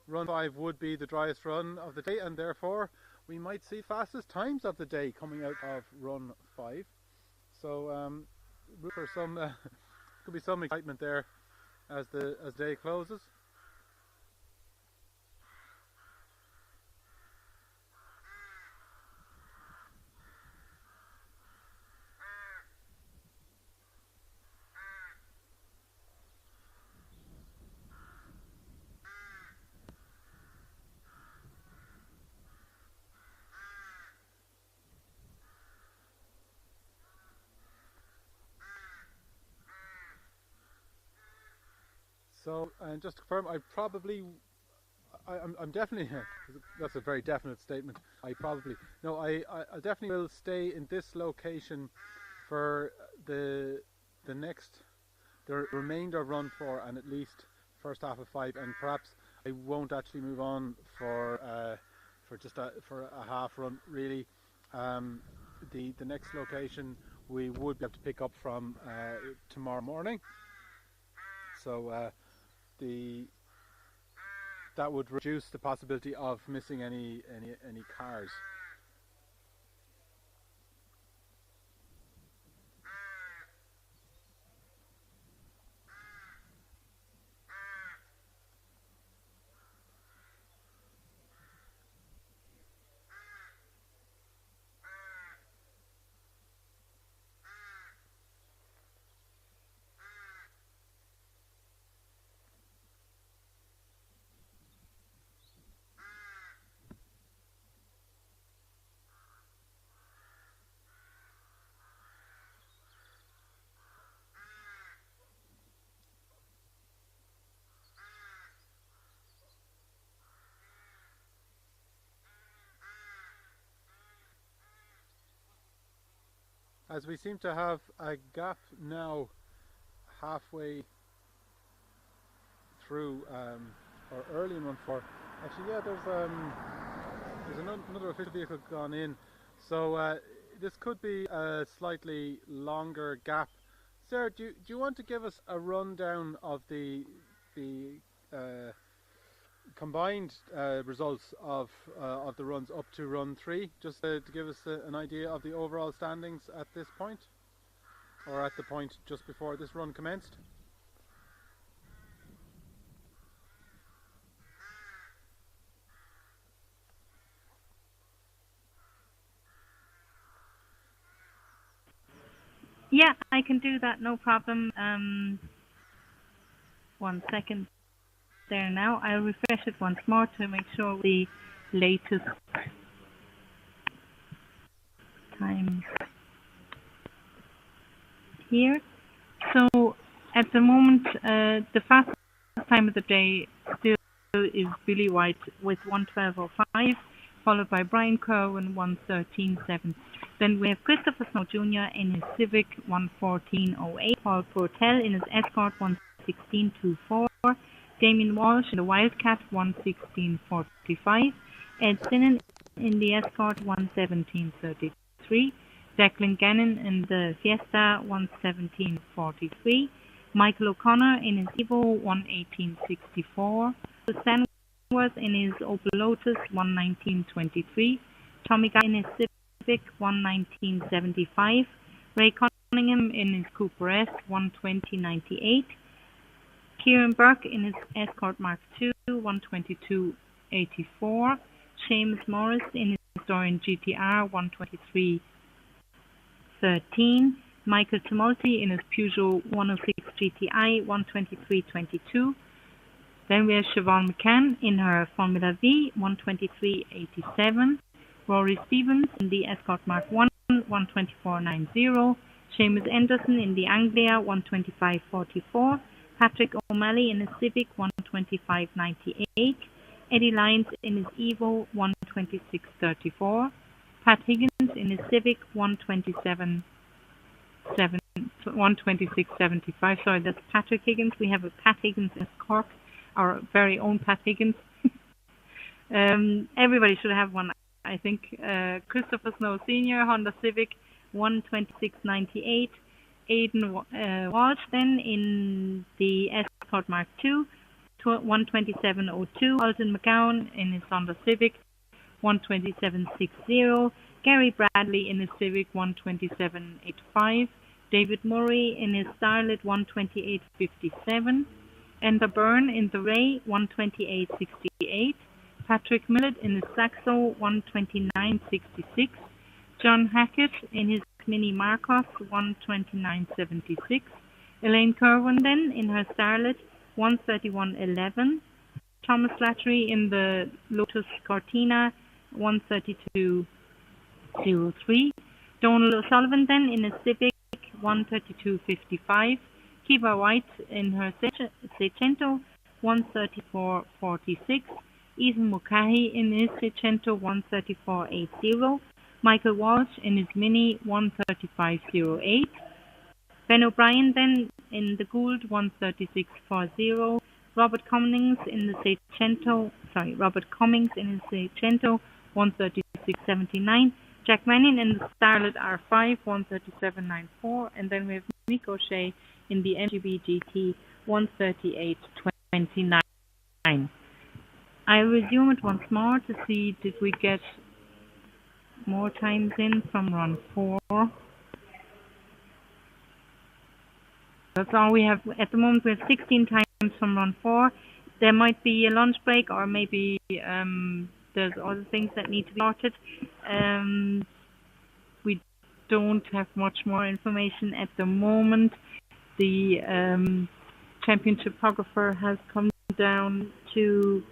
run 5 would be the driest run of the day, and therefore we might see fastest times of the day coming out of run 5. So for some could be some excitement there as the day closes. So, and just to confirm, I'm definitely, that's a very definite statement. I definitely will stay in this location for the remainder of run 4 and at least first half of 5, and perhaps I won't actually move on for a half run really. The next location we would have to pick up from tomorrow morning. So that would reduce the possibility of missing any cars. As we seem to have a gap now halfway through, or early in run 4. Actually, yeah, there's another official vehicle gone in, so this could be a slightly longer gap. Sarah, do you want to give us a rundown of the combined results of the runs up to run 3, just to give us an idea of the overall standings at this point, or at the point just before this run commenced? Yeah, I can do that, no problem. 1 second. There now. I'll refresh it once more to make sure the latest time here. So at the moment, the fastest time of the day still is Billy White with 1:12.05, followed by Brian Kerwin 1:13.7. Then we have Christopher Snow Jr. in his Civic 1:14.08, Paul Portel in his Escort 1:16.24, Damien Walsh in the Wildcat 1:16.45, Ed Sinan in the Escort 1:17:33. Declan Gannon in the Fiesta 1:17:43. Michael O'Connor in his Evo 1:18:64. Stanworth in his Opel Lotus 1:19:23. Tommy Guy in his Civic 1:19:75. Ray Cunningham in his Cooper S 1:20:98. Kieran Burke in his Escort Mark II 1:22:84. Seamus Morris in his Dorian GTR 1:23:13. Michael Tumulty in his Peugeot 106 GTI 1:23:22. Then we have Siobhan McCann in her Formula V 1:23:87. Rory Stevens in the Escort Mark I 1:24:90. Seamus Anderson in the Anglia 1:25:44. Patrick O'Malley in his Civic 1:25:98. Eddie Lyons in his Evo 1:26:34. Pat Higgins in his Civic 1:26:75. Sorry, that's Patrick Higgins. We have a Pat Higgins in Cork, our very own Pat Higgins. Everybody should have one, I think. Christopher Snow Sr., Honda Civic 1:26:98. Aidan Walsh then in the Escort Mark II 1:27:02. Alton McGowan in his Honda Civic 1:27:60. Gary Bradley in his Civic 1:27:85. David Murray in his Starlet 1:28:57. Enda Byrne in the Ray 1:28:68. Patrick Millett in his Saxo 1:29:66. John Hackett in his Mini Marcos 1:29:76. Elaine Kerwin then in her Starlet 1:31:11. Thomas Slattery in the Lotus Cortina 1:32:03. Donald O'Sullivan then in his Civic 1:32:55. Kiva White in her Seicento 1:34:46. Ethan Mulcahy in his Seicento 1:34:80. Michael Walsh in his Mini 1:35:08. Ben O'Brien then in the Gould 1:36:40. Robert Cummings in his Seicento 1:36:79. Jack Manning in the Starlet R5 1:37:94. And then we have Nick O'Shea in the MGB GT 1:38:29. I resume it once more to see did we get more times in from run 4. That's all we have at the moment. We have 16 times from run 4. There might be a lunch break, or maybe there's other things that need to be sorted. We don't have much more information at the moment. The championship photographer has come down to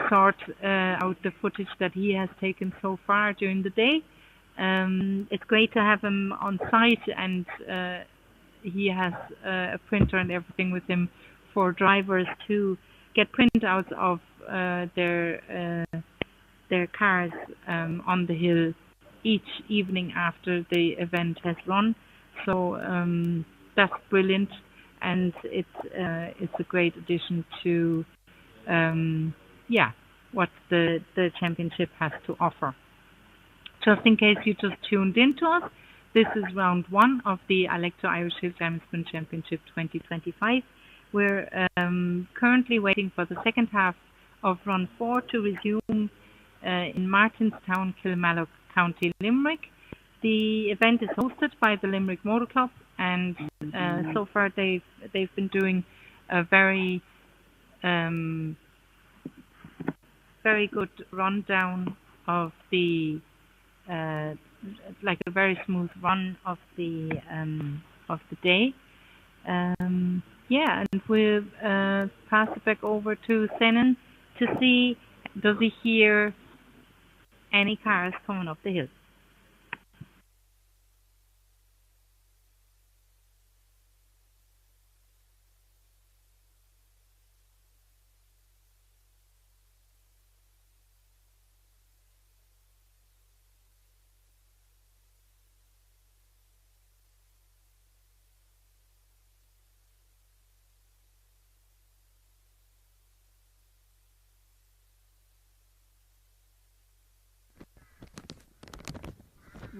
sort out the footage that he has taken so far during the day. It's great to have him on site, and he has a printer and everything with him for drivers to get printouts of their cars on the hill each evening after the event has run. So that's brilliant, and it's a great addition to what the championship has to offer. Just in case you just tuned in to us, this is round 1 of the Alekto Irish Hillclimb Sprint Championship 2025. We're currently waiting for the second half of run 4 to resume in Martinstown, Kilmallock, County Limerick. The event is hosted by the Limerick Motor Club, and so far they've been doing a very good rundown of the like a very smooth run of the day. And we'll pass it back over to Senan to see, does he hear any cars coming up the hill?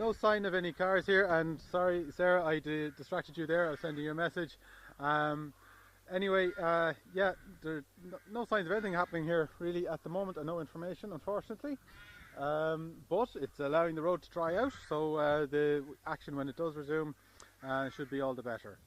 no sign of any cars here, and sorry Sarah, I distracted you there. I was sending you a message. Anyway, yeah, there are no signs of anything happening here really at the moment, and no information, unfortunately. But it's allowing the road to dry out, so the action when it does resume should be all the better.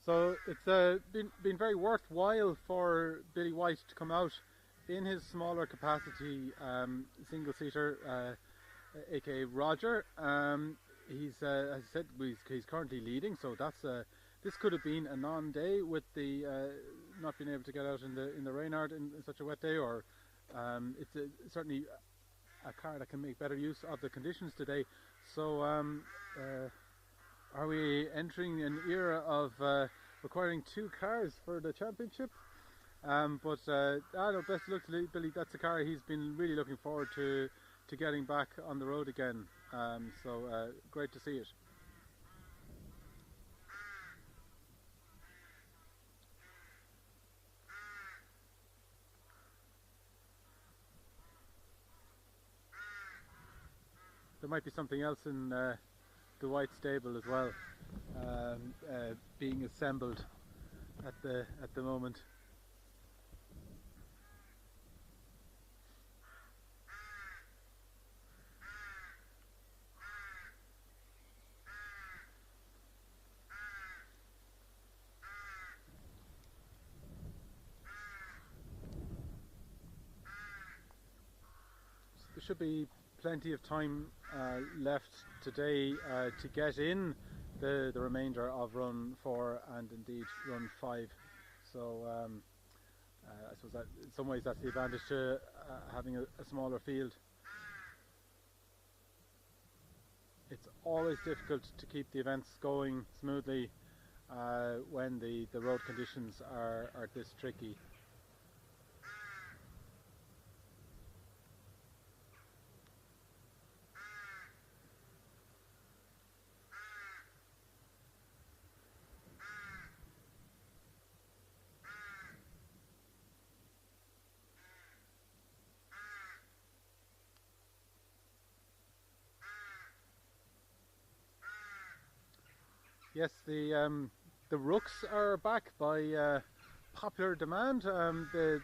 So it's been very worthwhile for Billy White to come out in his smaller capacity single-seater, aka Roger. He's as I said, he's currently leading, so that's this could have been a non-day with the not being able to get out in the Reynard in such a wet day, or it's certainly a car that can make better use of the conditions today. So are we entering an era of requiring 2 cars for the championship? But I don't know, best of luck to Billy. That's a car he's been really looking forward to getting back on the road again. So great to see it. There might be something else in the White stable as well, being assembled at the moment. There should be plenty of time left today to get in the remainder of run 4 and indeed run 5. So I suppose that in some ways that's the advantage to having a smaller field. It's always difficult to keep the events going smoothly when the road conditions are this tricky. Yes, the Rooks are back by popular demand.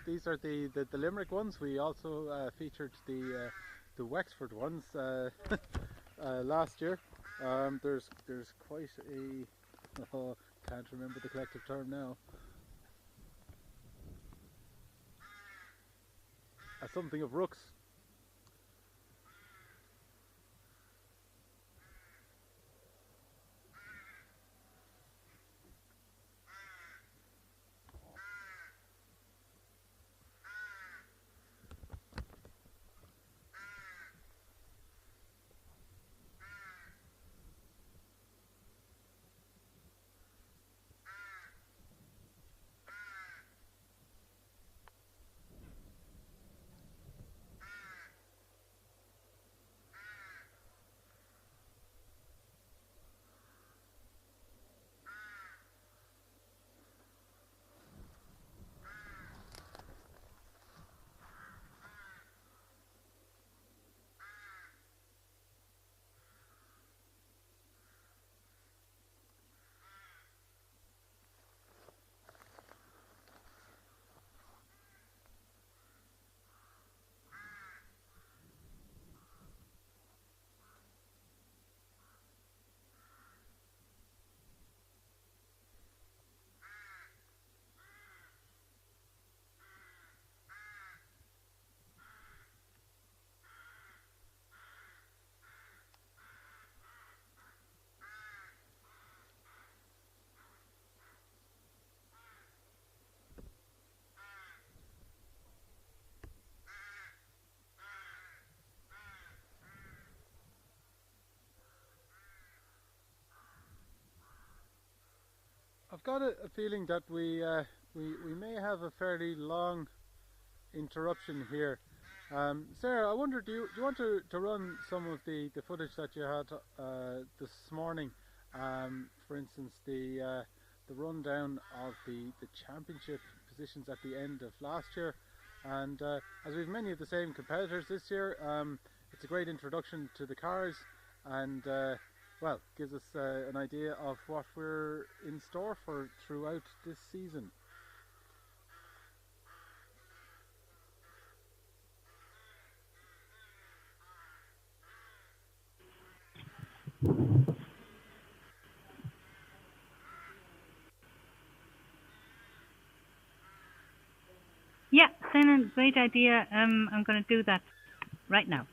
These are the Limerick ones. We also featured the Wexford ones last year. There's quite a can't remember the collective term now. Something of Rooks. I've got a feeling that we may have a fairly long interruption here. Sarah, I wonder, do you want to run some of the footage that you had this morning? For instance, the rundown of the championship positions at the end of last year, and as we've many of the same competitors this year, it's a great introduction to the cars, and well, gives us an idea of what we're in store for throughout this season. Yeah, Simon, great idea. I'm going to do that right now.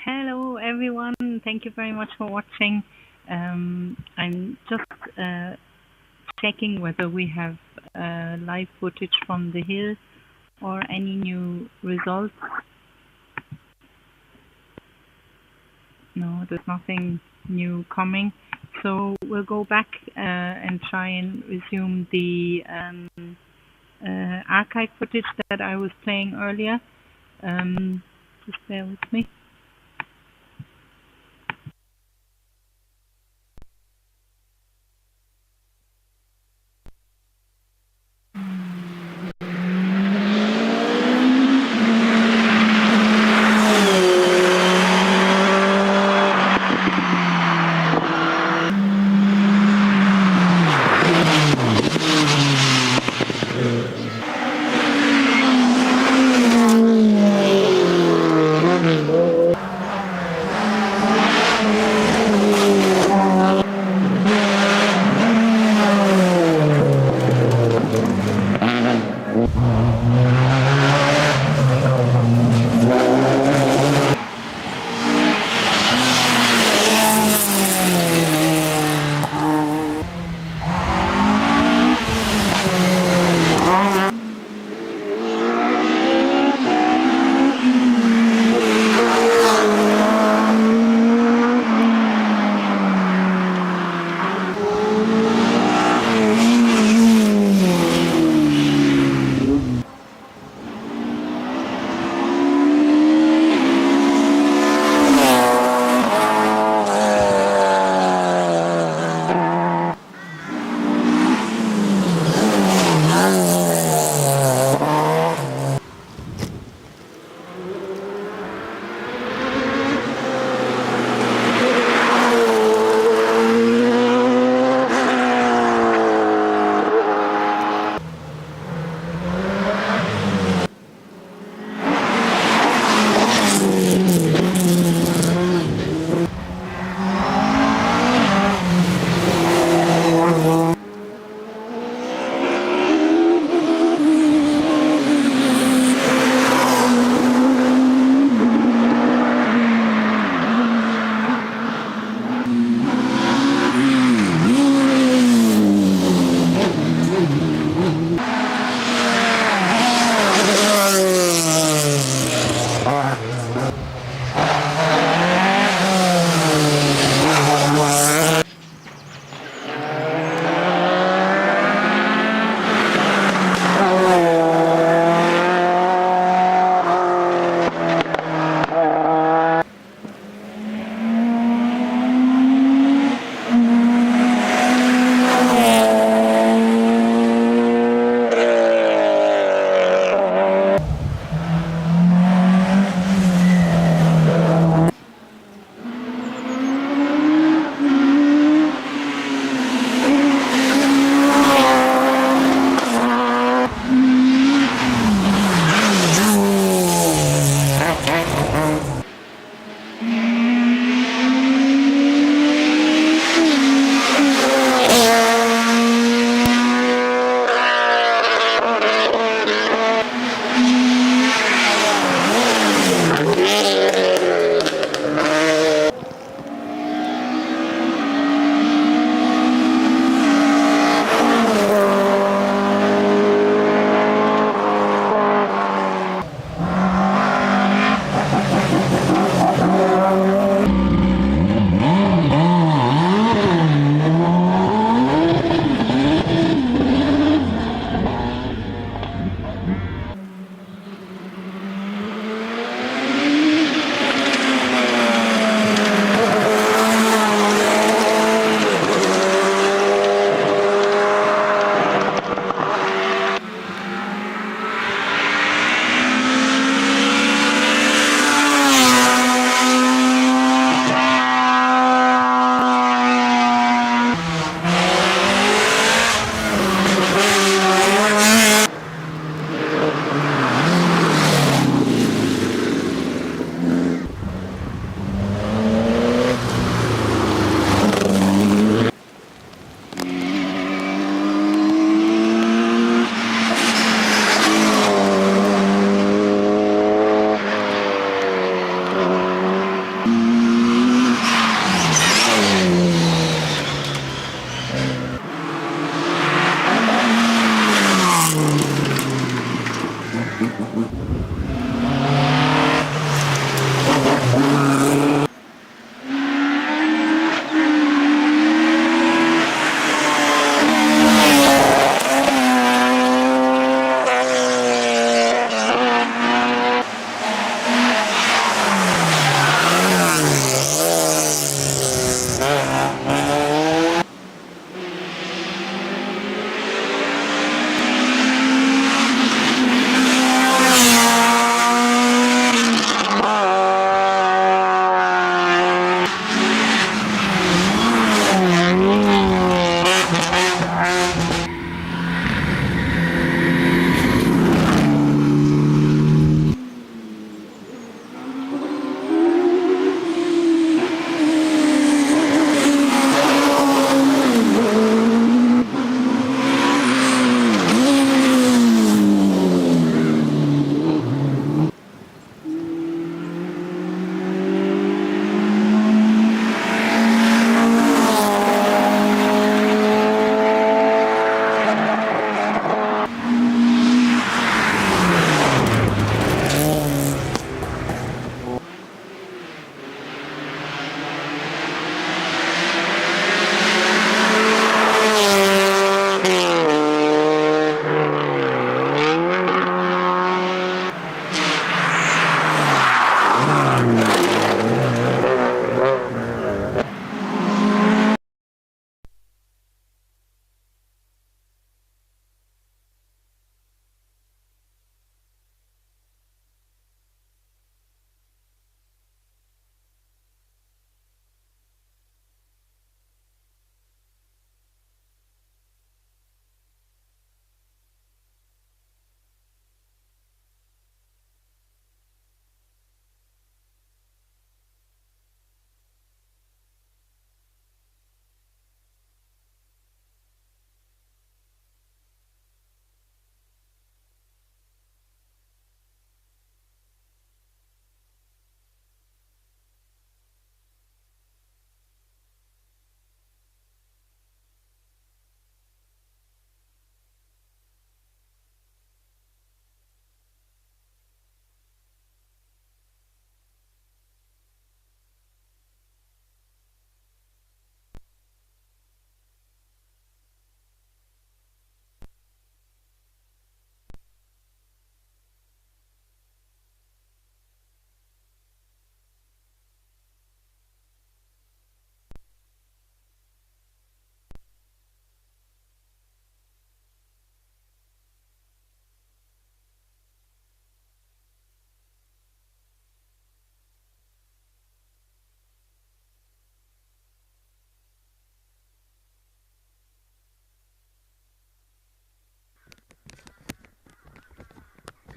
Hello everyone, thank you very much for watching. I'm just checking whether we have live footage from the hill or any new results. No, there's nothing new coming. So we'll go back and try and resume the archive footage that I was playing earlier. Just bear with me.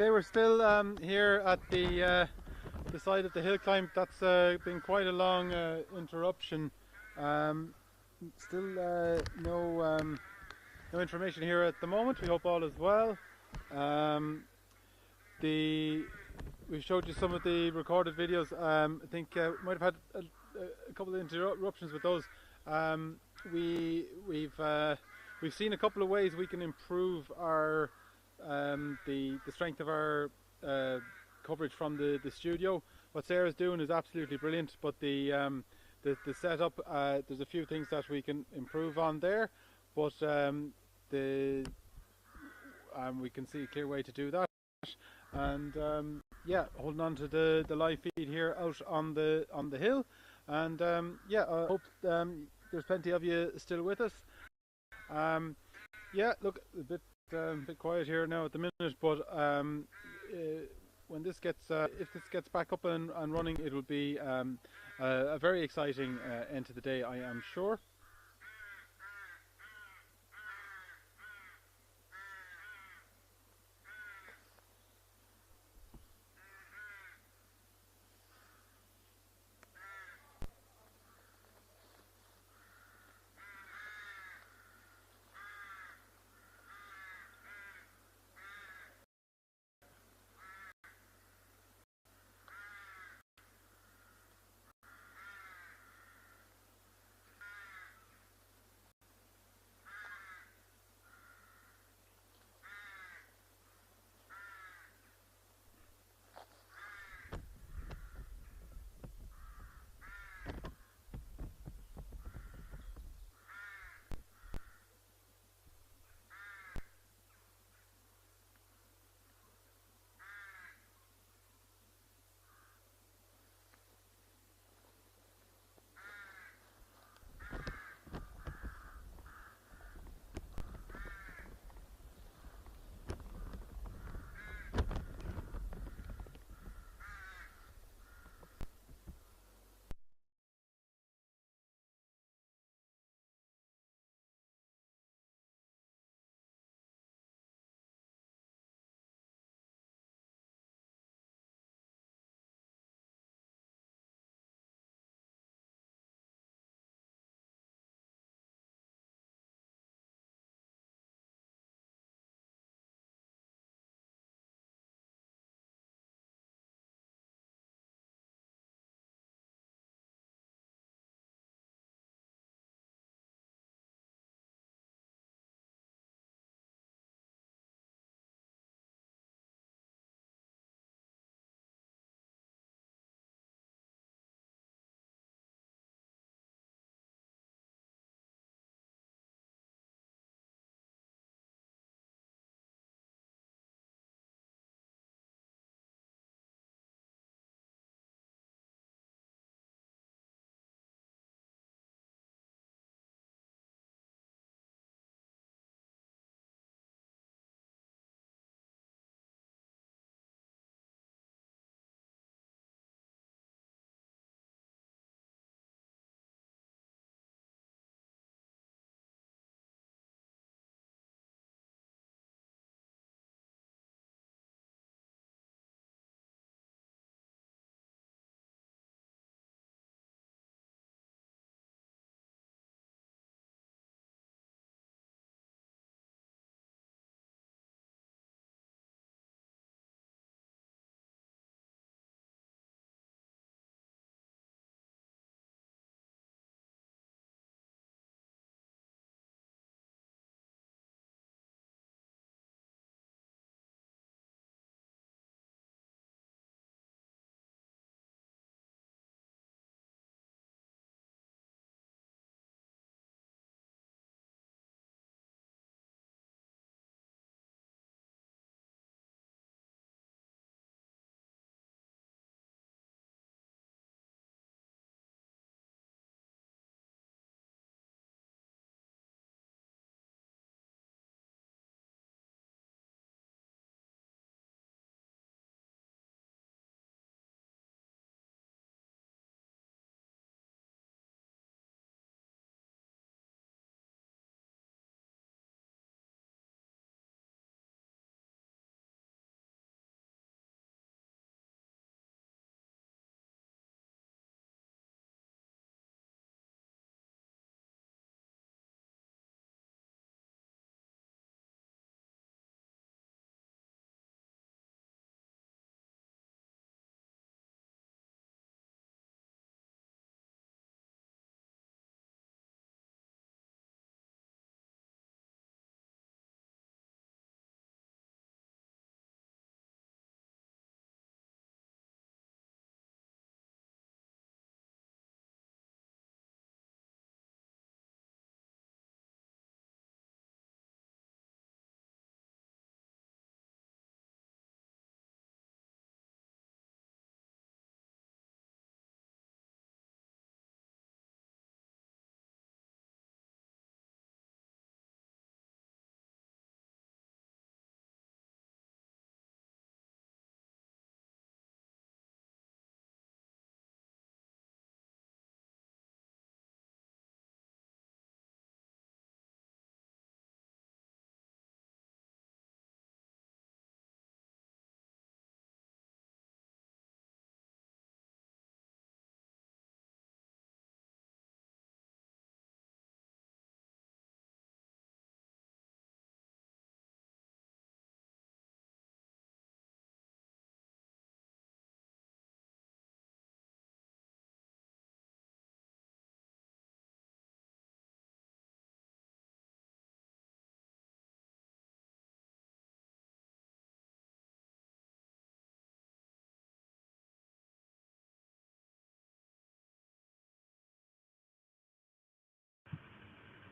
Okay, we're still here at the side of the hill climb. That's been quite a long interruption. Still no information here at the moment. We hope all is well. We showed you some of the recorded videos. I think we might have had a couple of interruptions with those. We've seen a couple of ways we can improve our the strength of our coverage from the studio. What Sarah's doing is absolutely brilliant, but the setup, there's a few things that we can improve on there, but we can see a clear way to do that. And yeah, holding on to the live feed here out on the hill, and yeah, I hope there's plenty of you still with us. Yeah, look, a bit quiet here now at the minute, but when this gets if this gets back up and running, it will be a very exciting end to the day, I am sure.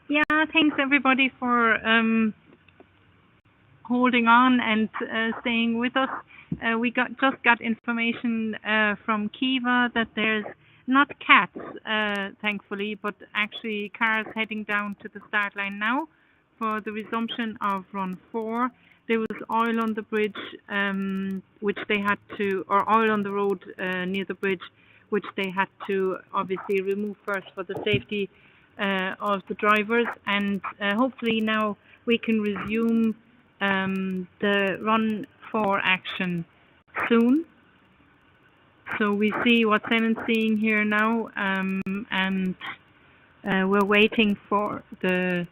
Yeah, thanks everybody for holding on and staying with us. We just got information from Kiva that there's not cats, thankfully, but actually cars heading down to the start line now for the resumption of Run 4. There was oil on the bridge, which they had to, or oil on the road near the bridge, which they had to obviously remove first for the safety of the drivers. And hopefully now we can resume the Run 4 action soon. So we see what Sennon's seeing here now, and we're waiting for the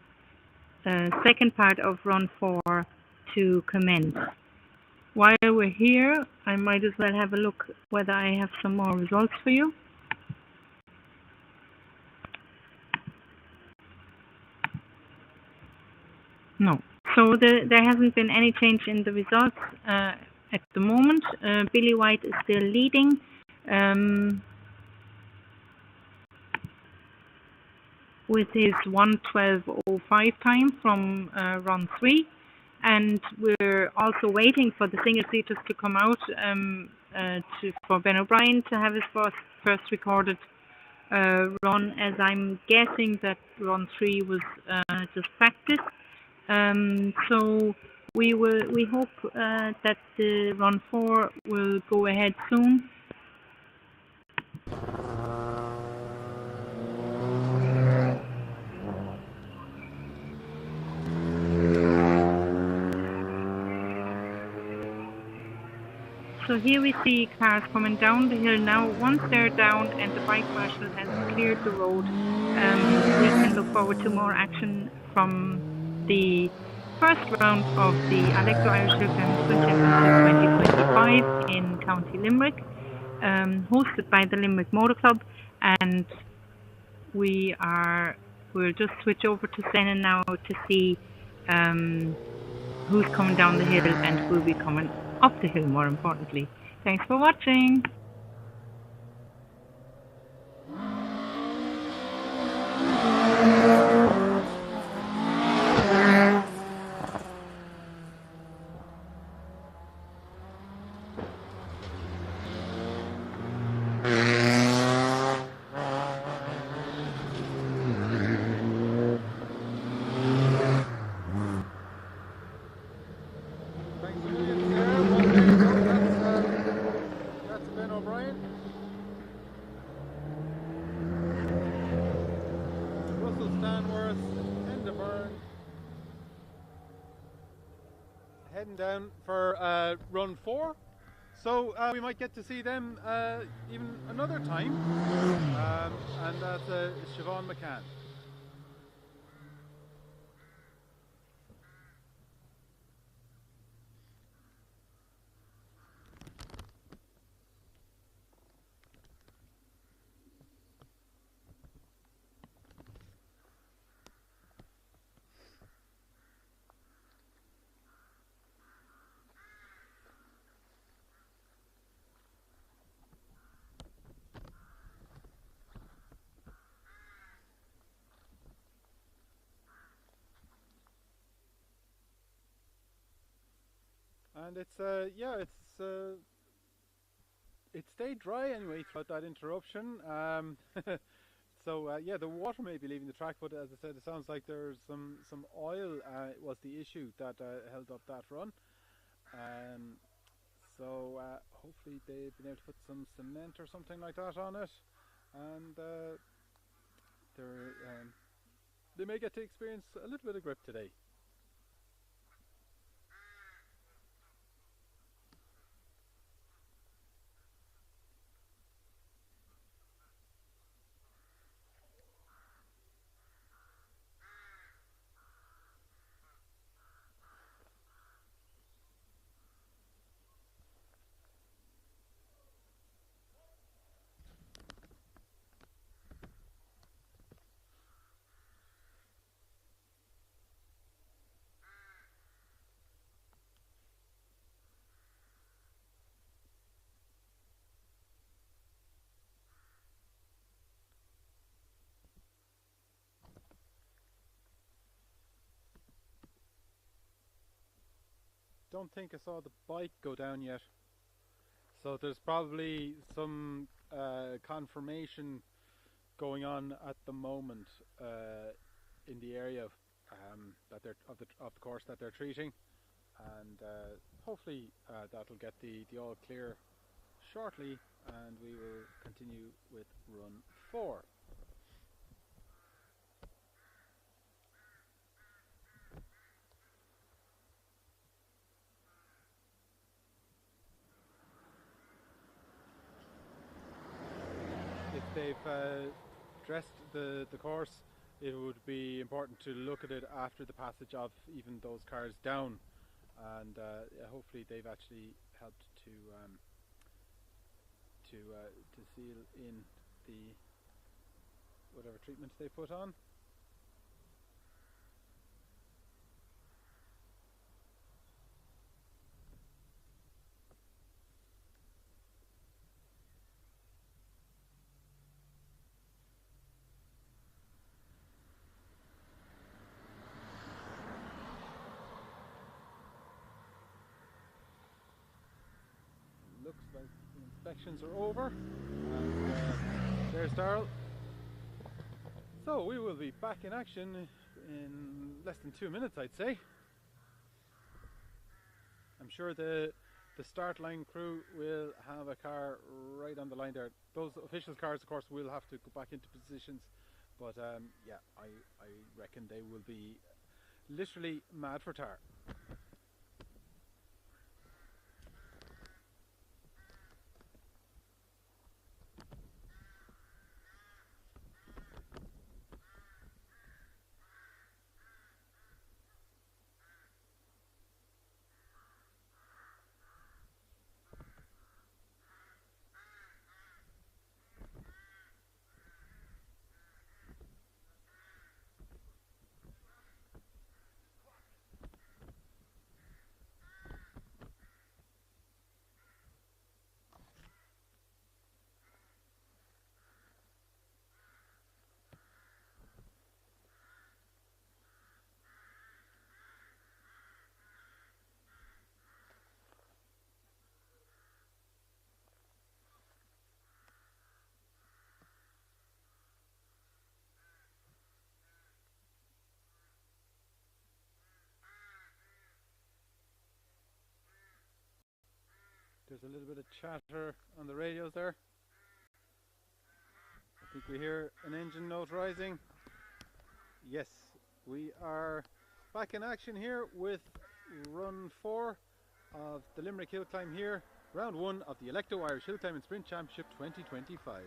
second part of Run 4 to commence. While we're here, I might as well have a look whether I have some more results for you. No. So there hasn't been any change in the results at the moment. Billy White is still leading. With his 1:12:05 time from Run 3. And we're also waiting for the single-seaters to come out for Ben O'Brien to have his first recorded run, as I'm guessing that Run 3 was just practice. So we hope that the Run 4 will go ahead soon. So here we see cars coming down the hill now. Once they're down and the bike marshal has cleared the road, we can look forward to more action from the first round of the Alekto Irish Hillclimb Sprint Championship 2025 in County Limerick, hosted by the Limerick Motor Club. And we'll just switch over to Senna now to see who's coming down the hill and who'll be coming up the hill, more importantly. Thanks for watching. That's Ben O'Brien. Russell Stanworth, Enderburn, heading down for Run 4. So we might get to see them even another time, and that's Siobhan McCann. And it stayed dry anyway throughout that interruption. So yeah, the water may be leaving the track, but as I said, it sounds like there's some oil was the issue that held up that run. So hopefully they've been able to put some cement or something like that on it, and they may get to experience a little bit of grip today. don't think I saw the bike go down yet. So there's probably some confirmation going on at the moment in the area that they're of the course that they're treating, and hopefully that'll get the all clear shortly, and we will continue with run 4. If they've dressed the course, it would be important to look at it after the passage of even those cars down, and hopefully they've actually helped to seal in the whatever treatment they put on. Looks like the inspections are over, and there's Darrell. So we will be back in action in less than 2 minutes, I'd say. I'm sure the start line crew will have a car right on the line there. Those official cars, of course, will have to go back into positions, but yeah, I reckon they will be literally mad for tar. There's a little bit of chatter on the radios there. I think we hear an engine note rising. Yes, we are back in action here with run 4 of the Limerick Hillclimb here, round 1 of the Alekto Irish Hillclimb and Sprint Championship 2025.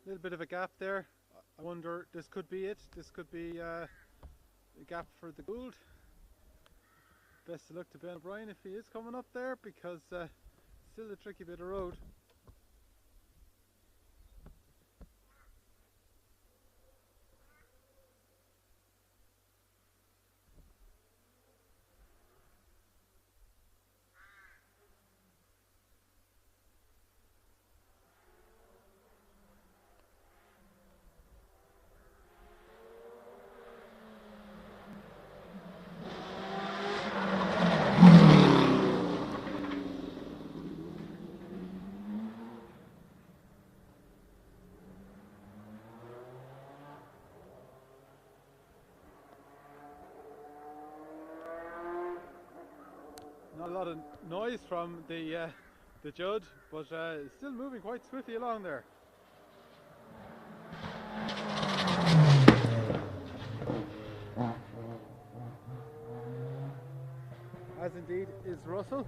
little bit of a gap there. I wonder, this could be it. This could be a gap for the Gould. Best of luck to Ben O'Brien if he is coming up there, because still a tricky bit of road. Not a lot of noise from the Judd, but still moving quite swiftly along there. As indeed is Russell.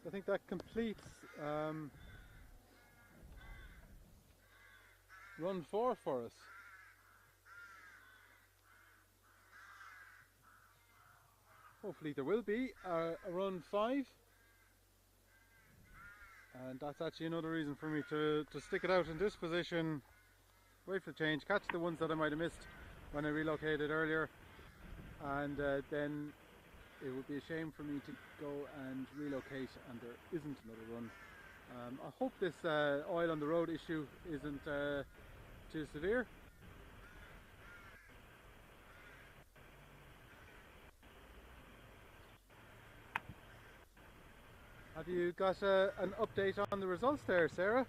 So I think that completes run 4 for us. Hopefully there will be a run 5, and that's actually another reason for me to stick it out in this position, wait for change, catch the ones that I might have missed when I relocated earlier, and then it would be a shame for me to go and relocate and there isn't another run. I hope this oil on the road issue isn't too severe. Have you got an update on the results there, Sarah?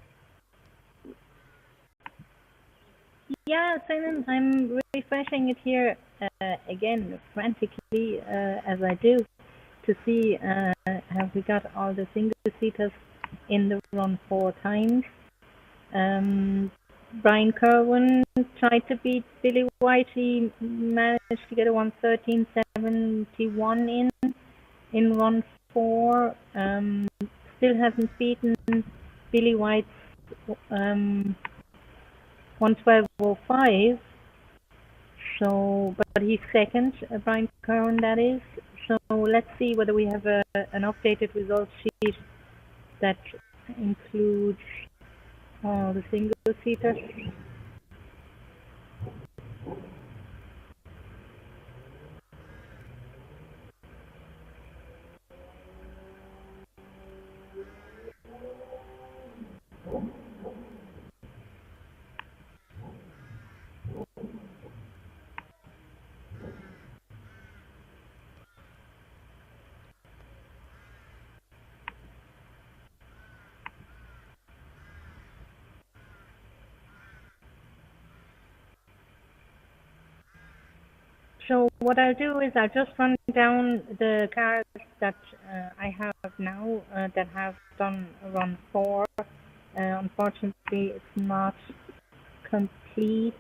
Yeah, Simon, I'm refreshing it here again frantically as I do to see have we got all the single seaters in the run 4 times. Brian Kerwin tried to beat Billy White. He managed to get a 1:13.71 in run 4. Still hasn't beaten Billy White's 1:12.05. So, but he's second, Brian Curran, that is. So let's see whether we have an updated results sheet that includes all the single seaters. So what I'll do is I'll just run down the cars that I have now that have done run 4. Unfortunately, it's not complete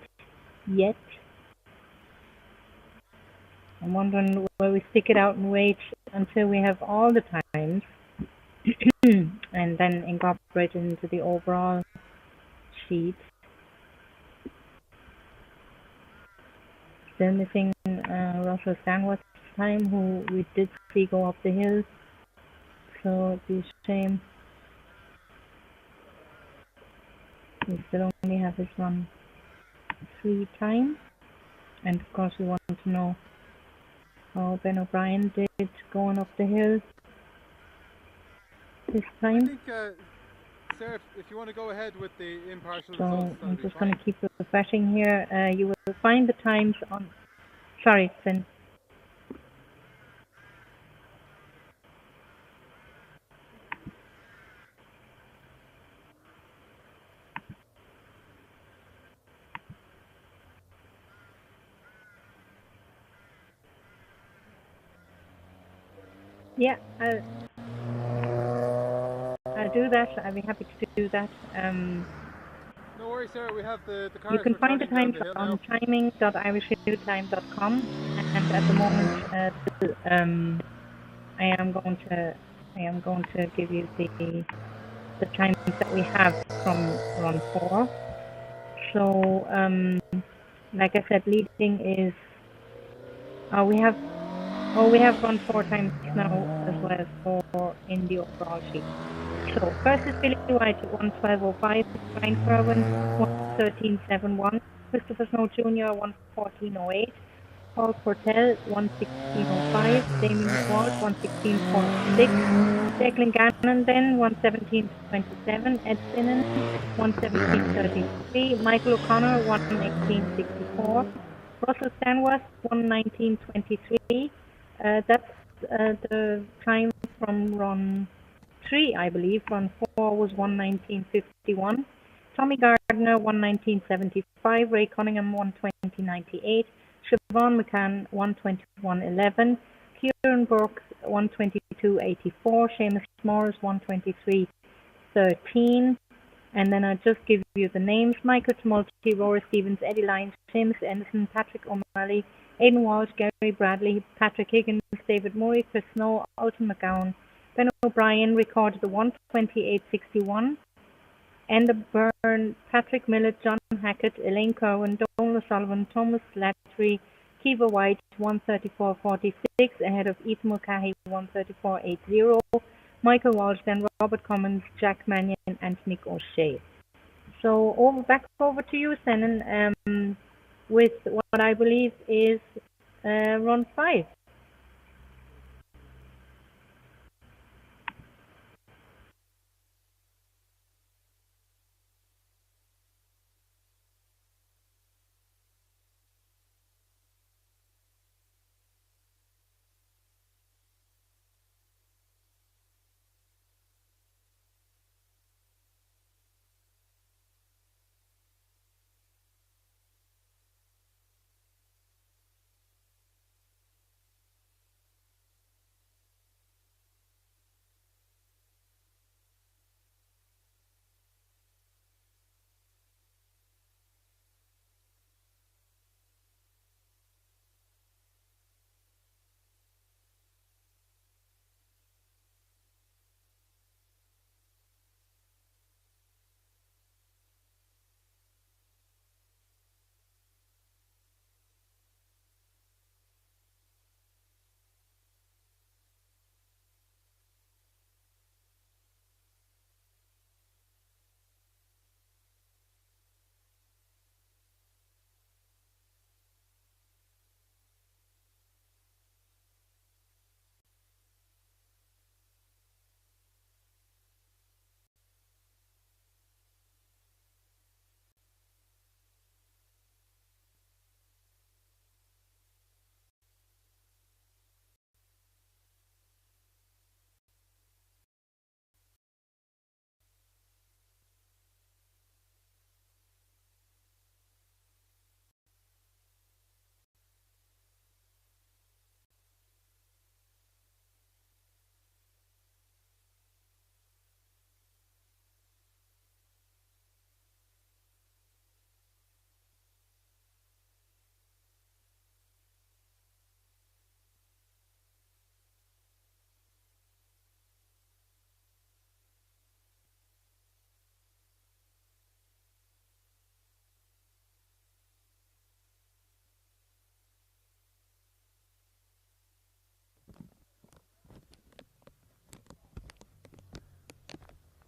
yet. I'm wondering where we stick it out and wait until we have all the times and then incorporate it into the overall sheet. Still missing Russell Stanworth's time, who we did see go up the hill. So it'd be a shame. We still only have his run 3 time. And of course we want to know how Ben O'Brien did going up the hill this time. I think, Sarah, if you want to go ahead with the impartial So results, I'm just going to keep refreshing here. You will find the times on... Sorry, Finn. Yeah, I'll do that. I'll be happy to do that. No worries, Sarah. We have the cars. You can find the times on timing.irishradioTime.com, and at the moment, I am going to give you the times that we have from run 4. So, like I said, leading is we have run 4 times now as well as 4 in the overall sheet. So first is Billy White at 1:12:05, Brian Kerwin 1:13:71, Christopher Snow Jr. 1:14:08, Paul Portel 1:16:05, Damien Walsh 1:16:46, Declan Gannon then 1:17:27, Ed Sinan 1:17:33, Michael O'Connor 1:18:64, Russell Stanworth 1:19:23. That's the time from run 3, I believe. Run 4 was 1:19:51. Tommy Gardner 1:19:75. Ray Cunningham 1:20:98. Siobhan McCann 1:21:11. Kieran Burke 1:22:84. Seamus Morris 1:23:13. And then I'll just give you the names: Michael Tumulty, Rory Stevens, Eddie Lyons, Seamus Anderson, Patrick O'Malley, Aidan Walsh, Gary Bradley, Patrick Higgins, David Murray, Chris Snow, Alton McGowan. Ben O'Brien recorded the 1:28:61. Enda Byrne, Patrick Millett, John Hackett, Elaine Kerwin, Donald O'Sullivan, Thomas Latry, Kiva White 1:34:46 ahead of Ethan Mulcahy 1:34:80. Michael Walsh, then Robert Cummins, Jack Mannion, and Nick O'Shea. So back over to you, Senan, with what I believe is run 5.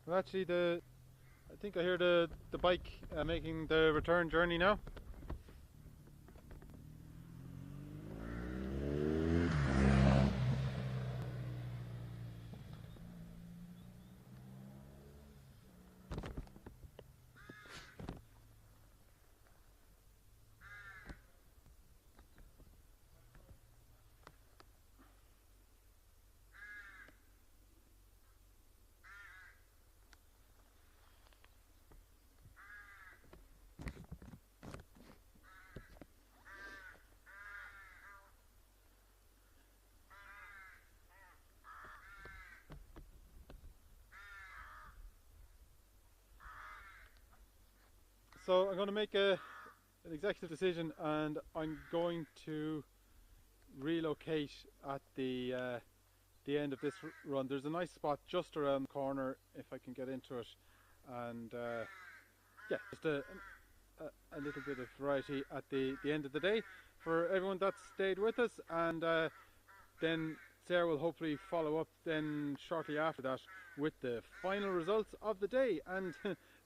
Well, actually, I think I hear the bike making the return journey now. So I'm going to make an executive decision, and I'm going to relocate at the end of this run. There's a nice spot just around the corner if I can get into it, and yeah, just a little bit of variety at the end of the day for everyone that stayed with us, and then Sarah will hopefully follow up then shortly after that with the final results of the day. And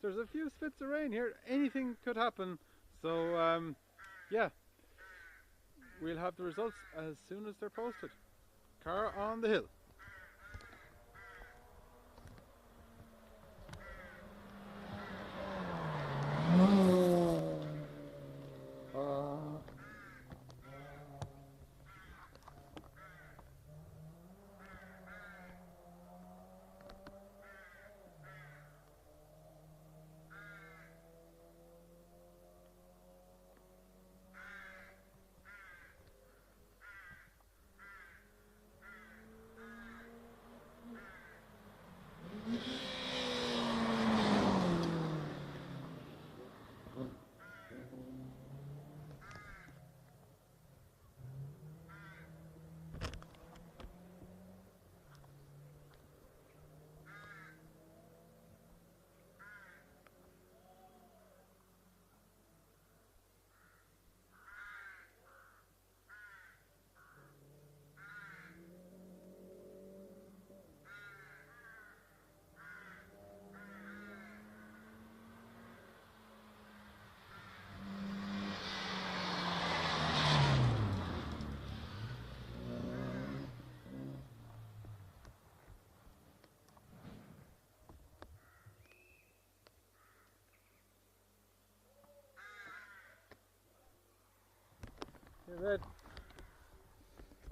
there's a few spits of rain here, anything could happen, so yeah, we'll have the results as soon as they're posted. Car on the hill.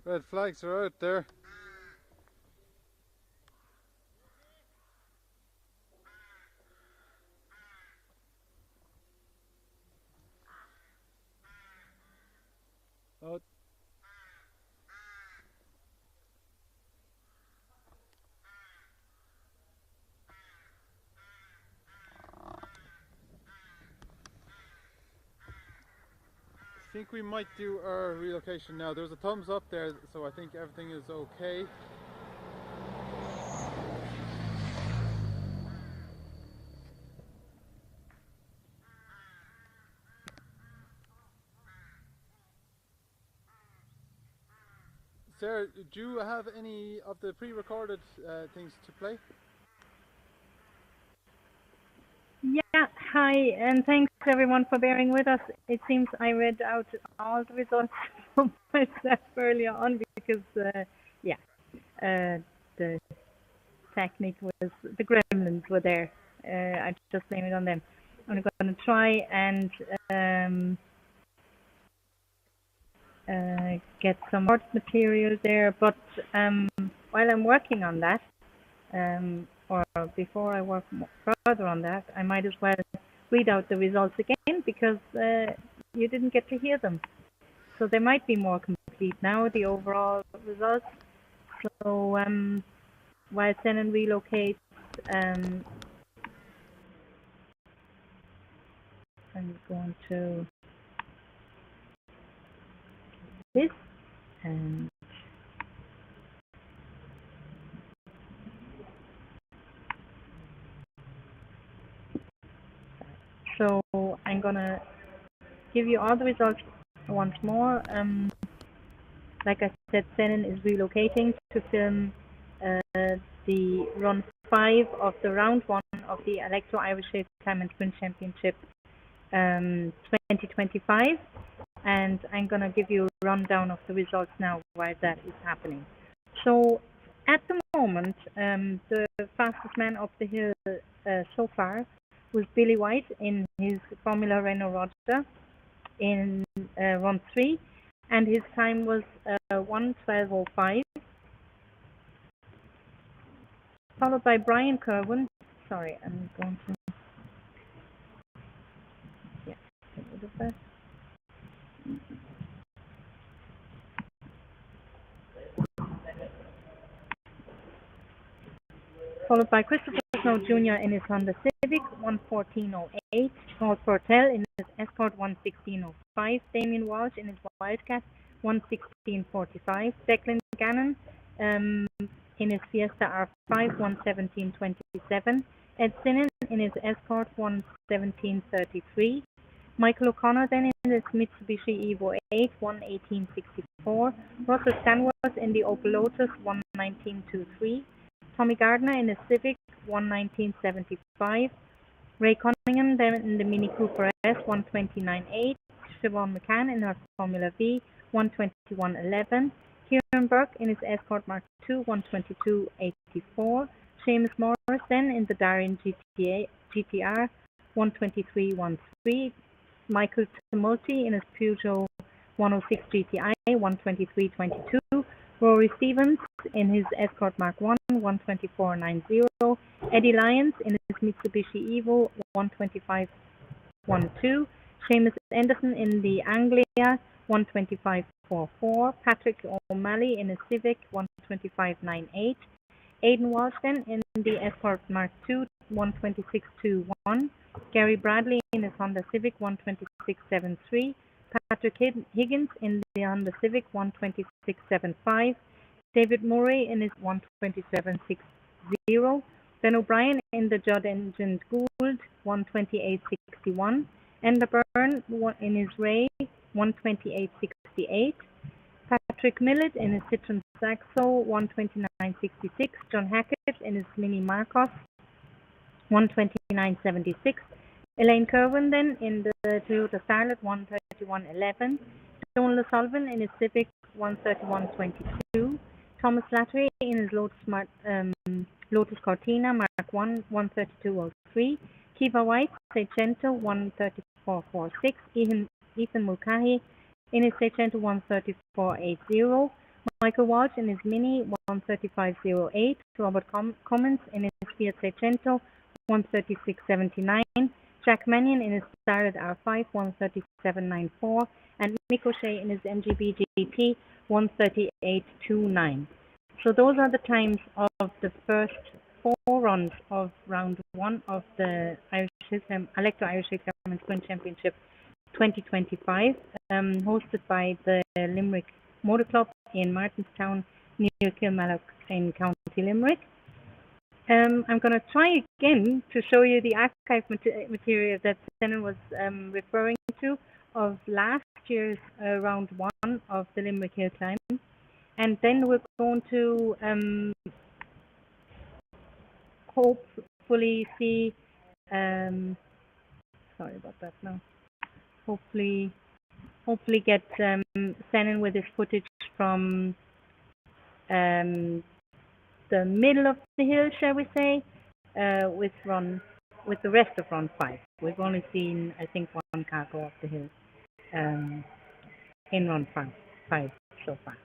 Red flags are out there. Oh. I think we might do our relocation now. There's a thumbs up there, so I think everything is okay. Sarah, do you have any of the pre-recorded things to play? Yeah, hi, and thanks everyone for bearing with us. It seems I read out all the results for myself earlier on because, the technique was, the gremlins were there. I just blamed it on them. I'm going to try and get some more material there, but while I'm working on that, or before I work further on that, I might as well read out the results again because you didn't get to hear them. So they might be more complete now, the overall results. So while Senan relocates, I'm going to this and so I'm gonna give you all the results once more. Like I said, Senan is relocating to film the run 5 of the round 1 of the Alekto Irish Hillclimb and Sprint Championship 2025, and I'm going to give you a rundown of the results now while that is happening. So at the moment, the fastest man up the hill so far was Billy White in his Formula Renault Roger in run 3, and his time was 1:12:05, followed by Brian Kerwin. Sorry, I'm going to get rid of that. Followed by Christopher Snow Jr. in his Honda Civic 1:14:08, Paul Portel in his Escort 1:16:05, Damien Walsh in his Wildcat 1:16:45, Declan Gannon in his Fiesta R5 1:17:27, Ed Sinnen in his Escort 1:17:33, Michael O'Connor then in his Mitsubishi Evo 8 1:18:64, Russell Stanworth in the Opel Lotus 1:19:23, Tommy Gardner in the Civic 1:19:75, Ray Cunningham then in the Mini Cooper S 1:29:8, Siobhan McCann in her Formula V 1:21:11, Kieran Burke in his Escort Mark II 1:22:84, Seamus Morris then in the Darien GTR 1:23:13, Michael Tumulty in his Peugeot 106 GTI 1:23:22, Rory Stevens in his Escort Mark I 1:24:90, Eddie Lyons in his Mitsubishi Evo 1:25:12, Seamus Anderson in the Anglia 1:25:44, Patrick O'Malley in his Civic 1:25:98, Aidan Walsh then in the Escort Mark II 1:26:21, Gary Bradley in his Honda Civic 1:26:73, Patrick Higgins in the Honda Civic 1:26:75, David Murray in his 1:27:60, Ben O'Brien in the Judd Engined Gould 1:28:61, Enda Byrne in his Ray 1:28:68, Patrick Millett in his Citroen Saxo 1:29:66, John Hackett in his Mini Marcos 1:29:76, Elaine Kerwin then in the Toyota Starlet 1:31:11, Donald O'Sullivan in his Civic 1:31:22, Thomas Slattery in his Lotus Cortina Mark I 1:32:03, Kiva White Seicento 1:34:46, Ethan Mulcahy in his Seicento 1:34:80, Michael Walsh in his Mini 1:35:08, Robert Cummins in his Fiat Seicento 1:36:79, Jack Mannion in his Starlet R5 1:37:94, and Mick O'Shea in his MGB GT 1:38:29. So those are the times of the first 4 runs of round 1 of the Alekto Irish Hillclimb and Sprint Championship 2025, hosted by the Limerick Motor Club in Martinstown near Kilmallock in County Limerick. I'm going to try again to show you the archive material that Senan was referring to of last year's round 1 of the Limerick Hillclimb, and then we're going to hopefully see sorry about that now. Hopefully get Senan with his footage from the middle of the hill, shall we say, with the rest of run 5. We've only seen, I think, 1 car go up the hill in run 5 so far.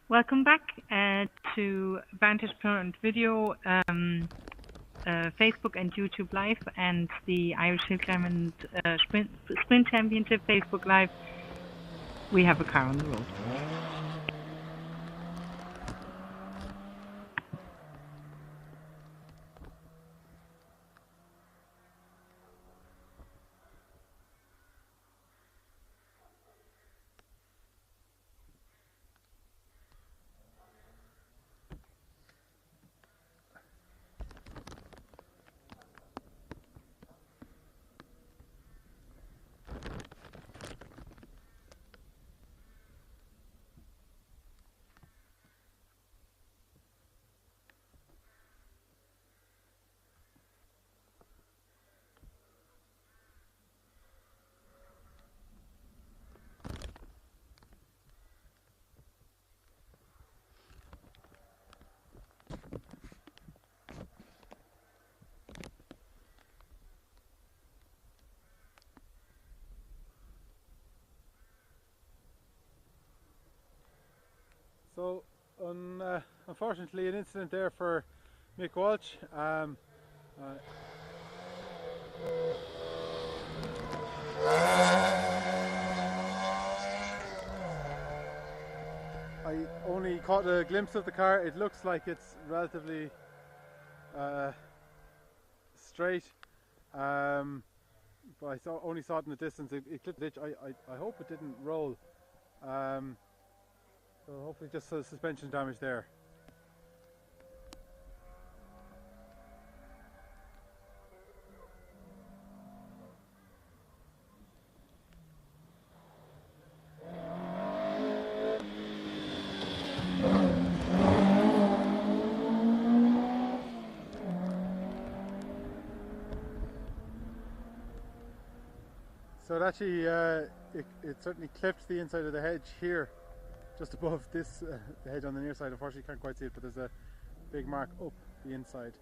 Welcome back to Vantage Point Video, Facebook and YouTube Live, and the Irish Hillclimb and Sprint Championship Facebook Live. We have a car on the road. So, unfortunately, an incident there for Mick Walsh. I only caught a glimpse of the car. It looks like it's relatively straight, but I only saw it in the distance. It clipped the ditch. I hope it didn't roll. So hopefully just a suspension damage there. So it actually, it certainly clipped the inside of the hedge here, just above this, the hedge on the near side. Unfortunately you can't quite see it, but there's a big mark up the inside.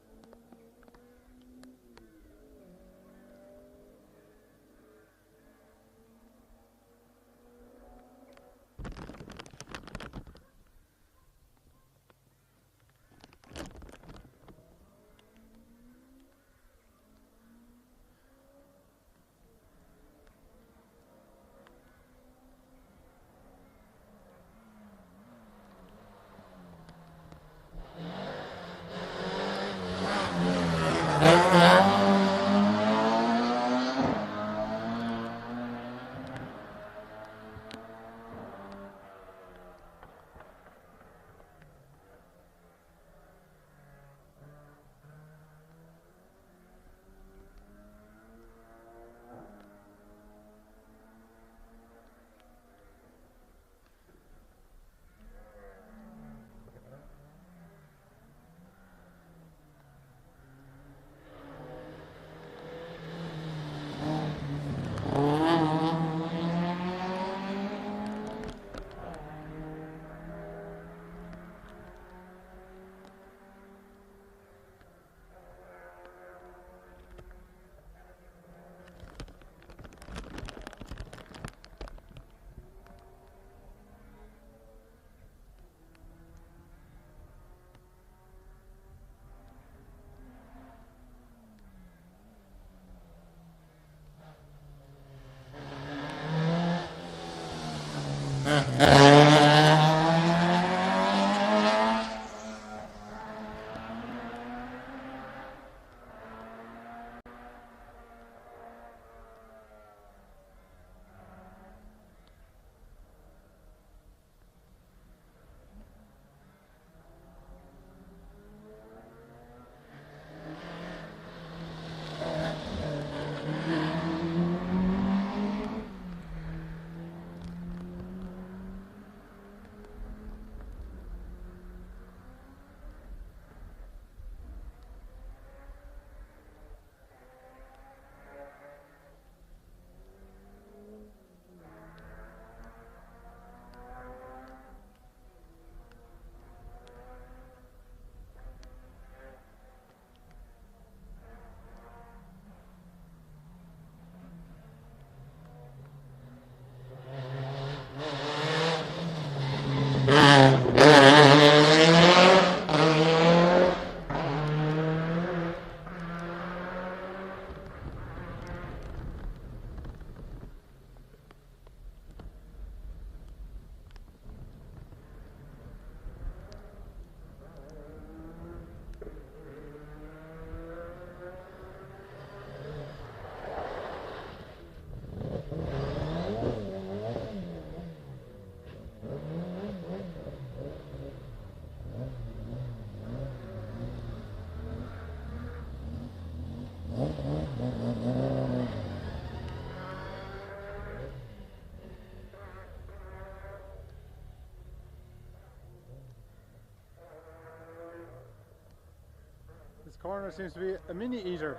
corner seems to be a mini eater.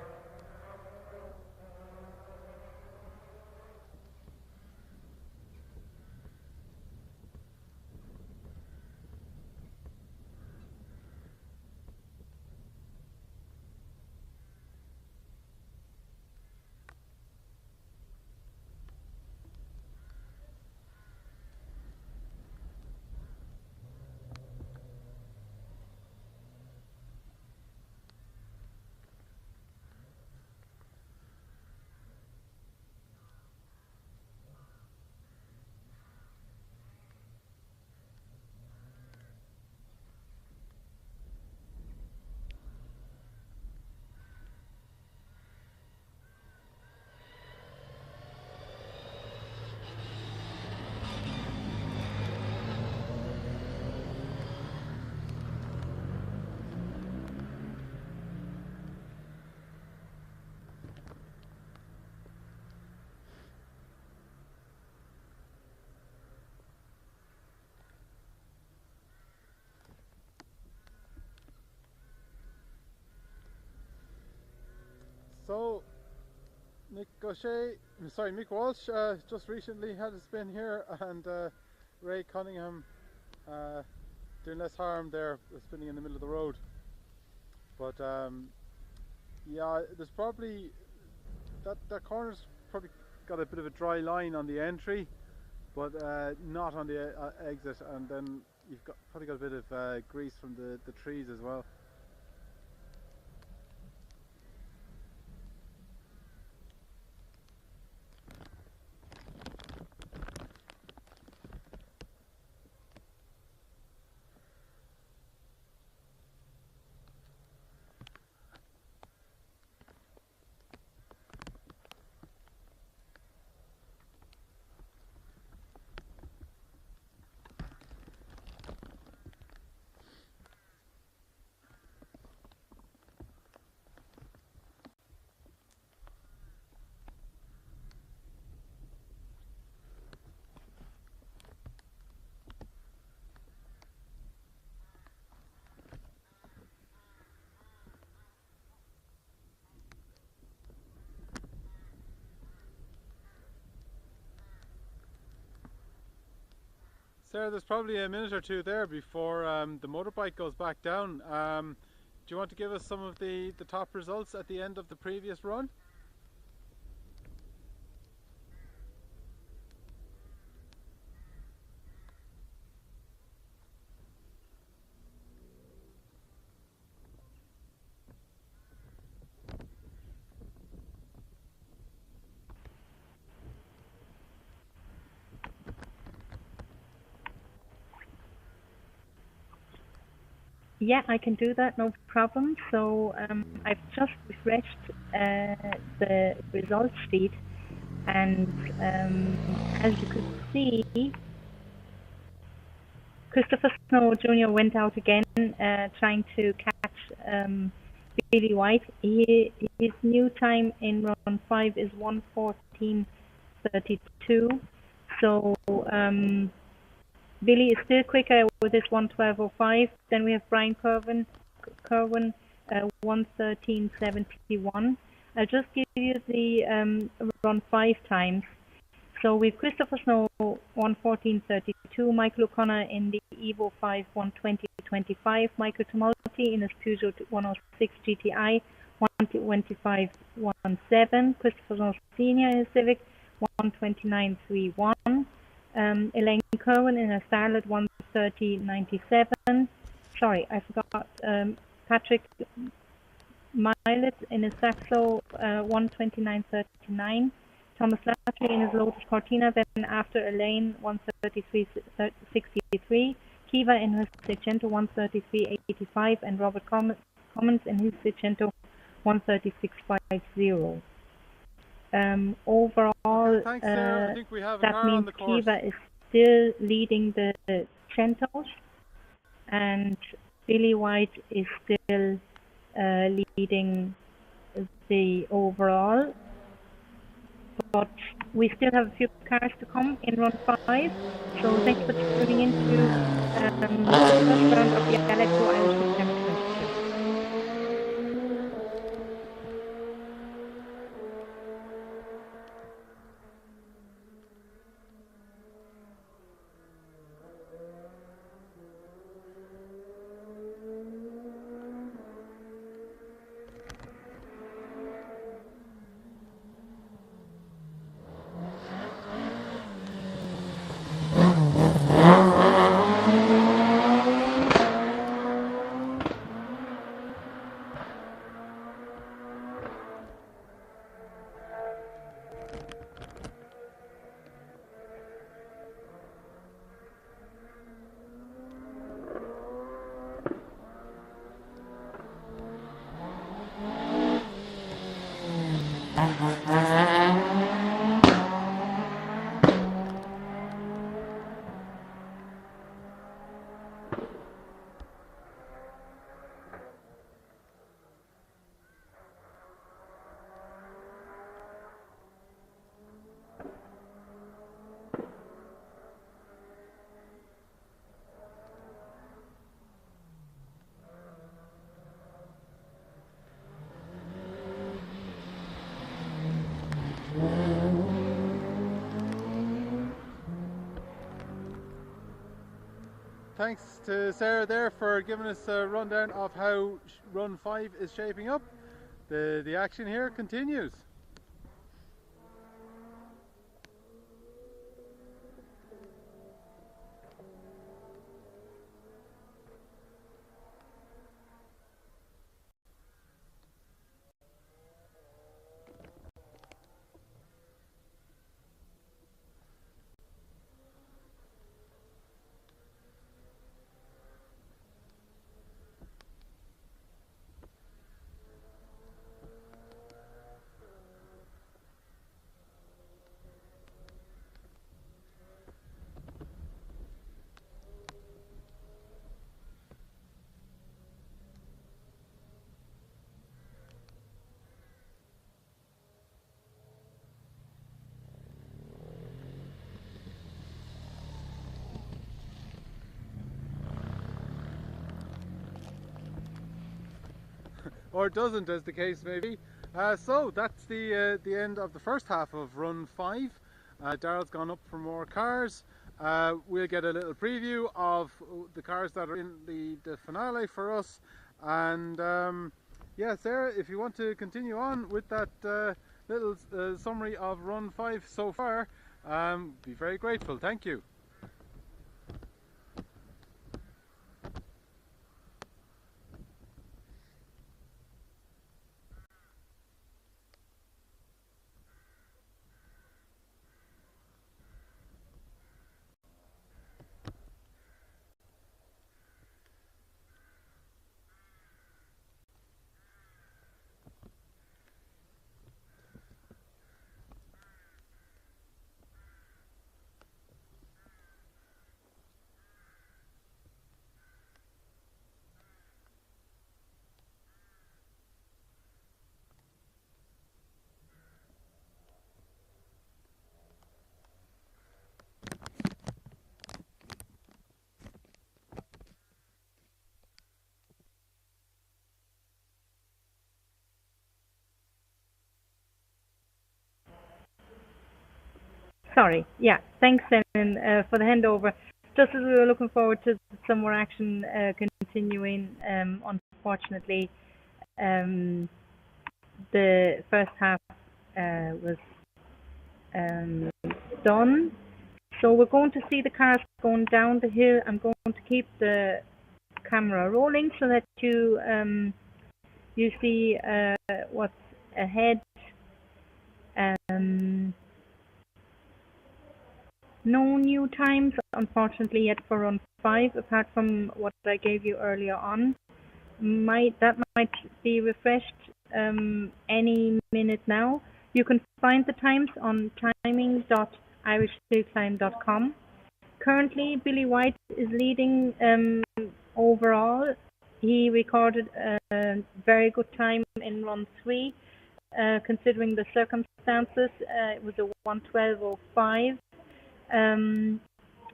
So Mick Walsh just recently had a spin here, and Ray Cunningham doing less harm there, spinning in the middle of the road. But yeah, there's probably that corner's probably got a bit of a dry line on the entry, but not on the exit, and then you've probably got a bit of grease from the trees as well. Sarah, there's probably a minute or two there before the motorbike goes back down. Do you want to give us some of the top results at the end of the previous run? Yeah, I can do that, no problem. So I've just refreshed the results sheet, and as you could see, Christopher Snow Jr. went out again trying to catch Billy White. His new time in run 5 is 1:14:32. So Billy is still quicker with his 1:12:05. Then we have Brian Kerwin 1:13:71. I'll just give you the run 5 times. So with Christopher Snow 1:14:32, Michael O'Connor in the Evo 5 1:20:25, Michael Tumulty in his Peugeot 106 GTI 1:25:17, Christopher Snow Senior in his Civic 1:29:31. Elaine Kerwin in a Starlet 1:30:97. Sorry, I forgot Patrick Milet in his Saxo 1:29:39. Thomas Latry in his Lotus Cortina, then after Elaine 1:33:63. Kiva in his Seicento 1:33:85, and Robert Cummins in his Seicento 1:36:50. Overall, Thanks, Sarah. I think we have a that car means on the course. Kiva is still leading the Centos, and Billy White is still leading the overall. But we still have a few cars to come in run 5. So thanks for tuning in to the first round of the Alekto Irish Championship. thanks to Sarah there for giving us a rundown of how Run 5 is shaping up. The action here continues. Or doesn't, as the case may be. So that's the end of the first half of Run 5. Daryl's gone up for more cars. We'll get a little preview of the cars that are in the finale for us. And yeah, Sarah, if you want to continue on with that little summary of Run 5 so far, be very grateful. Thank you. Sorry, yeah, thanks Evan for the handover. Just as we were looking forward to some more action continuing, unfortunately the first half was done. So we're going to see the cars going down the hill. I'm going to keep the camera rolling so that you see what's ahead. No new times, unfortunately, yet for Run 5, apart from what I gave you earlier on. That might be refreshed any minute now. You can find the times on timing.irishhillclimb.com. Currently, Billy White is leading overall. He recorded a very good time in Run 3, considering the circumstances. It was a 1:12:05.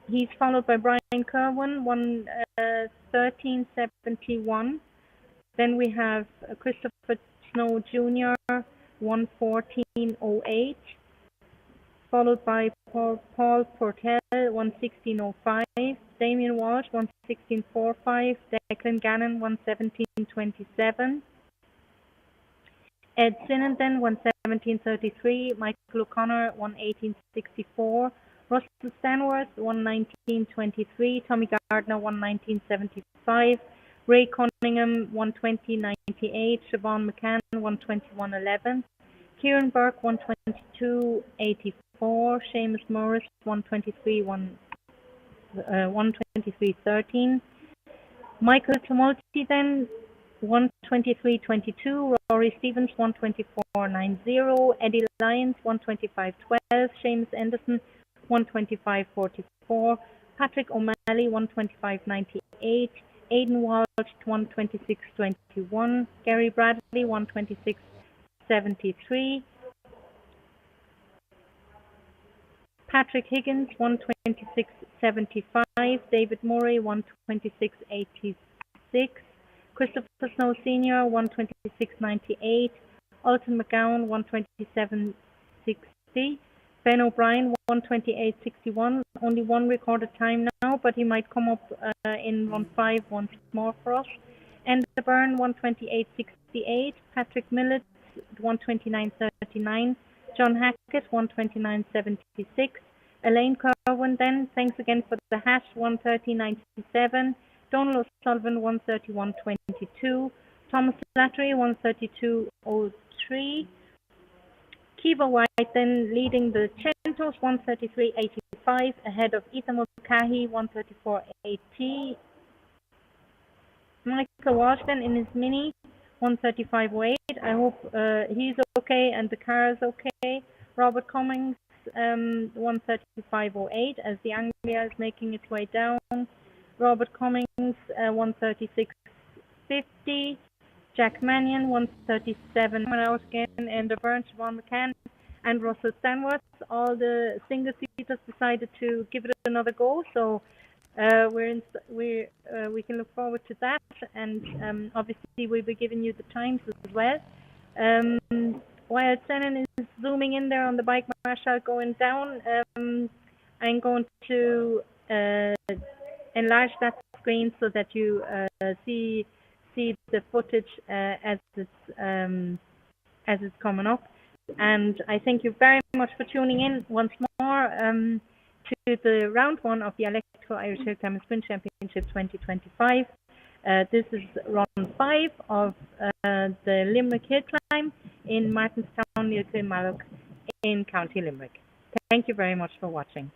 He's followed by Brian Kerwin, 1:13:71. Then we have Christopher Snow Jr., 1:14:08. Followed by Paul Portel, 1:16:05. Damien Walsh, 1:16:45. Declan Gannon, 1:17:27. Ed Sinnenden, 1:17:33. Michael O'Connor, 1:18:64. Russell Stanworth, 1:19:23. Tommy Gardner, 1:19:75. Ray Cunningham, 1:20:98. Siobhan McCann, 1:21:11. Kieran Burke, 1:22:84. Seamus Morris, 1:23:13. Michael Tumulty then, 1:23:22. Rory Stevens, 1:24:90. Eddie Lyons, 1:25:12. Seamus Anderson, 1:25:44. Patrick O'Malley, 1:25:98. Aidan Walsh, 1:26:21. Gary Bradley, 1:26:73. Patrick Higgins, 1:26:75. David Murray, 1:26:86. Christopher Snow Sr., 1:26:98. Alton McGowan, 1:27:60. Ben O'Brien, 1:28.61. Only one recorded time now, but he might come up in run 5 once more for us. Enda Byrne, 1:28.68. Patrick Millett, 1:29.39. John Hackett, 1:29.76. Elaine Kerwin then, thanks again for the hat, 1:30.97. Donald O'Sullivan, 1:31.22. Thomas Slattery, 1:32.03. Kiva White then leading the Centos, 1:33.85, ahead of Ethan Mulcahy, 1:34.80. Michael Walsh then in his mini, 1:35.08. I hope he's okay and the car is okay. Robert Cummings, 1:35.08 as the Anglia is making its way down. Robert Cummings, 1:36.50. Jack Mannion, 1:37 out again, and the Burns, Siobhan McCann, and Russell Stanworth. All the single seaters decided to give it another go, so we can look forward to that, and obviously we'll be giving you the times as well. While Senan is zooming in there on the bike marshal going down, I'm going to enlarge that screen so that you see the footage as it's coming up. And I thank you very much for tuning in once more to the round 1 of the Alekto Irish Hillclimb Sprint Championship 2025. This is round 5 of the Limerick Hillclimb in Martinstown near Kilmallock in County Limerick. Thank you very much for watching.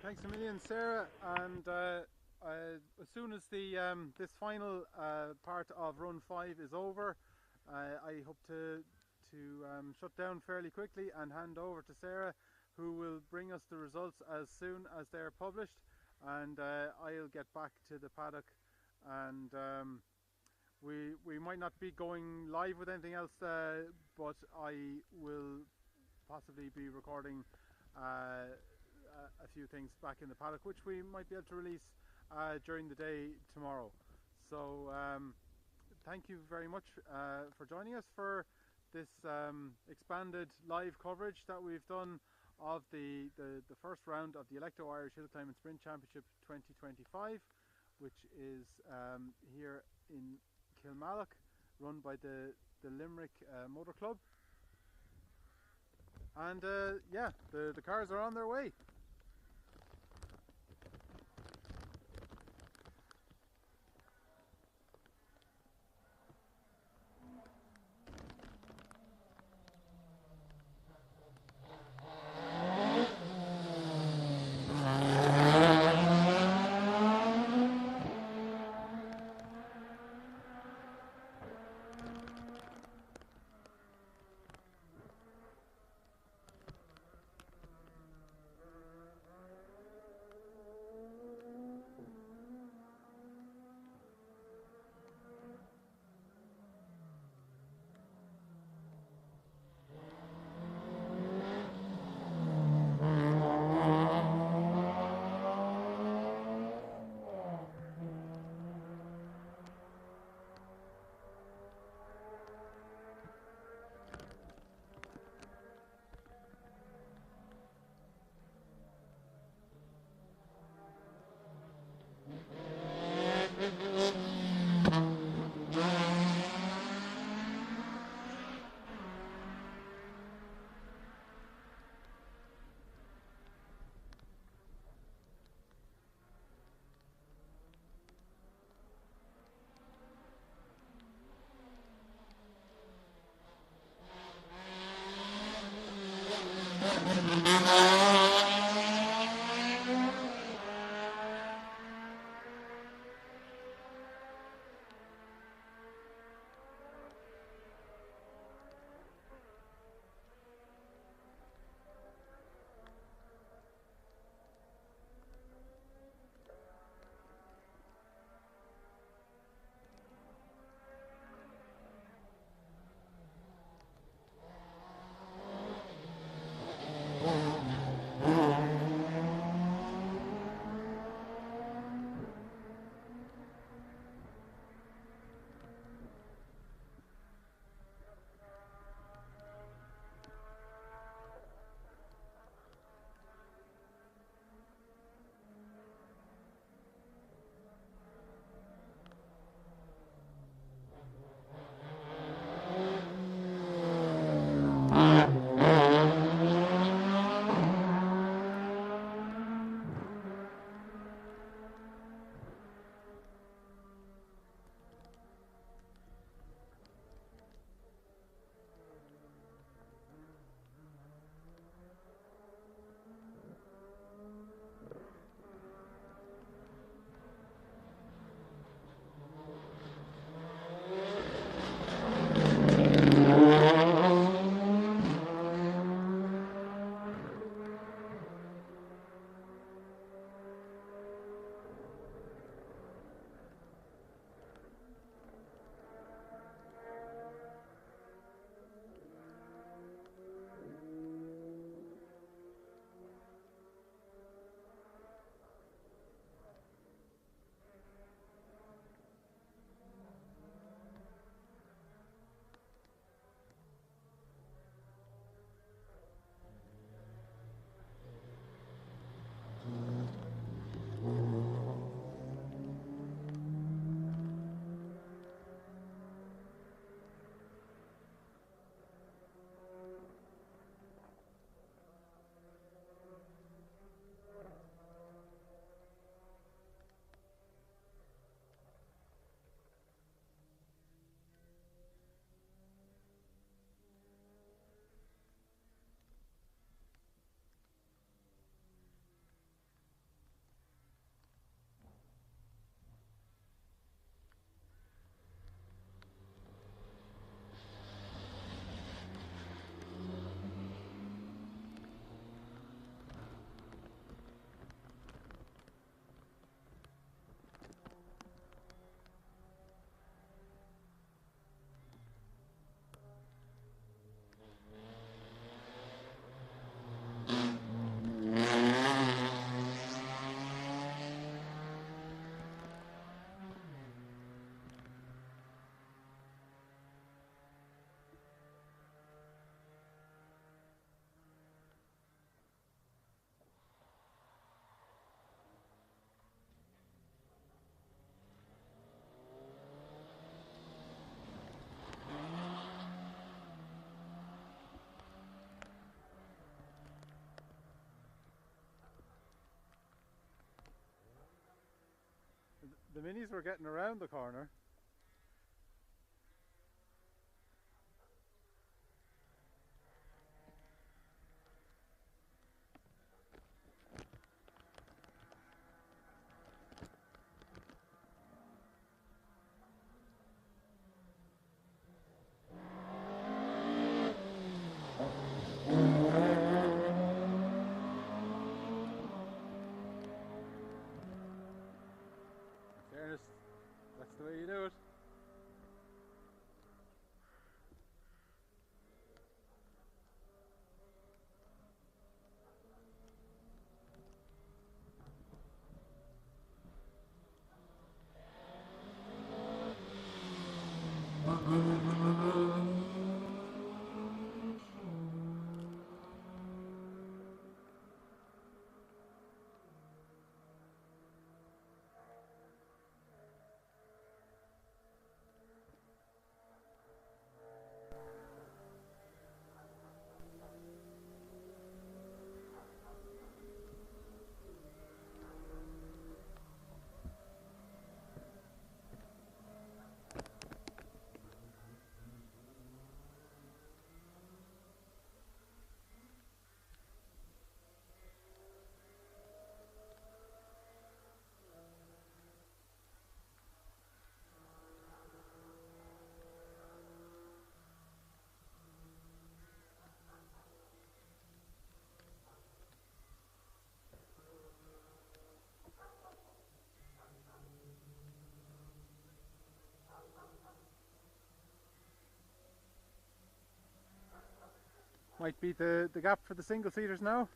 Thanks a million, Sarah. And as soon as the this final part of Run 5 is over, I hope to shut down fairly quickly and hand over to Sarah, who will bring us the results as soon as they're published. And I'll get back to the paddock, and we might not be going live with anything else, but I will possibly be recording a few things back in the paddock, which we might be able to release during the day tomorrow. So thank you very much for joining us for this expanded live coverage that we've done of the first round of the Alekto Irish Hillclimb and Sprint Championship 2025, which is here in Kilmallock, run by the Limerick Motor Club. And yeah, the cars are on their way. The minis were getting around the corner. In fairness, that's the way you do it. Might be the gap for the single seaters now.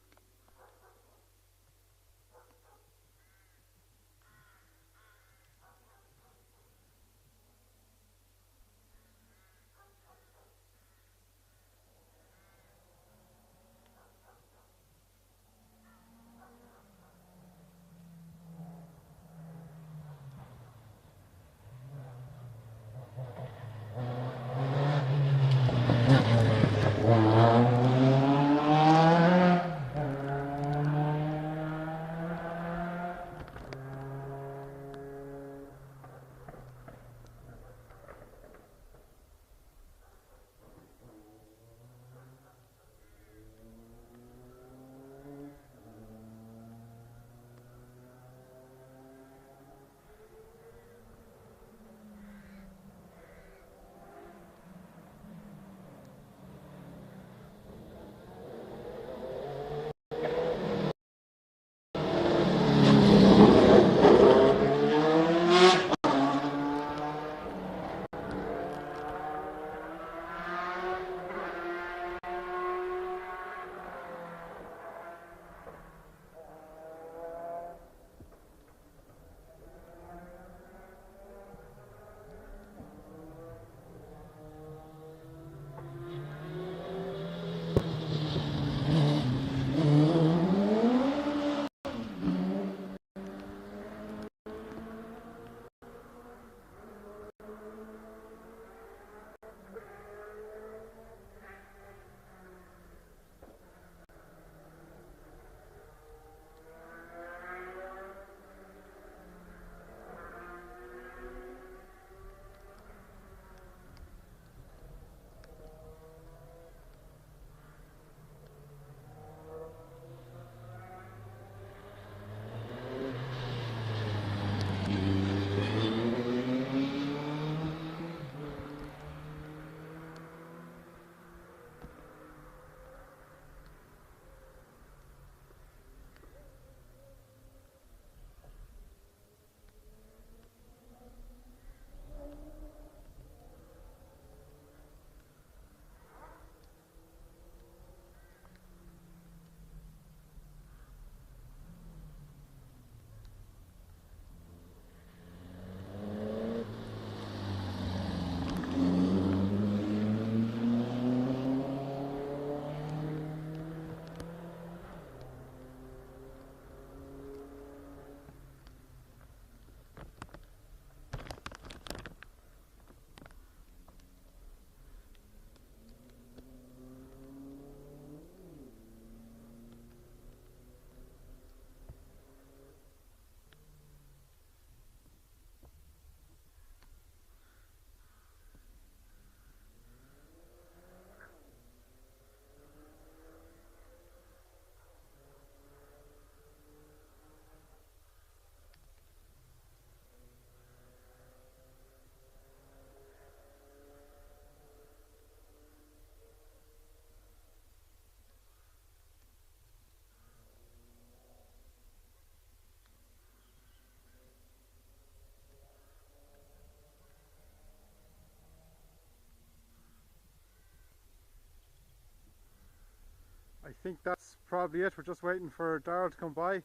think that's probably it. We're just waiting for Darrell to come by.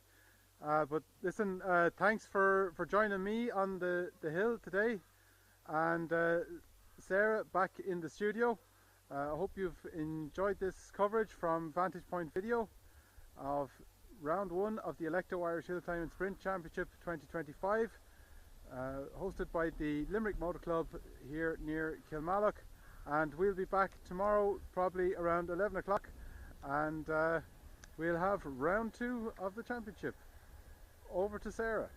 But listen, thanks for joining me on the hill today, and Sarah back in the studio. I hope you've enjoyed this coverage from Vantage Point Video of round 1 of the Alekto Irish Hillclimb and Sprint Championship 2025, hosted by the Limerick Motor Club here near Kilmallock. And we'll be back tomorrow probably around 11 o'clock, and we'll have round 2 of the championship. Over to Sarah.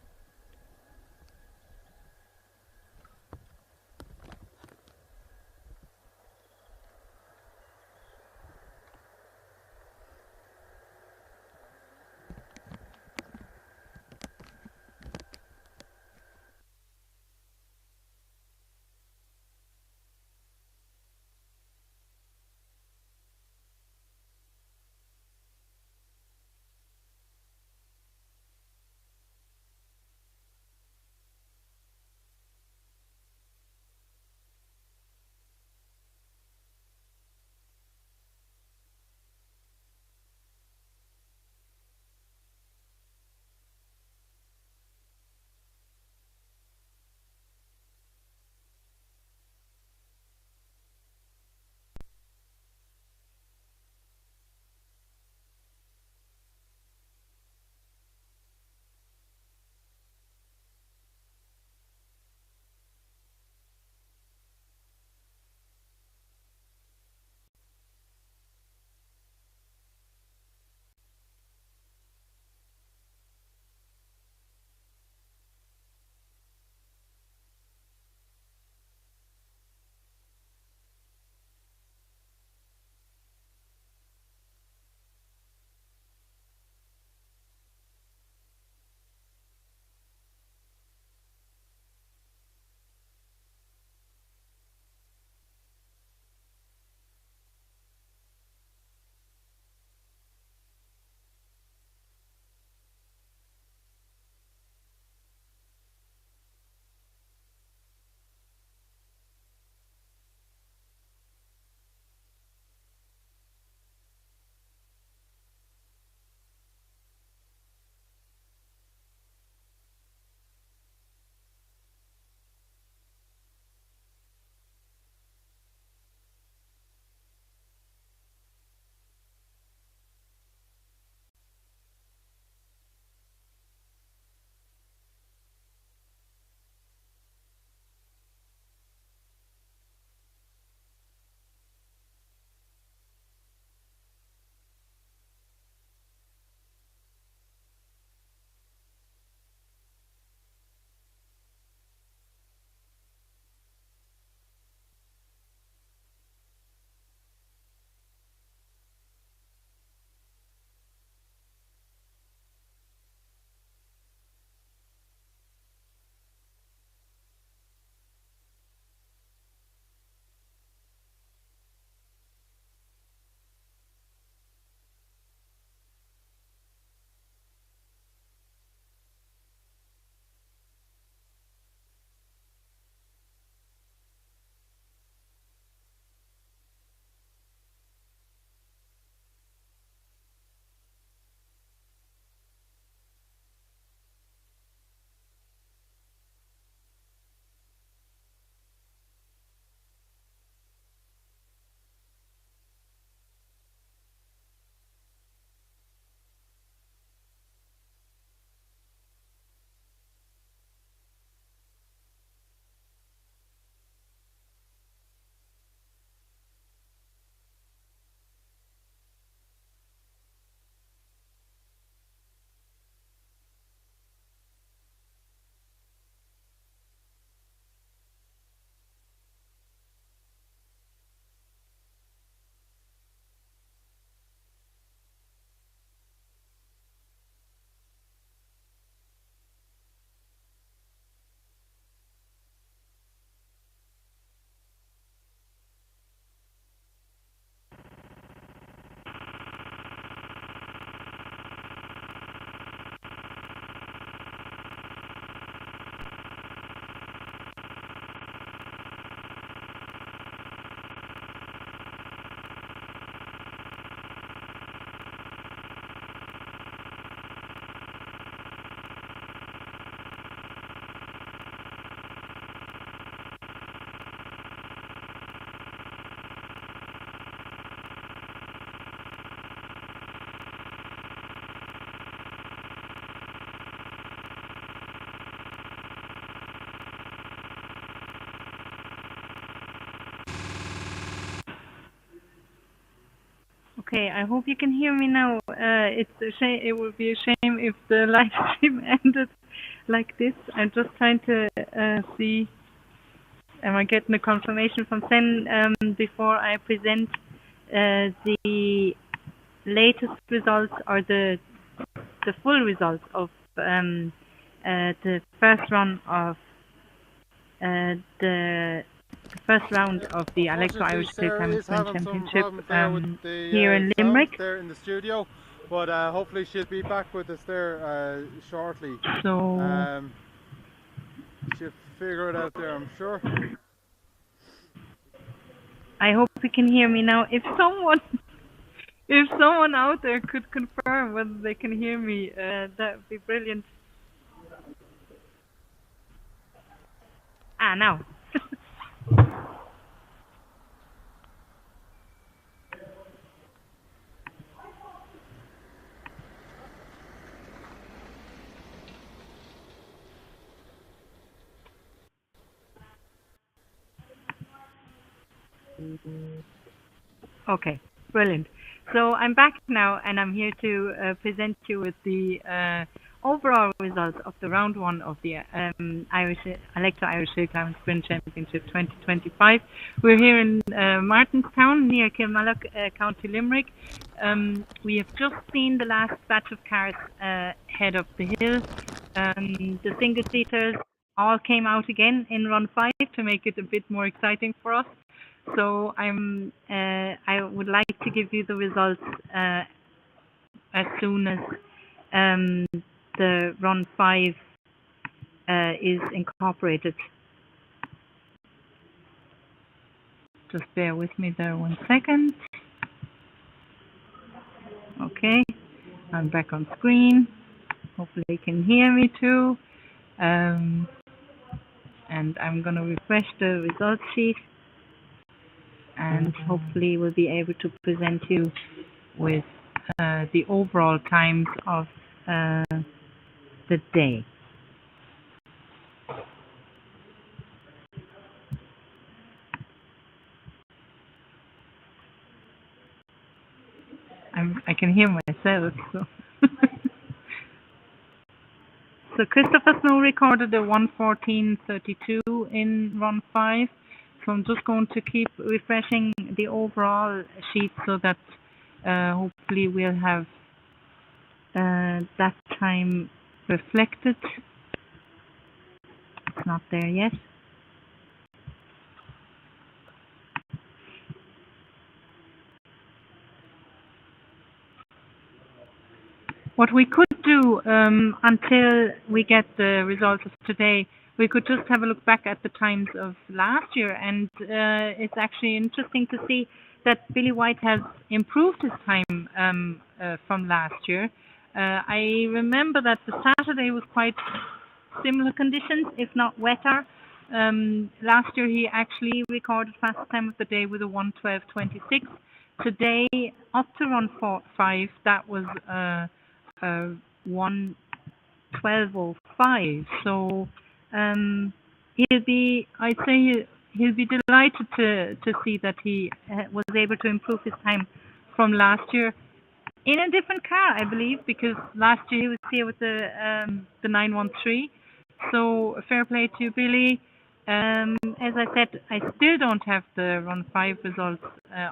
Okay, I hope you can hear me now. It's a shame. It would be a shame if the live stream ended like this. I'm just trying to see. Am I getting a confirmation from Sen before I present the latest results or the full results of the first run of the first round of the Alekto Irish Hillclimb Sprint Championship here in Limerick. There in the studio, but hopefully she'll be back with us there shortly. So she'll figure it out there, I'm sure. I hope you can hear me now. If someone out there could confirm whether they can hear me, that would be brilliant. Now. Okay, brilliant. So I'm back now, and I'm here to present you with the overall results of the round one of the Alekto Irish Hillclimb Sprint Championship 2025. We're here in Martinstown, near Kilmallock, County Limerick. We have just seen the last batch of cars head up the hill. The single-seaters all came out again in run 5 to make it a bit more exciting for us. So I would like to give you the results as soon as the run 5 is incorporated. Just bear with me there 1 second. Okay, I'm back on screen. Hopefully you can hear me too. And I'm going to refresh the results sheet. And hopefully we'll be able to present you with the overall times of the day. I can hear myself. So, so Christopher Snow recorded a 1:14:32 in run 5. So I'm just going to keep refreshing the overall sheet so that hopefully we'll have that time reflected. It's not there yet. What we could do until we get the results of today, we could just have a look back at the times of last year, and it's actually interesting to see that Billy White has improved his time from last year. I remember that the Saturday was quite similar conditions, if not wetter. Last year he actually recorded fastest time of the day with a 1:12:26. Today, up to run 5, that was 1:12:05. So he'll be delighted to see that he was able to improve his time from last year in a different car, I believe, because last year he was here with the 913. So fair play to Billy. As I said, I still don't have the run 5 results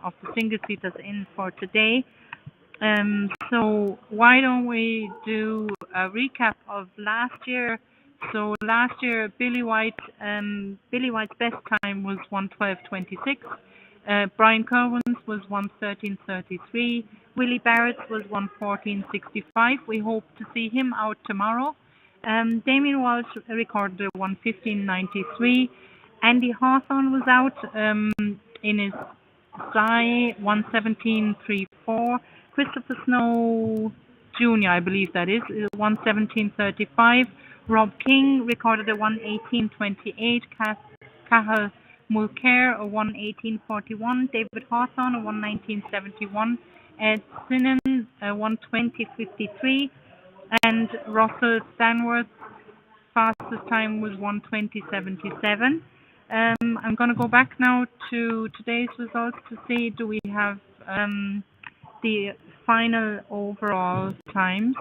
of the single seaters in for today. So why don't we do a recap of last year? So last year, Billy White's best time was 1:12:26. Brian Kerwin's was 1:13:33. Willie Barrett's was 1:14:65. We hope to see him out tomorrow. Damien Walsh recorded a 1:15:93. Andy Hawthorne was out in his Sky 1:17:34. Christopher Snow Jr., I believe that is 1:17:35. Rob King recorded a 1:18:28. Cathal Mulcair a 1:18:41. David Hawthorne a 1:19:71. Ed Sinan a 1:20:53. And Russell Stanworth's fastest time was 1:20:77. I'm going to go back now to today's results to see, do we have the final overall times.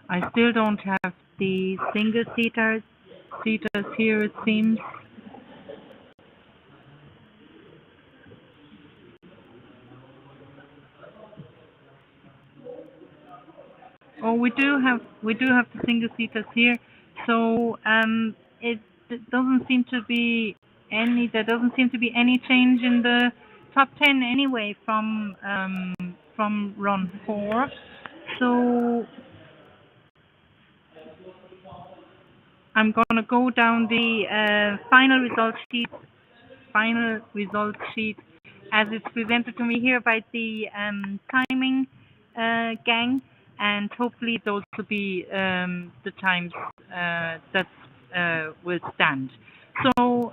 I still don't have the single-seaters here, it seems. Oh, we do have the single-seaters here. So it doesn't seem to be there doesn't seem to be any change in the top 10 anyway from run 4. So I'm going to go down the final result sheet as it's presented to me here by the timing gang, and hopefully those will be the times that will stand. So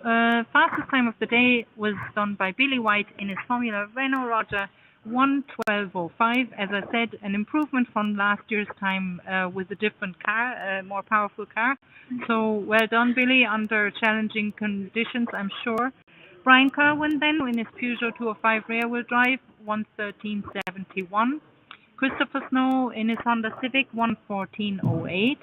fastest time of the day was done by Billy White in his Formula Renault Roger 1:12.05. As I said, an improvement from last year's time with a different car, a more powerful car. So well done, Billy, under challenging conditions, I'm sure. Brian Kerwin then in his Peugeot 205 rear-wheel drive 1:13.71. Christopher Snow in his Honda Civic 1:14.08.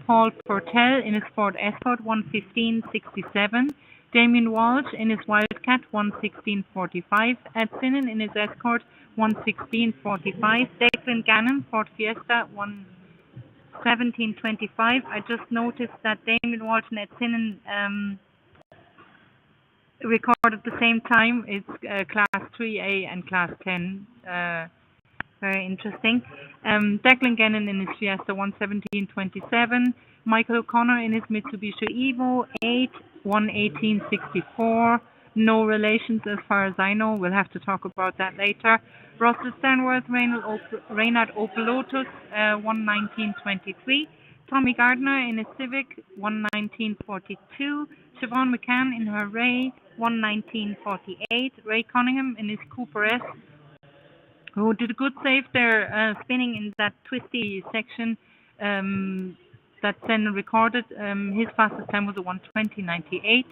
Paul Portel in his Ford Escort 1:15.67. Damien Walsh in his Wildcat 1:16.45. Ed Sinnen in his Escort 1:16.45. Declan Gannon Ford Fiesta 1:17.25. I just noticed that Damien Walsh and Ed Sinnen recorded at the same time. It's Class 3A and Class 10. Very interesting. Declan Gannon in his Fiesta 1:17.27. Michael O'Connor in his Mitsubishi Evo 8 1:18.64. No relations as far as I know. We'll have to talk about that later. Russell Stanworth, Reynard Opel Lotus 1:19.23. Tommy Gardner in his Civic 1:19.42. Siobhan McCann in her Ray 1:19.48. Ray Cunningham in his Cooper S, who did a good save there, spinning in that twisty section that Senna recorded. His fastest time was a 1:20.98.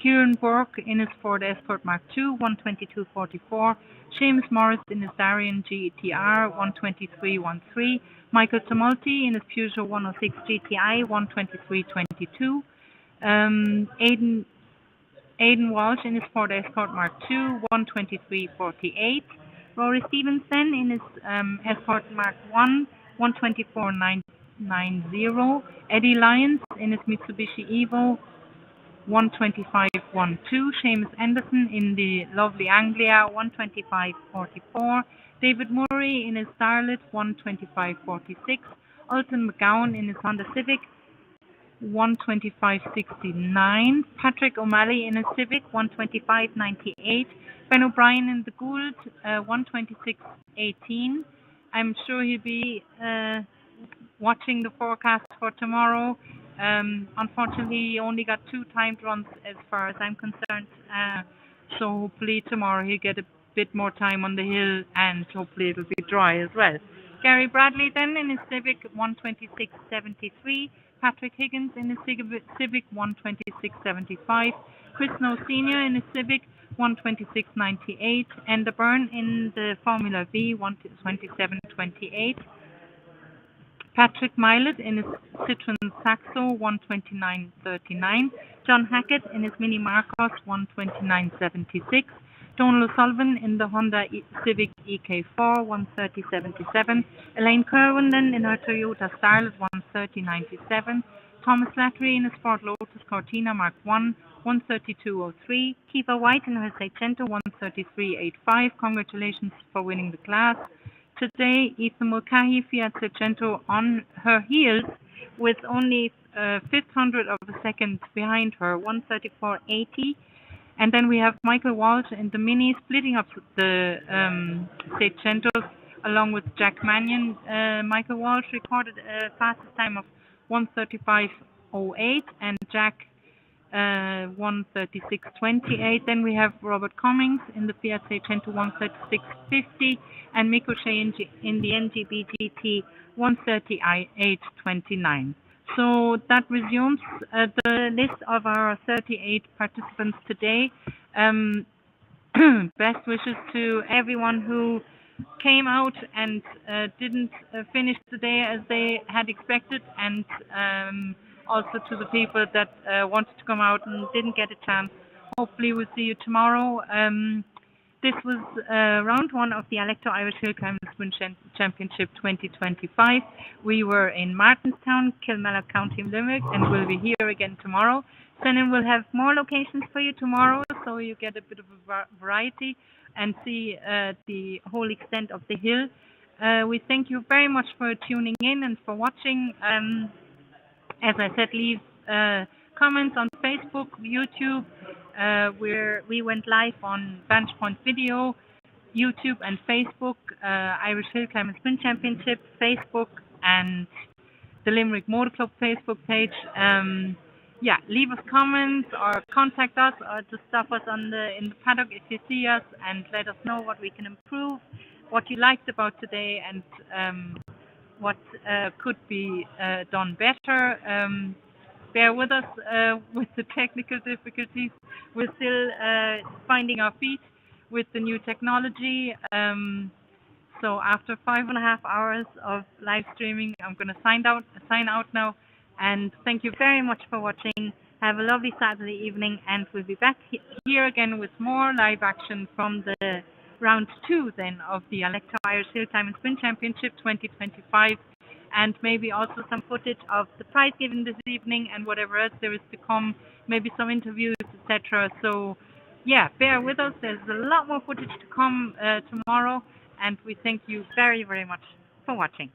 Kieran Burke in his Ford Escort Mark II 1:22.44. Seamus Morris in his Darien GTR 1:23.13. Michael Tumulty in his Peugeot 106 GTI 1:23.22. Aidan Walsh in his Ford Escort Mark II 1:23.48. Rory Stevenson in his Escort Mark I 1:24.90. Eddie Lyons in his Mitsubishi Evo 1:25.12. Seamus Anderson in the lovely Anglia 1:25.44. David Murray in his Starlet 1:25.46. Alton McGowan in his Honda Civic 1:25.69. Patrick O'Malley in his Civic 1:25.98. Ben O'Brien in the Gould 1:26.18. I'm sure he'll be watching the forecast for tomorrow. Unfortunately, he only got 2 timed runs as far as I'm concerned. So hopefully tomorrow he'll get a bit more time on the hill, and hopefully it'll be dry as well. Gary Bradley then in his Civic 1:26.73. Patrick Higgins in his Civic 1:26.75. Chris Snow Sr. in his Civic 1:26.98. Enda Byrne in the Formula V 1:27.28. Patrick Milet in his Citroen Saxo 1:29.39. John Hackett in his Mini Marcos 1:29.76. Donald O'Sullivan in the Honda Civic EK4 1:30.77. Elaine Kerwin then in her Toyota Starlet 1:30.97. Thomas Slattery in his Ford Lotus Cortina Mark I 1:32.03. Kiva White in her Seicento 1:33.85. Congratulations for winning the class. Today, Ethan Mulcahy Fiat Seicento on her heels with only 500th of a second behind her, 1:34.80. And then we have Michael Walsh in the Mini splitting up the Seicentos along with Jack Mannion. Michael Walsh recorded a fastest time of 1:35.08 and Jack 1:36.28. Then we have Robert Cummings in the Fiat Seicento 1:36.50 and Mick O'Shea in the NGB GT 1:38.29. So that resumes the list of our 38 participants today. best wishes to everyone who came out and didn't finish the day as they had expected, and also to the people that wanted to come out and didn't get a chance. Hopefully we'll see you tomorrow. This was round one of the Alekto Irish Hillclimb Sprint Championship 2025. We were in Martinstown, Kilmallock County, Limerick, and we'll be here again tomorrow. Then we'll have more locations for you tomorrow, so you get a bit of a variety and see the whole extent of the hill. We thank you very much for tuning in and for watching. As I said, leave comments on Facebook, YouTube. We went live on Vantage Point Video, YouTube and Facebook, Irish Hillclimb and Sprint Championship Facebook, and the Limerick Motor Club Facebook page. Yeah, leave us comments or contact us or just stop us in the paddock if you see us, and let us know what we can improve, what you liked about today, and what could be done better. Bear with us with the technical difficulties. We're still finding our feet with the new technology. So after 5.5 hours of live streaming, I'm going to sign out now. And thank you very much for watching. Have a lovely Saturday evening, and we'll be back here again with more live action from the round 2 then of the Alekto Irish Hillclimb and Sprint Championship 2025, and maybe also some footage of the prize giving this evening and whatever else there is to come, maybe some interviews, etc. So yeah, bear with us. There's a lot more footage to come tomorrow, and we thank you very, very much for watching.